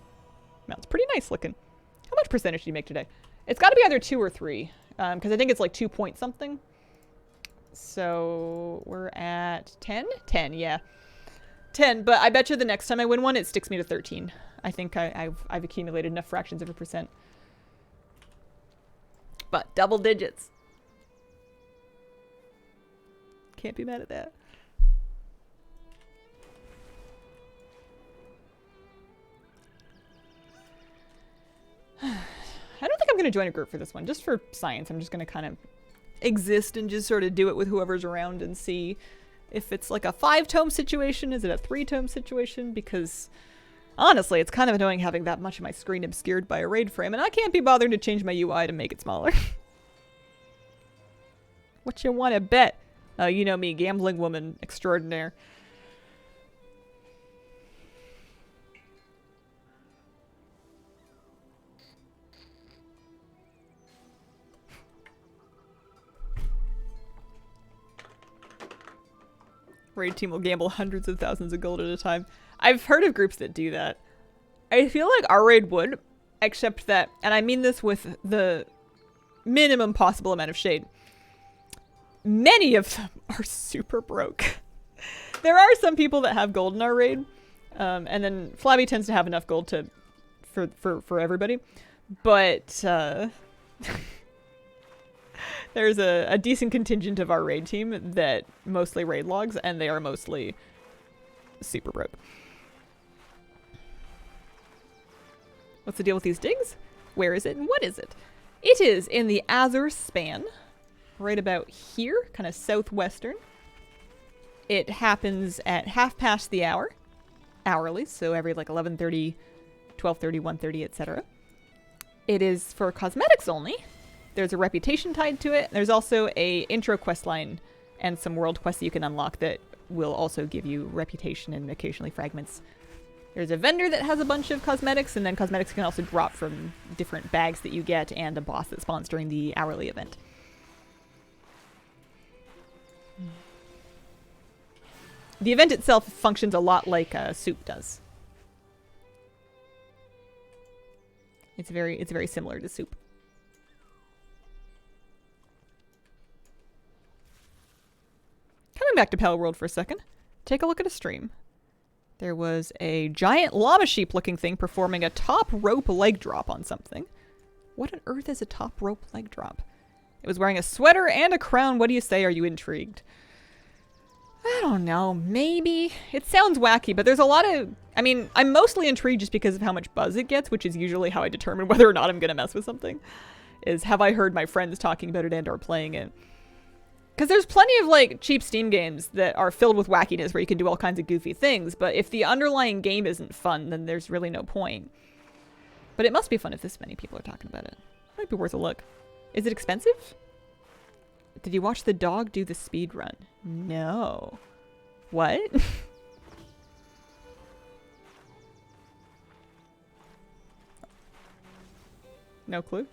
S1: Mount's pretty nice looking. How much percentage do you make today? It's got to be either 2 or 3, because I think it's like 2 point something. So we're at 10? 10, yeah. 10, but I bet you the next time I win one, it sticks me to 13. I think I've accumulated enough fractions of a percent. But double digits. Can't be mad at that. I don't think I'm going to join a group for this one, just for science. I'm just going to kind of exist and just sort of do it with whoever's around and see if it's like a 5-tome situation. Is it a 3-tome situation? Because honestly, it's kind of annoying having that much of my screen obscured by a raid frame, and I can't be bothered to change my UI to make it smaller. What you want to bet? You know me, gambling woman extraordinaire. Raid team will gamble hundreds of thousands of gold at a time. I've heard of groups that do that. I feel like our raid would, except that, and I mean this with the minimum possible amount of shade, many of them are super broke. There are some people that have gold in our raid, and then Flabby tends to have enough gold to for everybody, but there's a decent contingent of our raid team that mostly raid logs, and they are mostly super broke. What's the deal with these digs? Where is it and what is it? It is in the Azure span, right about here, kind of southwestern. It happens at 1/2 the hour, hourly, so every like 11:30, 12:30, 1:30, etc. It is for cosmetics only. There's a reputation tied to it. There's also a intro quest line and some world quests that you can unlock that will also give you reputation and occasionally fragments. There's a vendor that has a bunch of cosmetics, and then cosmetics can also drop from different bags that you get, and a boss that spawns during the hourly event. The event itself functions a lot like Soup does. It's very similar to Soup. back to Pal World for a second. Take a look at a stream. There was a giant llama sheep looking thing performing a top rope leg drop on something. What on earth is a top rope leg drop? It was wearing a sweater and a crown. What do you say? Are you intrigued? I don't know. Maybe. It sounds wacky, but there's a lot of... I mean, I'm mostly intrigued just because of how much buzz it gets, which is usually how I determine whether or not I'm going to mess with something. Is have I heard my friends talking about it and or playing it? Because there's plenty of, like, cheap Steam games that are filled with wackiness where you can do all kinds of goofy things, but if the underlying game isn't fun, then there's really no point. But it must be fun if this many people are talking about it. Might be worth a look. Is it expensive? Did you watch the dog do the speed run? No. What? No clue?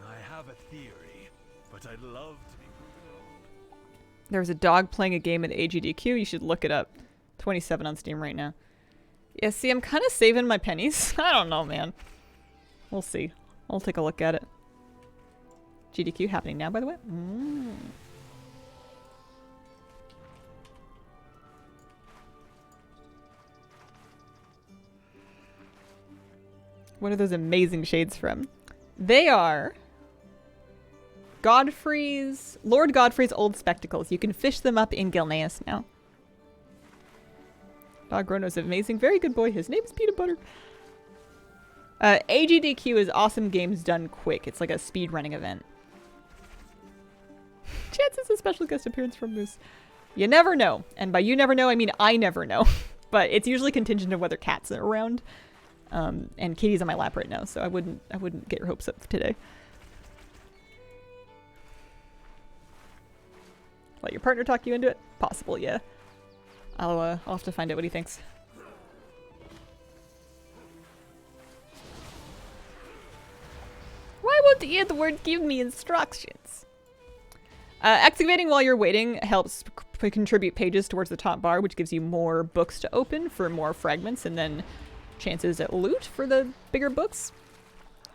S3: I have a theory, but I'd love to be proven wrong.
S1: There was a dog playing a game at AGDQ. You should look it up. 27 on Steam right now. Yeah, see, I'm kind of saving my pennies. I don't know, man. We'll see. I'll take a look at it. GDQ happening now, by the way. What are those amazing shades from? They are Lord Godfrey's old spectacles. You can fish them up in Gilneas now. Dog Grono's amazing. Very good boy. His name is Peanut Butter. AGDQ is awesome games done quick. It's like a speed running event. Chances a special guest appearance from Moose. You never know. And by you never know, I mean I never know. But it's usually contingent of whether cats are around. And Katie's on my lap right now, so I wouldn't get your hopes up today. Let your partner talk you into it? Possible, yeah. I'll have to find out what he thinks. Why won't the Edward give me instructions? Excavating while you're waiting helps contribute pages towards the top bar, which gives you more books to open for more fragments, and then chances at loot for the bigger books.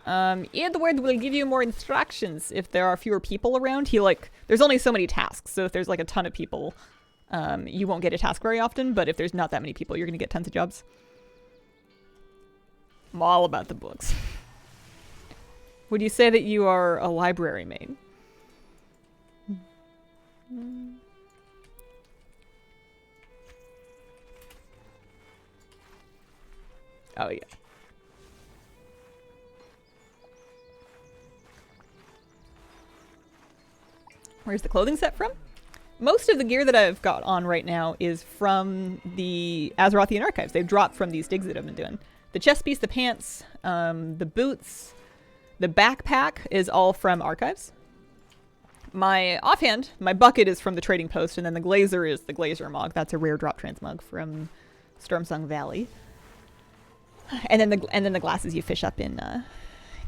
S1: Edward will give you more instructions if there are fewer people around. There's only so many tasks, so if there's like a ton of people, you won't get a task very often, but if there's not that many people, you're gonna get tons of jobs. I'm all about the books. Would you say that you are a library maid? Oh, yeah. Where's the clothing set from? Most of the gear that I've got on right now is from the Azerothian archives. They've dropped from these digs that I've been doing. The chest piece, the pants, the boots, the backpack is all from archives. My offhand, my bucket is from the trading post, and then the glazer is the glazer mug. That's a rare drop transmug from Stormsong Valley. And then the glasses you fish up in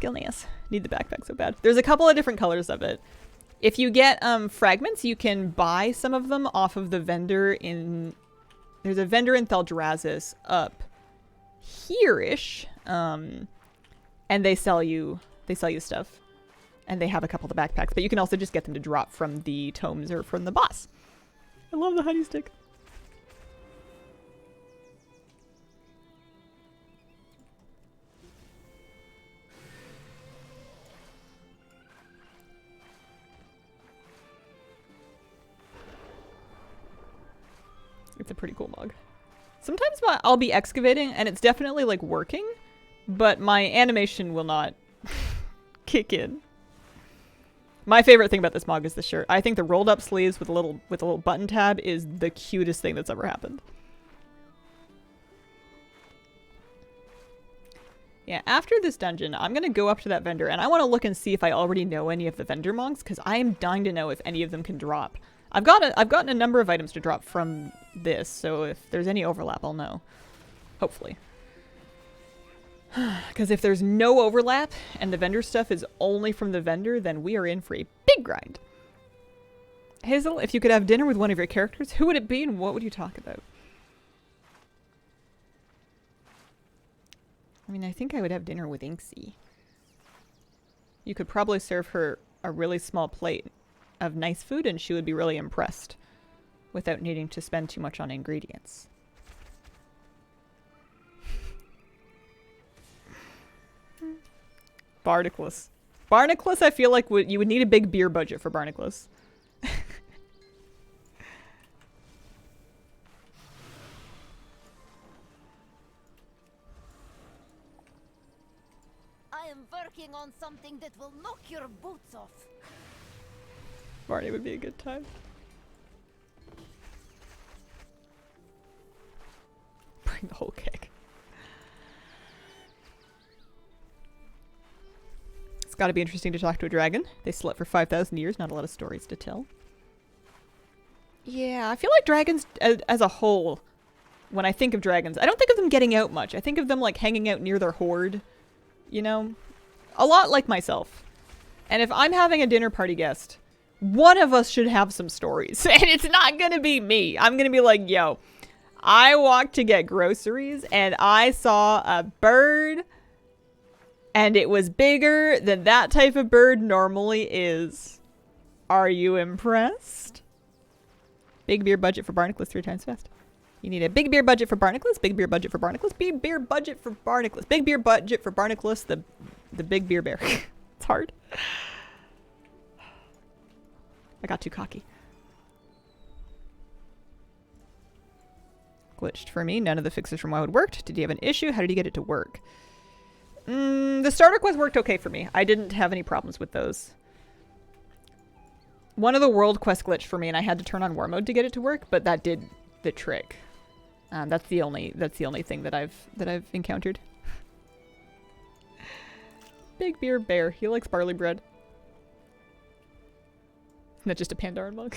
S1: Gilneas. Need the backpack so bad. There's a couple of different colors of it. If you get fragments, you can buy some of them off of the vendor in... There's a vendor in Thaldraszus up here-ish. And they sell you stuff. And they have a couple of the backpacks. But you can also just get them to drop from the tomes or from the boss. I love the honey stick. It's a pretty cool mug. Sometimes I'll be excavating and it's definitely like working, but my animation will not kick in. My favorite thing about this mug is the shirt. I think the rolled up sleeves with a little button tab is the cutest thing that's ever happened. Yeah, after this dungeon, I'm gonna go up to that vendor and I want to look and see if I already know any of the vendor monks, because I am dying to know if any of them can drop. I've gotten a number of items to drop from this, so if there's any overlap, I'll know. Hopefully. Because if there's no overlap and the vendor stuff is only from the vendor, then we are in for a big grind. Hazel, if you could have dinner with one of your characters, who would it be and what would you talk about? I mean, I think I would have dinner with Inksy. You could probably serve her a really small plate of nice food and she would be really impressed without needing to spend too much on ingredients. Barnacles. Barnacles, I feel like you would need a big beer budget for Barnacles.
S7: I am working on something that will knock your boots off.
S1: Barney would be a good time. Bring the whole keg. It's gotta be interesting to talk to a dragon. They slept for 5,000 years, not a lot of stories to tell. Yeah, I feel like dragons as a whole, when I think of dragons, I don't think of them getting out much. I think of them like hanging out near their hoard, you know? A lot like myself. And if I'm having a dinner party guest, one of us should have some stories. And it's not gonna be me. I'm gonna be like, yo, I walked to get groceries and I saw a bird and it was bigger than that type of bird normally is. Are you impressed? Big beer budget for Barnacles 3 times fast. You need a big beer budget for Barnacles, big beer budget for Barnacles, big beer budget for Barnacles, big beer budget for Barnacles, the big beer bear. It's hard. I got too cocky. Glitched for me. None of the fixes from WoW worked. Did you have an issue? How did you get it to work? The starter quest worked okay for me. I didn't have any problems with those. One of the world quest glitched for me and I had to turn on war mode to get it to work, but that did the trick. That's the only thing that I've encountered. Big beer bear. He likes barley bread. Isn't that just a Pandaren mug?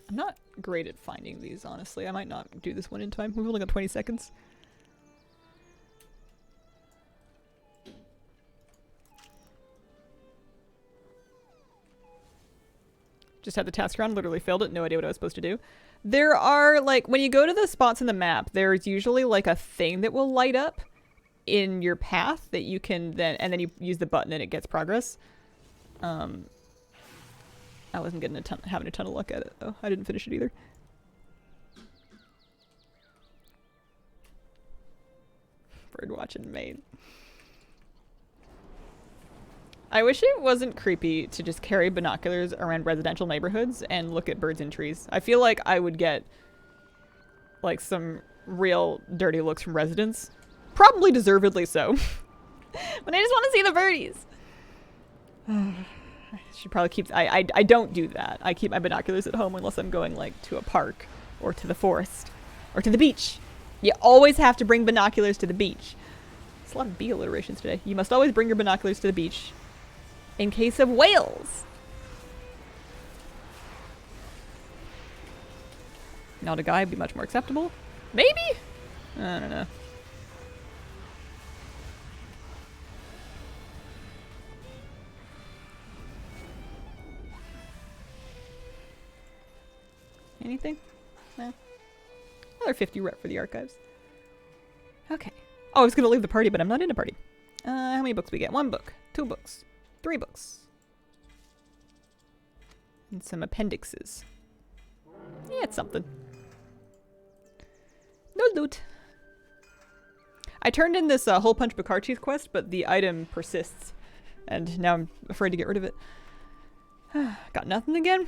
S1: I'm not great at finding these, honestly. I might not do this one in time. We've only got 20 seconds. Just had the task run, literally failed it, no idea what I was supposed to do. There are, like, when you go to the spots in the map, there's usually, like, a thing that will light up in your path that you can then, and then you use the button and it gets progress. I wasn't getting having a ton of luck at it, though. I didn't finish it either. Bird watching main. I wish it wasn't creepy to just carry binoculars around residential neighborhoods and look at birds in trees. I feel like I would get like some real dirty looks from residents. Probably deservedly so. But I just want to see the birdies. I should probably keep... I don't do that. I keep my binoculars at home unless I'm going like to a park or to the forest or to the beach. You always have to bring binoculars to the beach. There's a lot of B alliterations today. You must always bring your binoculars to the beach. In case of whales. Not a guy would be much more acceptable. Maybe? I don't know. Anything? No. Another 50 rep for the archives. Okay. Oh, I was going to leave the party, but I'm not in a party. How many books we get? 1 book. 2 books. 3 books. And some appendixes. Yeah, it's something. No loot. I turned in this Hole Punch Bacarchi's quest, but the item persists. And now I'm afraid to get rid of it. Got nothing again?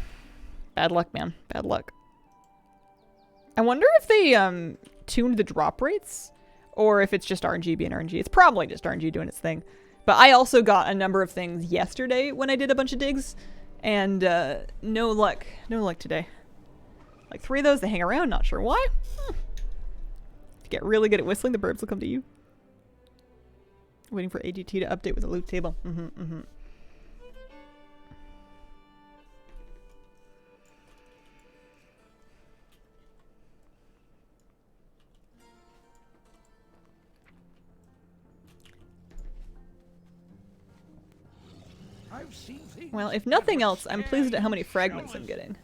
S1: Bad luck, man. Bad luck. I wonder if they tuned the drop rates, or if it's just RNG being RNG. It's probably just RNG doing its thing. But I also got a number of things yesterday when I did a bunch of digs, and no luck. No luck today. Like 3 of those, they hang around, not sure why. If you get really good at whistling, the birds will come to you. Waiting for AGT to update with the loot table.
S4: I've seen things.
S1: Well, if nothing else, I'm pleased at how many fragments I'm getting.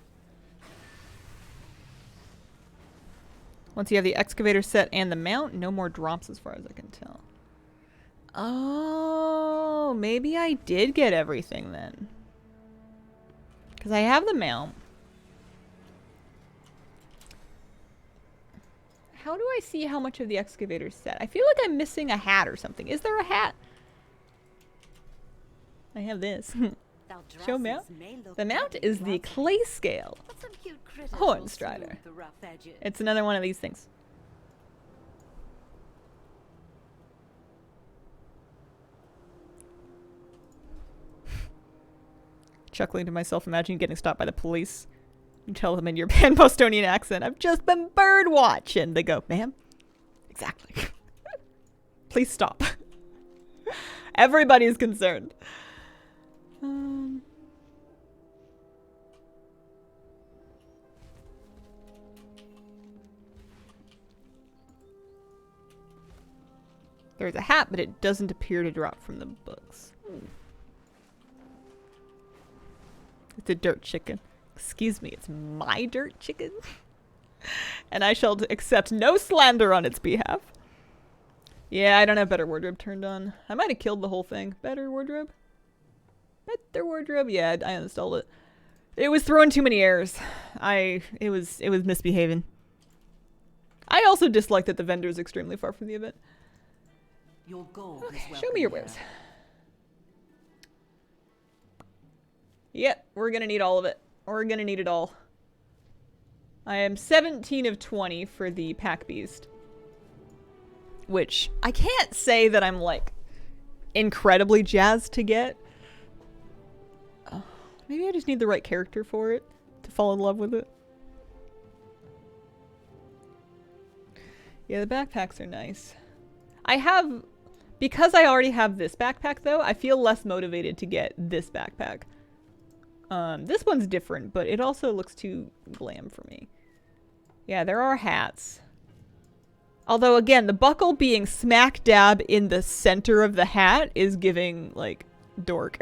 S1: Once you have the excavator set and the mount, no more drops as far as I can tell. Oh, maybe I did get everything then. Because I have the mount. How do I see how much of the excavator's set? I feel like I'm missing a hat or something. Is there a hat? I have this. Show mount. The mount is the clay scale. Hornstrider. It's another one of these things. Chuckling to myself, imagining getting stopped by the police. You tell them in your Pan-Bostonian accent, I've just been bird watching. They go, ma'am? Exactly. Please stop. Everybody's concerned. There's a hat, but it doesn't appear to drop from the books. It's a dirt chicken. Excuse me, it's my dirt chicken? And I shall accept no slander on its behalf. Yeah, I don't have better wardrobe turned on. I might have killed the whole thing. Better wardrobe? Better wardrobe? Yeah, I uninstalled it. It was throwing too many errors. It was misbehaving. I also dislike that the vendor is extremely far from the event.
S2: Your gold
S1: Okay,
S2: is
S1: show me your wares. Yep, we're gonna need all of it. We're gonna need it all. I am 17 of 20 for the pack beast. Which, I can't say that I'm, like, incredibly jazzed to get. Maybe I just need the right character for it, to fall in love with it. Yeah, the backpacks are nice. Because I already have this backpack, though, I feel less motivated to get this backpack. This one's different, but it also looks too glam for me. Yeah, there are hats. Although, again, the buckle being smack dab in the center of the hat is giving, like, dork.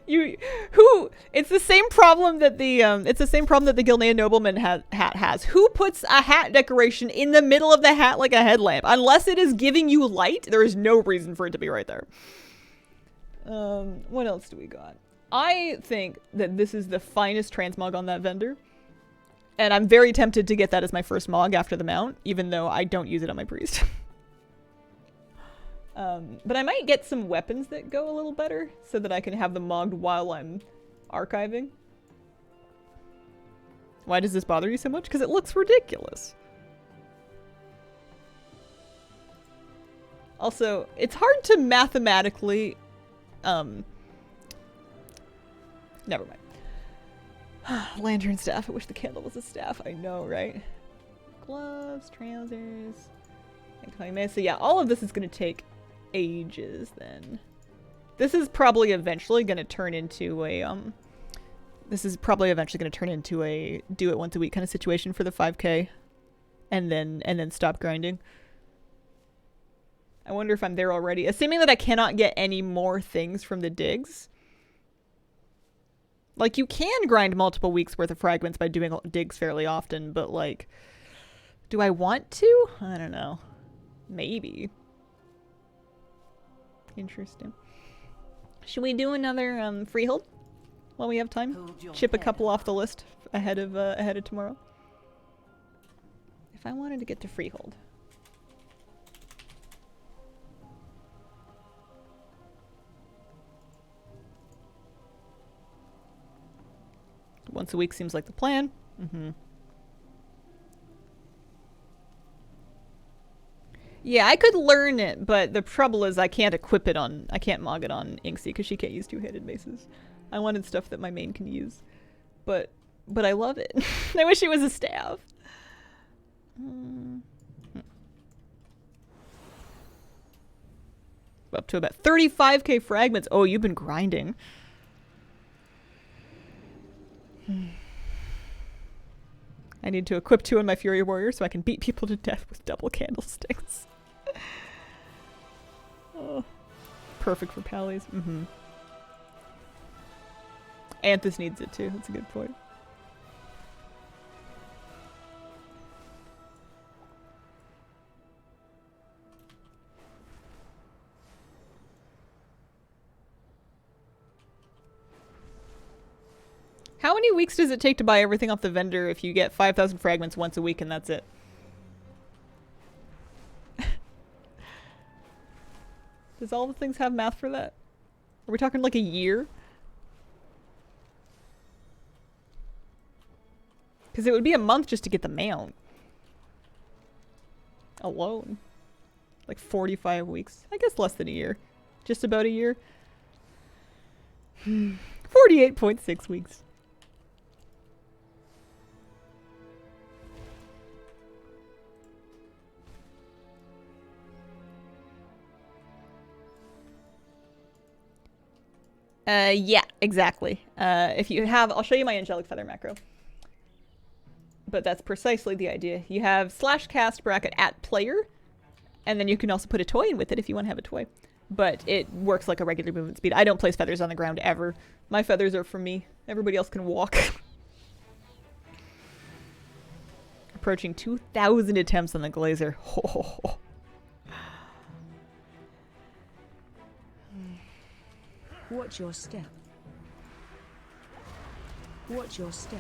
S1: It's the same problem that the Gilnean nobleman hat has. Who puts a hat decoration in the middle of the hat like a headlamp? Unless it is giving you light, there is no reason for it to be right there. What else do we got? I think that this is the finest transmog on that vendor. And I'm very tempted to get that as my first mog after the mount, even though I don't use it on my priest. But I might get some weapons that go a little better so that I can have them mogged while I'm archiving. Why does this bother you so much? Because it looks ridiculous. Also, it's hard to mathematically... Never mind. Lantern staff. I wish the candle was a staff. I know, right? Gloves, trousers. So yeah, all of this is going to take ages then. This is probably eventually going to turn into a do it once a week kind of situation for the 5K and then stop grinding. I wonder if I'm there already. Assuming that I cannot get any more things from the digs. Like, you can grind multiple weeks worth of fragments by doing digs fairly often, but, like, do I want to? I don't know. Maybe. Interesting. Should we do another freehold while we have time? Chip a couple off the list ahead of tomorrow. If I wanted to get to freehold. Once a week seems like the plan. Yeah, I could learn it, but the trouble is I can't mog it on Inksy because she can't use two-handed maces. I wanted stuff that my main can use. But I love it. I wish it was a staff. Up to about 35k fragments. Oh, you've been grinding. I need to equip 2 on my Fury Warrior so I can beat people to death with double candlesticks. Oh, perfect for pallies. Anthus needs it too. That's a good point. many weeks does it take to buy everything off the vendor if you get 5,000 fragments once a week and that's it? Does all the things have math for that? Are we talking like a year? Because it would be a month just to get the mail. Alone. Like 45 weeks. I guess less than a year. Just about a year. 48.6 weeks. Yeah, exactly. If you have, I'll show you my angelic feather macro. But that's precisely the idea. You have slash cast bracket at player, and then you can also put a toy in with it if you want to have a toy. But it works like a regular movement speed. I don't place feathers on the ground ever. My feathers are for me. Everybody else can walk. Approaching 2,000 attempts on the Glazer.
S2: Watch your step. Watch your step.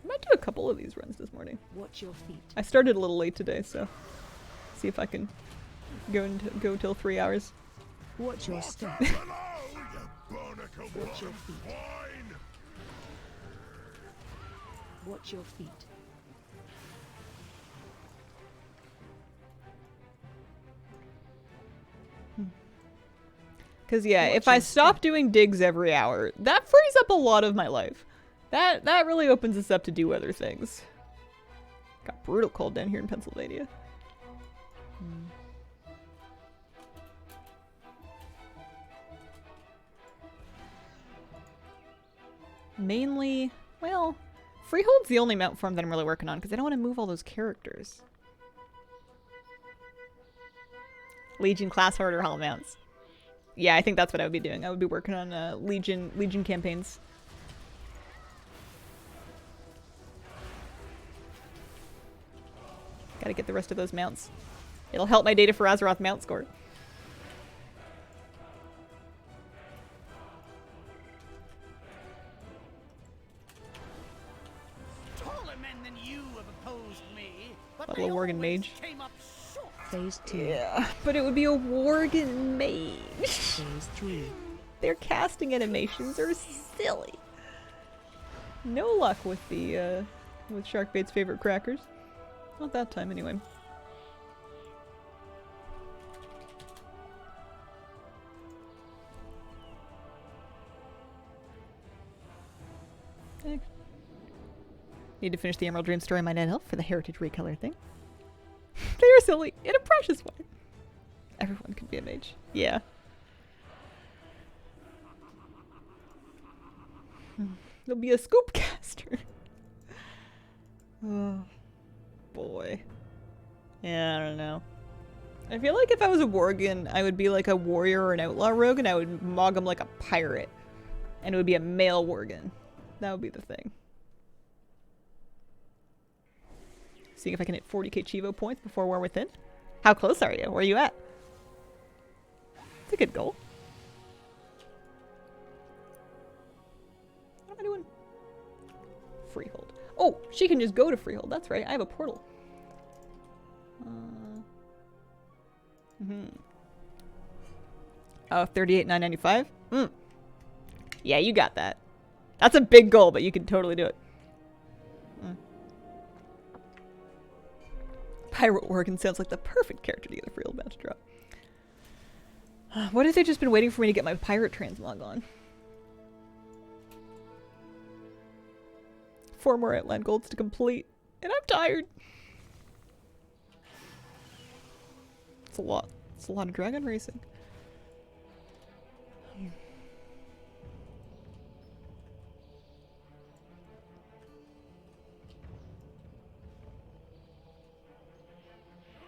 S1: I might do a couple of these runs this morning.
S2: Watch your feet.
S1: I started a little late today, so see if I can go till 3 hours.
S2: Watch your step.
S6: Watch
S2: Watch your feet. Watch your feet.
S1: Because yeah, if I stop doing digs every hour, that frees up a lot of my life. That really opens us up to do other things. Got brutal cold down here in Pennsylvania. Mainly, well, Freehold's the only mount form that I'm really working on because I don't want to move all those characters. Legion class order hall mounts. Yeah, I think that's what I would be doing. I would be working on Legion campaigns. Gotta get the rest of those mounts. It'll help my Data for Azeroth mount score.
S3: Taller men than you have opposed me, but
S1: Level
S3: they
S1: Worgen
S3: always
S1: mage.
S3: came up short.
S2: Phase 2.
S1: Yeah, but it would be a Worgen mage.
S2: Phase 3.
S1: Their casting animations are silly. No luck with the with Sharkbait's favorite crackers. Not that time anyway. Okay. Need to finish the Emerald Dream story in my Night Elf for the Heritage Recolor thing. They are silly in a precious way. Everyone can be a mage. Yeah. There'll be a scoop caster. Oh boy. Yeah, I don't know. I feel like if I was a Worgen, I would be like a warrior or an outlaw rogue, and I would mog him like a pirate. And it would be a male Worgen. That would be the thing. Seeing if I can hit 40k Chivo points before War Within. How close are you? Where are you at? It's a good goal. What am I doing? Freehold. Oh, she can just go to Freehold. That's right. I have a portal. Oh, 38,995? Yeah, you got that. That's a big goal, but you can totally do it. Pirate Worgen sounds like the perfect character to get a Freehold match drop. What if they've just been waiting for me to get my pirate transmog on? 4 more Outland golds to complete, and I'm tired. It's a lot. It's a lot of dragon racing.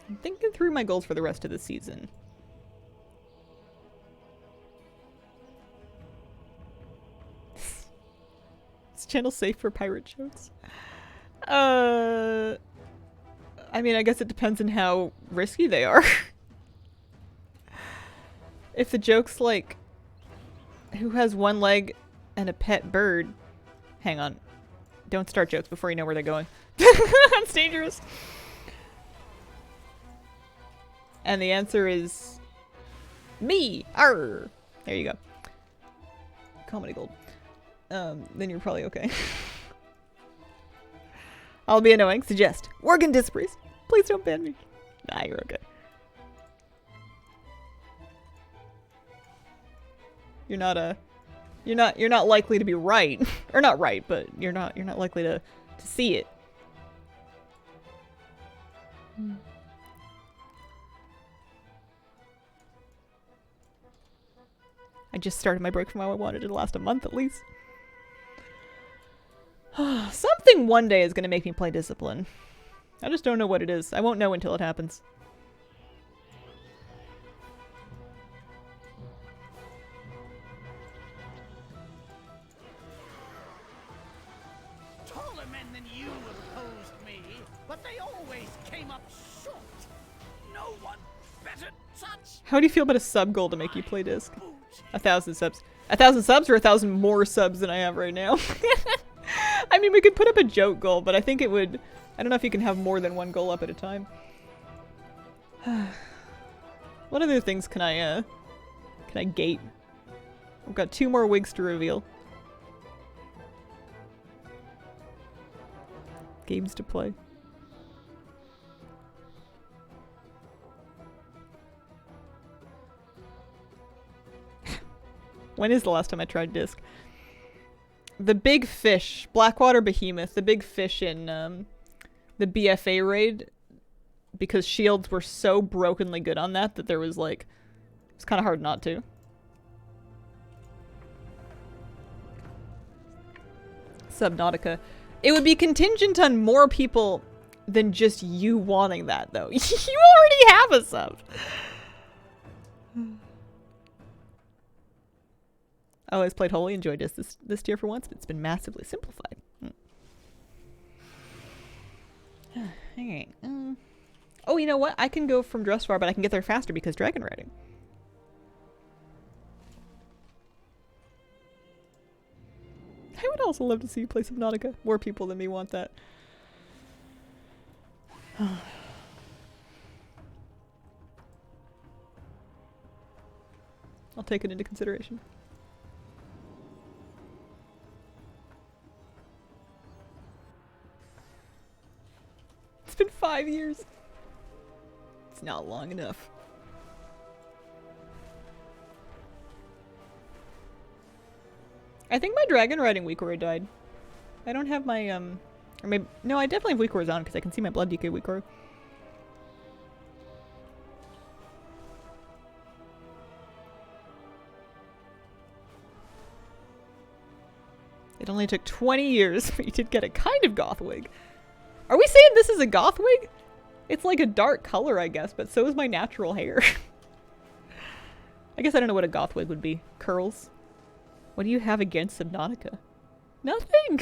S1: I'm thinking through my goals for the rest of the season. Is channel safe for pirate jokes? I mean, I guess it depends on how risky they are. If the joke's like Who has one leg and a pet bird? Hang on. Don't start jokes before you know where they're going. That's dangerous. And the answer is me. Arr. There you go. Comedy gold. Then you're probably okay. I'll be annoying. Suggest. Organ dispraise. Please don't ban me. Nah, you're okay. You're not likely to be right. Or not right, but you're not likely to see it. I just started my break from how I wanted it to last a month at least. Something one day is going to make me play Discipline. I just don't know what it is. I won't know until it happens.
S3: Taller men than you opposed me, but they always came up short. No one better touch.
S1: How do you feel about a sub goal to make you play Disc? 1,000 subs. 1,000 subs or 1,000 more subs than I have right now? I mean, we could put up a joke goal, but I think it would... I don't know if you can have more than one goal up at a time. What other things can I gate? I've got 2 more wigs to reveal. Games to play. When is the last time I tried Disc? The big fish, Blackwater Behemoth, the big fish in the BFA raid, because shields were so brokenly good on that there was like, it's kind of hard not to. Subnautica. It would be contingent on more people than just you wanting that though. You already have a sub. I always played Holy, enjoyed this tier for once, but it's been massively simplified. Alright. Oh, you know what? I can go from Drustvar, but I can get there faster because dragon riding. I would also love to see you play Subnautica. More people than me want that. I'll take it into consideration. It's been 5 years. It's not long enough. I think my dragon riding Weekora died. I don't have my, or maybe, no, I definitely have Weekora's on because I can see my blood DK Weekora. It only took 20 years, but you did get a kind of goth wig. Are we saying this is a goth wig? It's like a dark color, I guess, but so is my natural hair. I guess I don't know what a goth wig would be. Curls? What do you have against Subnautica? Nothing!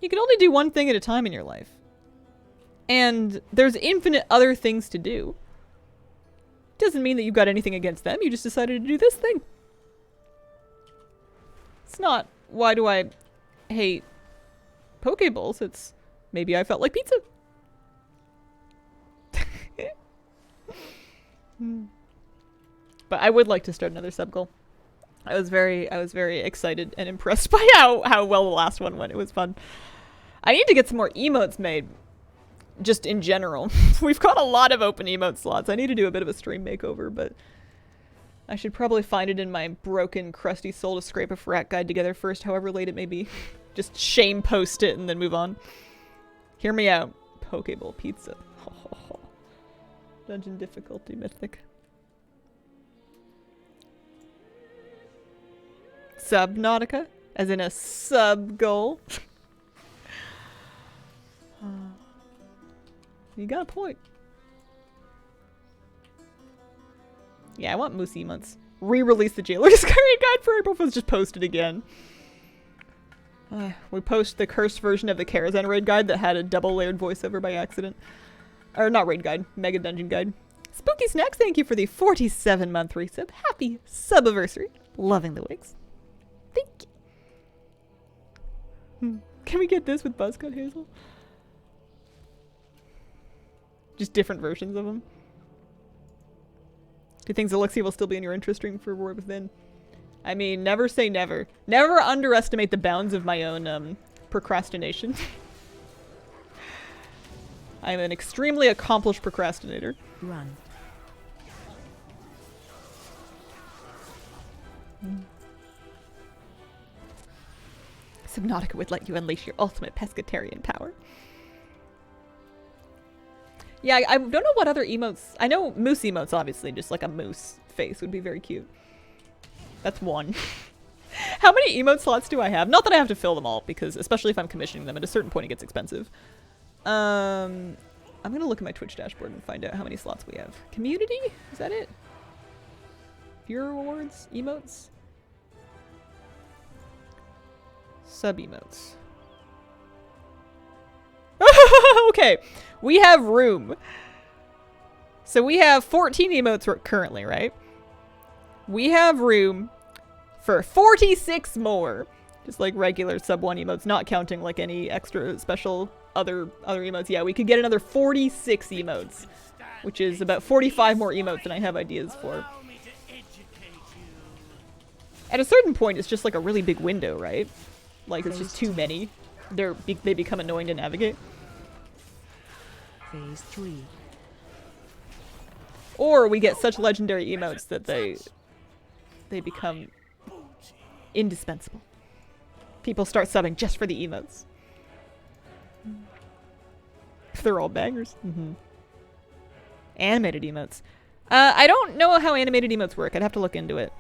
S1: You can only do one thing at a time in your life. And there's infinite other things to do. Doesn't mean that you've got anything against them, you just decided to do this thing. It's not, why do I hate Pokeballs? It's, maybe I felt like pizza. But I would like to start another sub goal. I was very excited and impressed by how well the last one went. It was fun. I need to get some more emotes made. Just in general. We've got a lot of open emote slots. I need to do a bit of a stream makeover, but I should probably find it in my broken, crusty soul to scrape a frat guide together first, however late it may be. Just shame post it and then move on. Hear me out. Pokeball pizza. Dungeon difficulty mythic. Subnautica, as in a sub goal. You got a point. Yeah, I want moose emotes. Re-release the Jailer's Guide for April Fool's, just posted again. We post the cursed version of the Karazhan raid guide that had a double-layered voiceover by accident. Or not raid guide, mega dungeon guide. Spooky Snacks, thank you for the 47-month resub. Happy subiversary. Loving the wigs. Thank you. Can we get this with Buzzcut Hazel? Just different versions of them. Do you think Alexia will still be in your interest ring for War Within? I mean, never say never. Never underestimate the bounds of my own procrastination. I'm an extremely accomplished procrastinator.
S2: Run.
S1: Subnautica would let you unleash your ultimate pescatarian power. Yeah, I don't know what other emotes. I know moose emotes, obviously. Just like a moose face would be very cute. That's one. How many emote slots do I have? Not that I have to fill them all, because especially if I'm commissioning them, at a certain point it gets expensive. I'm gonna look at my Twitch dashboard and find out how many slots we have. Community? Is that it? Viewer rewards? Emotes? Sub-emotes. Okay, we have room. So we have 14 emotes currently, right? We have room for 46 more. Just like regular sub 1 emotes, not counting like any extra special other emotes. Yeah, we could get another 46 emotes, which is about 45 more emotes than I have ideas for. At a certain point, it's just like a really big window, right? Like, it's just too many. They become annoying to navigate.
S2: Phase 3.
S1: Or we get such legendary emotes that they become indispensable. People start subbing just for the emotes. If they're all bangers. Animated emotes. I don't know how animated emotes work. I'd have to look into it.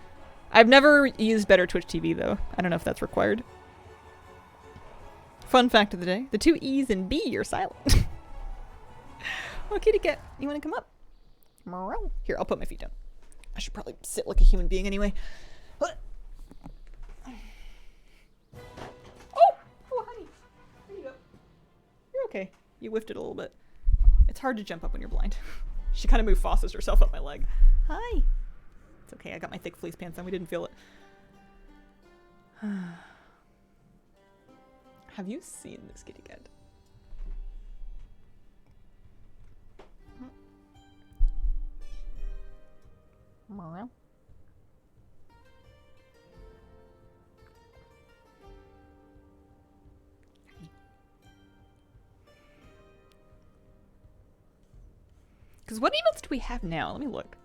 S1: I've never used Better Twitch TV, though. I don't know if that's required. Fun fact of the day. The 2 E's in B are silent. Oh, kitty cat. You want to come up? Here, I'll put my feet down. I should probably sit like a human being anyway. Oh, honey. There you go. You're okay. You whiffed it a little bit. It's hard to jump up when you're blind. She kind of moved faucets herself up my leg. Hi. It's okay. I got my thick fleece pants on. We didn't feel it. Have you seen this kitty cat? Meow. Because what emotes do we have now? Let me look.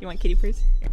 S1: You want kitty please? Here.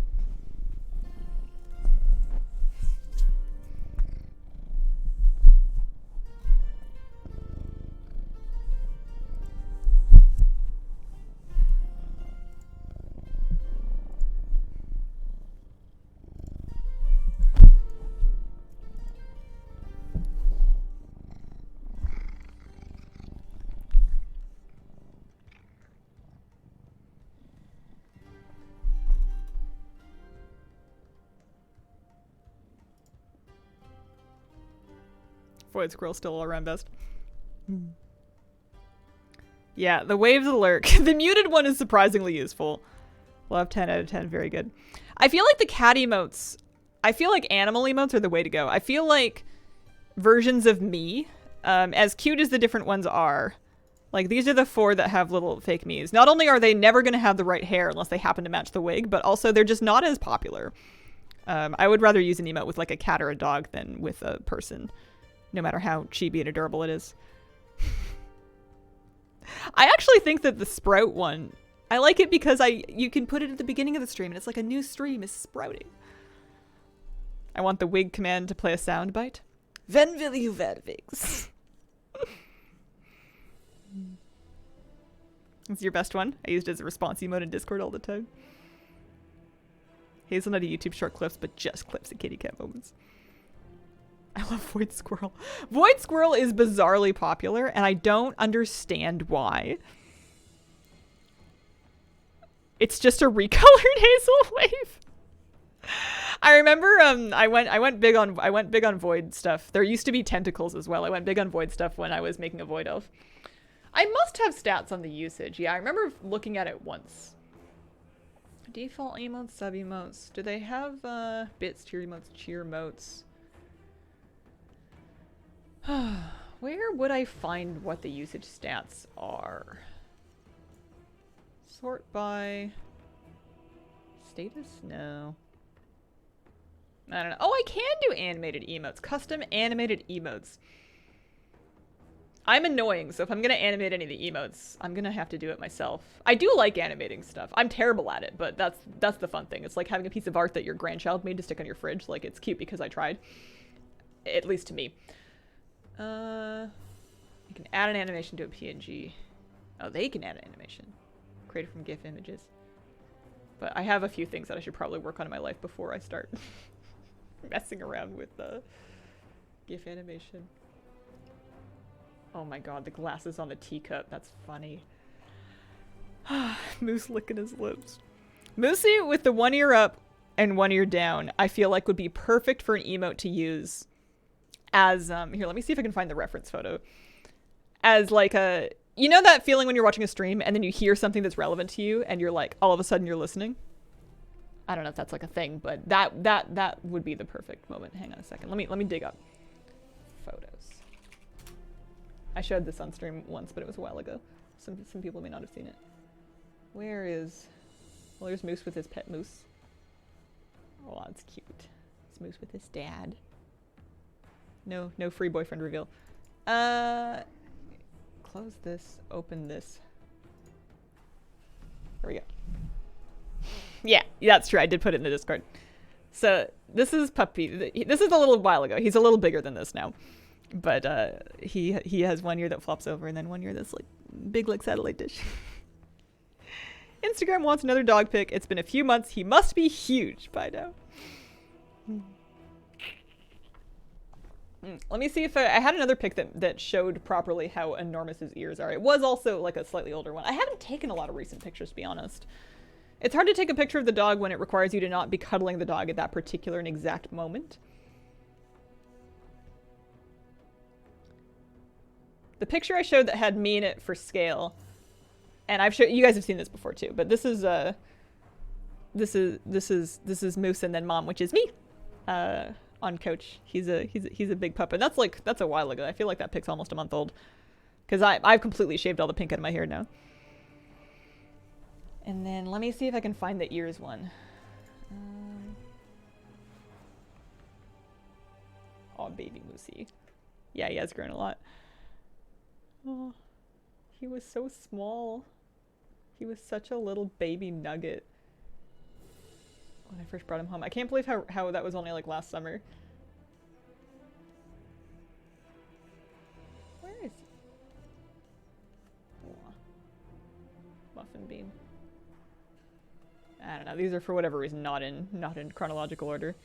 S1: Void Squirrel still all around best. Yeah, the waves of the lurk. The muted one is surprisingly useful. We'll have 10 out of 10. Very good. I feel like the cat emotes, I feel like animal emotes are the way to go. I feel like versions of me, as cute as the different ones are, like these are the 4 that have little fake me's. Not only are they never going to have the right hair unless they happen to match the wig, but also they're just not as popular. I would rather use an emote with like a cat or a dog than with a person. No matter how chibi and adorable it is. I actually think that the Sprout one, I like it because you can put it at the beginning of the stream and it's like a new stream is sprouting. I want the wig command to play a soundbite. When will you wear wigs? It's your best one. I used it as a response emote in Discord all the time. Hazelnut YouTube short clips, but just clips of kitty cat moments. I love Void Squirrel. Void Squirrel is bizarrely popular, and I don't understand why. It's just a recolored Hazel Wave. I remember I went big on Void stuff. There used to be tentacles as well. I went big on Void stuff when I was making a Void Elf. I must have stats on the usage. Yeah, I remember looking at it once. Default emotes, sub emotes. Do they have bits, tier emotes, cheer emotes? Where would I find what the usage stats are? Sort by status? No. I don't know. Oh, I can do animated emotes. Custom animated emotes. I'm annoying, so if I'm gonna animate any of the emotes, I'm gonna have to do it myself. I do like animating stuff. I'm terrible at it, but that's the fun thing. It's like having a piece of art that your grandchild made to stick on your fridge. Like, it's cute because I tried. At least to me. You can add an animation to a PNG. Oh, they can add an animation. Created from GIF images. But I have a few things that I should probably work on in my life before I start messing around with GIF animation. Oh my god, the glasses on the teacup. That's funny. Moose licking his lips. Moosey with the one ear up and one ear down, I feel like would be perfect for an emote to use as, here, let me see if I can find the reference photo. As like a, you know that feeling when you're watching a stream and then you hear something that's relevant to you and you're like, all of a sudden you're listening? I don't know if that's like a thing, but that would be the perfect moment. Hang on a second. Let me dig up photos. I showed this on stream once, but it was a while ago. Some people may not have seen it. Where is... Well, there's Moose with his pet moose. Oh, that's cute. It's Moose with his dad. No free boyfriend reveal. Close this, open this. There we go. Yeah, that's true. I did put it in the Discord. So, this is Puppy. This is a little while ago. He's a little bigger than this now. But he has one ear that flops over and then one ear that's like big like satellite dish. Instagram wants another dog pic. It's been a few months. He must be huge by now. Let me see if I had another pic that showed properly how enormous his ears are. It was also like a slightly older one. I haven't taken a lot of recent pictures, to be honest. It's hard to take a picture of the dog when it requires you to not be cuddling the dog at that particular and exact moment. The picture I showed that had me in it for scale, and I've showed you guys have seen this before too, but this is Moose and then Mom, which is me, on couch. He's a big pup, and that's a while ago. I feel like that pic's almost a month old, because I've completely shaved all the pink out of my hair now. And then let me see if I can find the ears one. Oh, baby Moosey. Yeah, he has grown a lot. Oh, he was so small. He was such a little baby nugget when I first brought him home. I can't believe how that was only like last summer. Where is he? Oh. Muffin bean. I don't know. These are for whatever reason not in chronological order.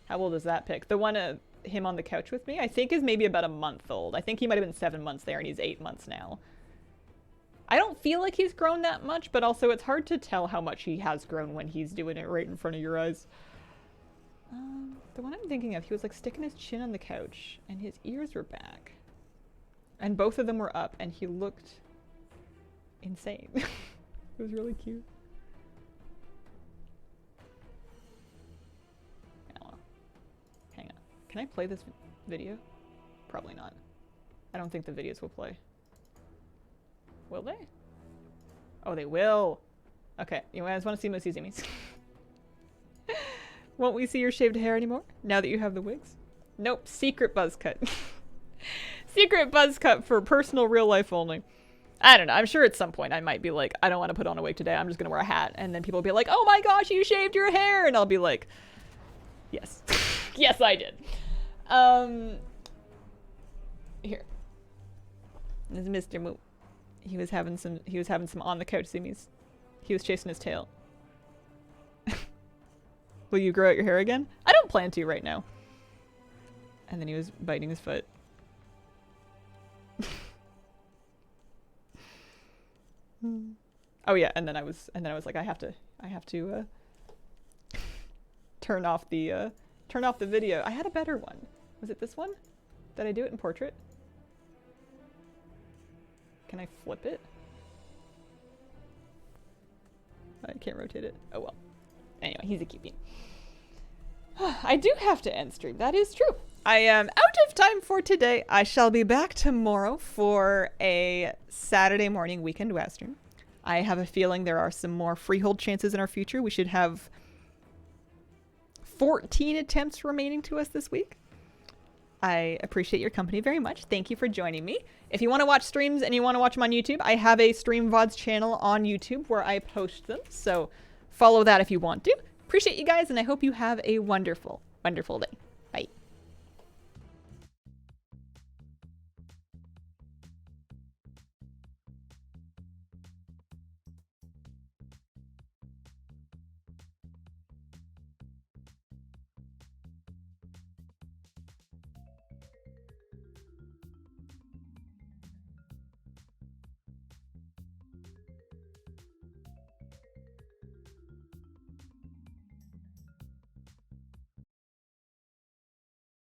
S1: How old is that pic? The one him on the couch with me, I think is maybe about a month old. I think he might have been 7 months there and he's 8 months now. I don't feel like he's grown that much, but also it's hard to tell how much he has grown when he's doing it right in front of your eyes. The one I'm thinking of, he was like sticking his chin on the couch and his ears were back. And both of them were up and he looked insane. It was really cute. Can I play this video? Probably not. I don't think the videos will play. Will they? Oh, they will. Okay, you guys want to see Moosey Zimmies? Won't we see your shaved hair anymore? Now that you have the wigs? Nope, secret buzz cut. Secret buzz cut for personal real life only. I don't know, I'm sure at some point I might be like, I don't want to put on a wig today, I'm just gonna wear a hat. And then people will be like, oh my gosh, you shaved your hair! And I'll be like, yes. Yes, I did. Here. This is Mr. Moo. He was having some on the couch zoomies. He was chasing his tail. Will you grow out your hair again? I don't plan to right now. And then he was biting his foot. Oh yeah, and then I was like, I have to turn off the video. I had a better one. Was it this one? Did I do it in portrait? Can I flip it? I can't rotate it. Oh well. Anyway, he's a cutie. I do have to end stream. That is true. I am out of time for today. I shall be back tomorrow for a Saturday morning weekend western. I have a feeling there are some more freehold chances in our future. We should have 14 attempts remaining to us this week. I appreciate your company very much. Thank you for joining me. If you want to watch streams and you want to watch them on YouTube, I have a Stream VODs channel on YouTube where I post them. So follow that if you want to. Appreciate you guys, and I hope you have a wonderful, wonderful day.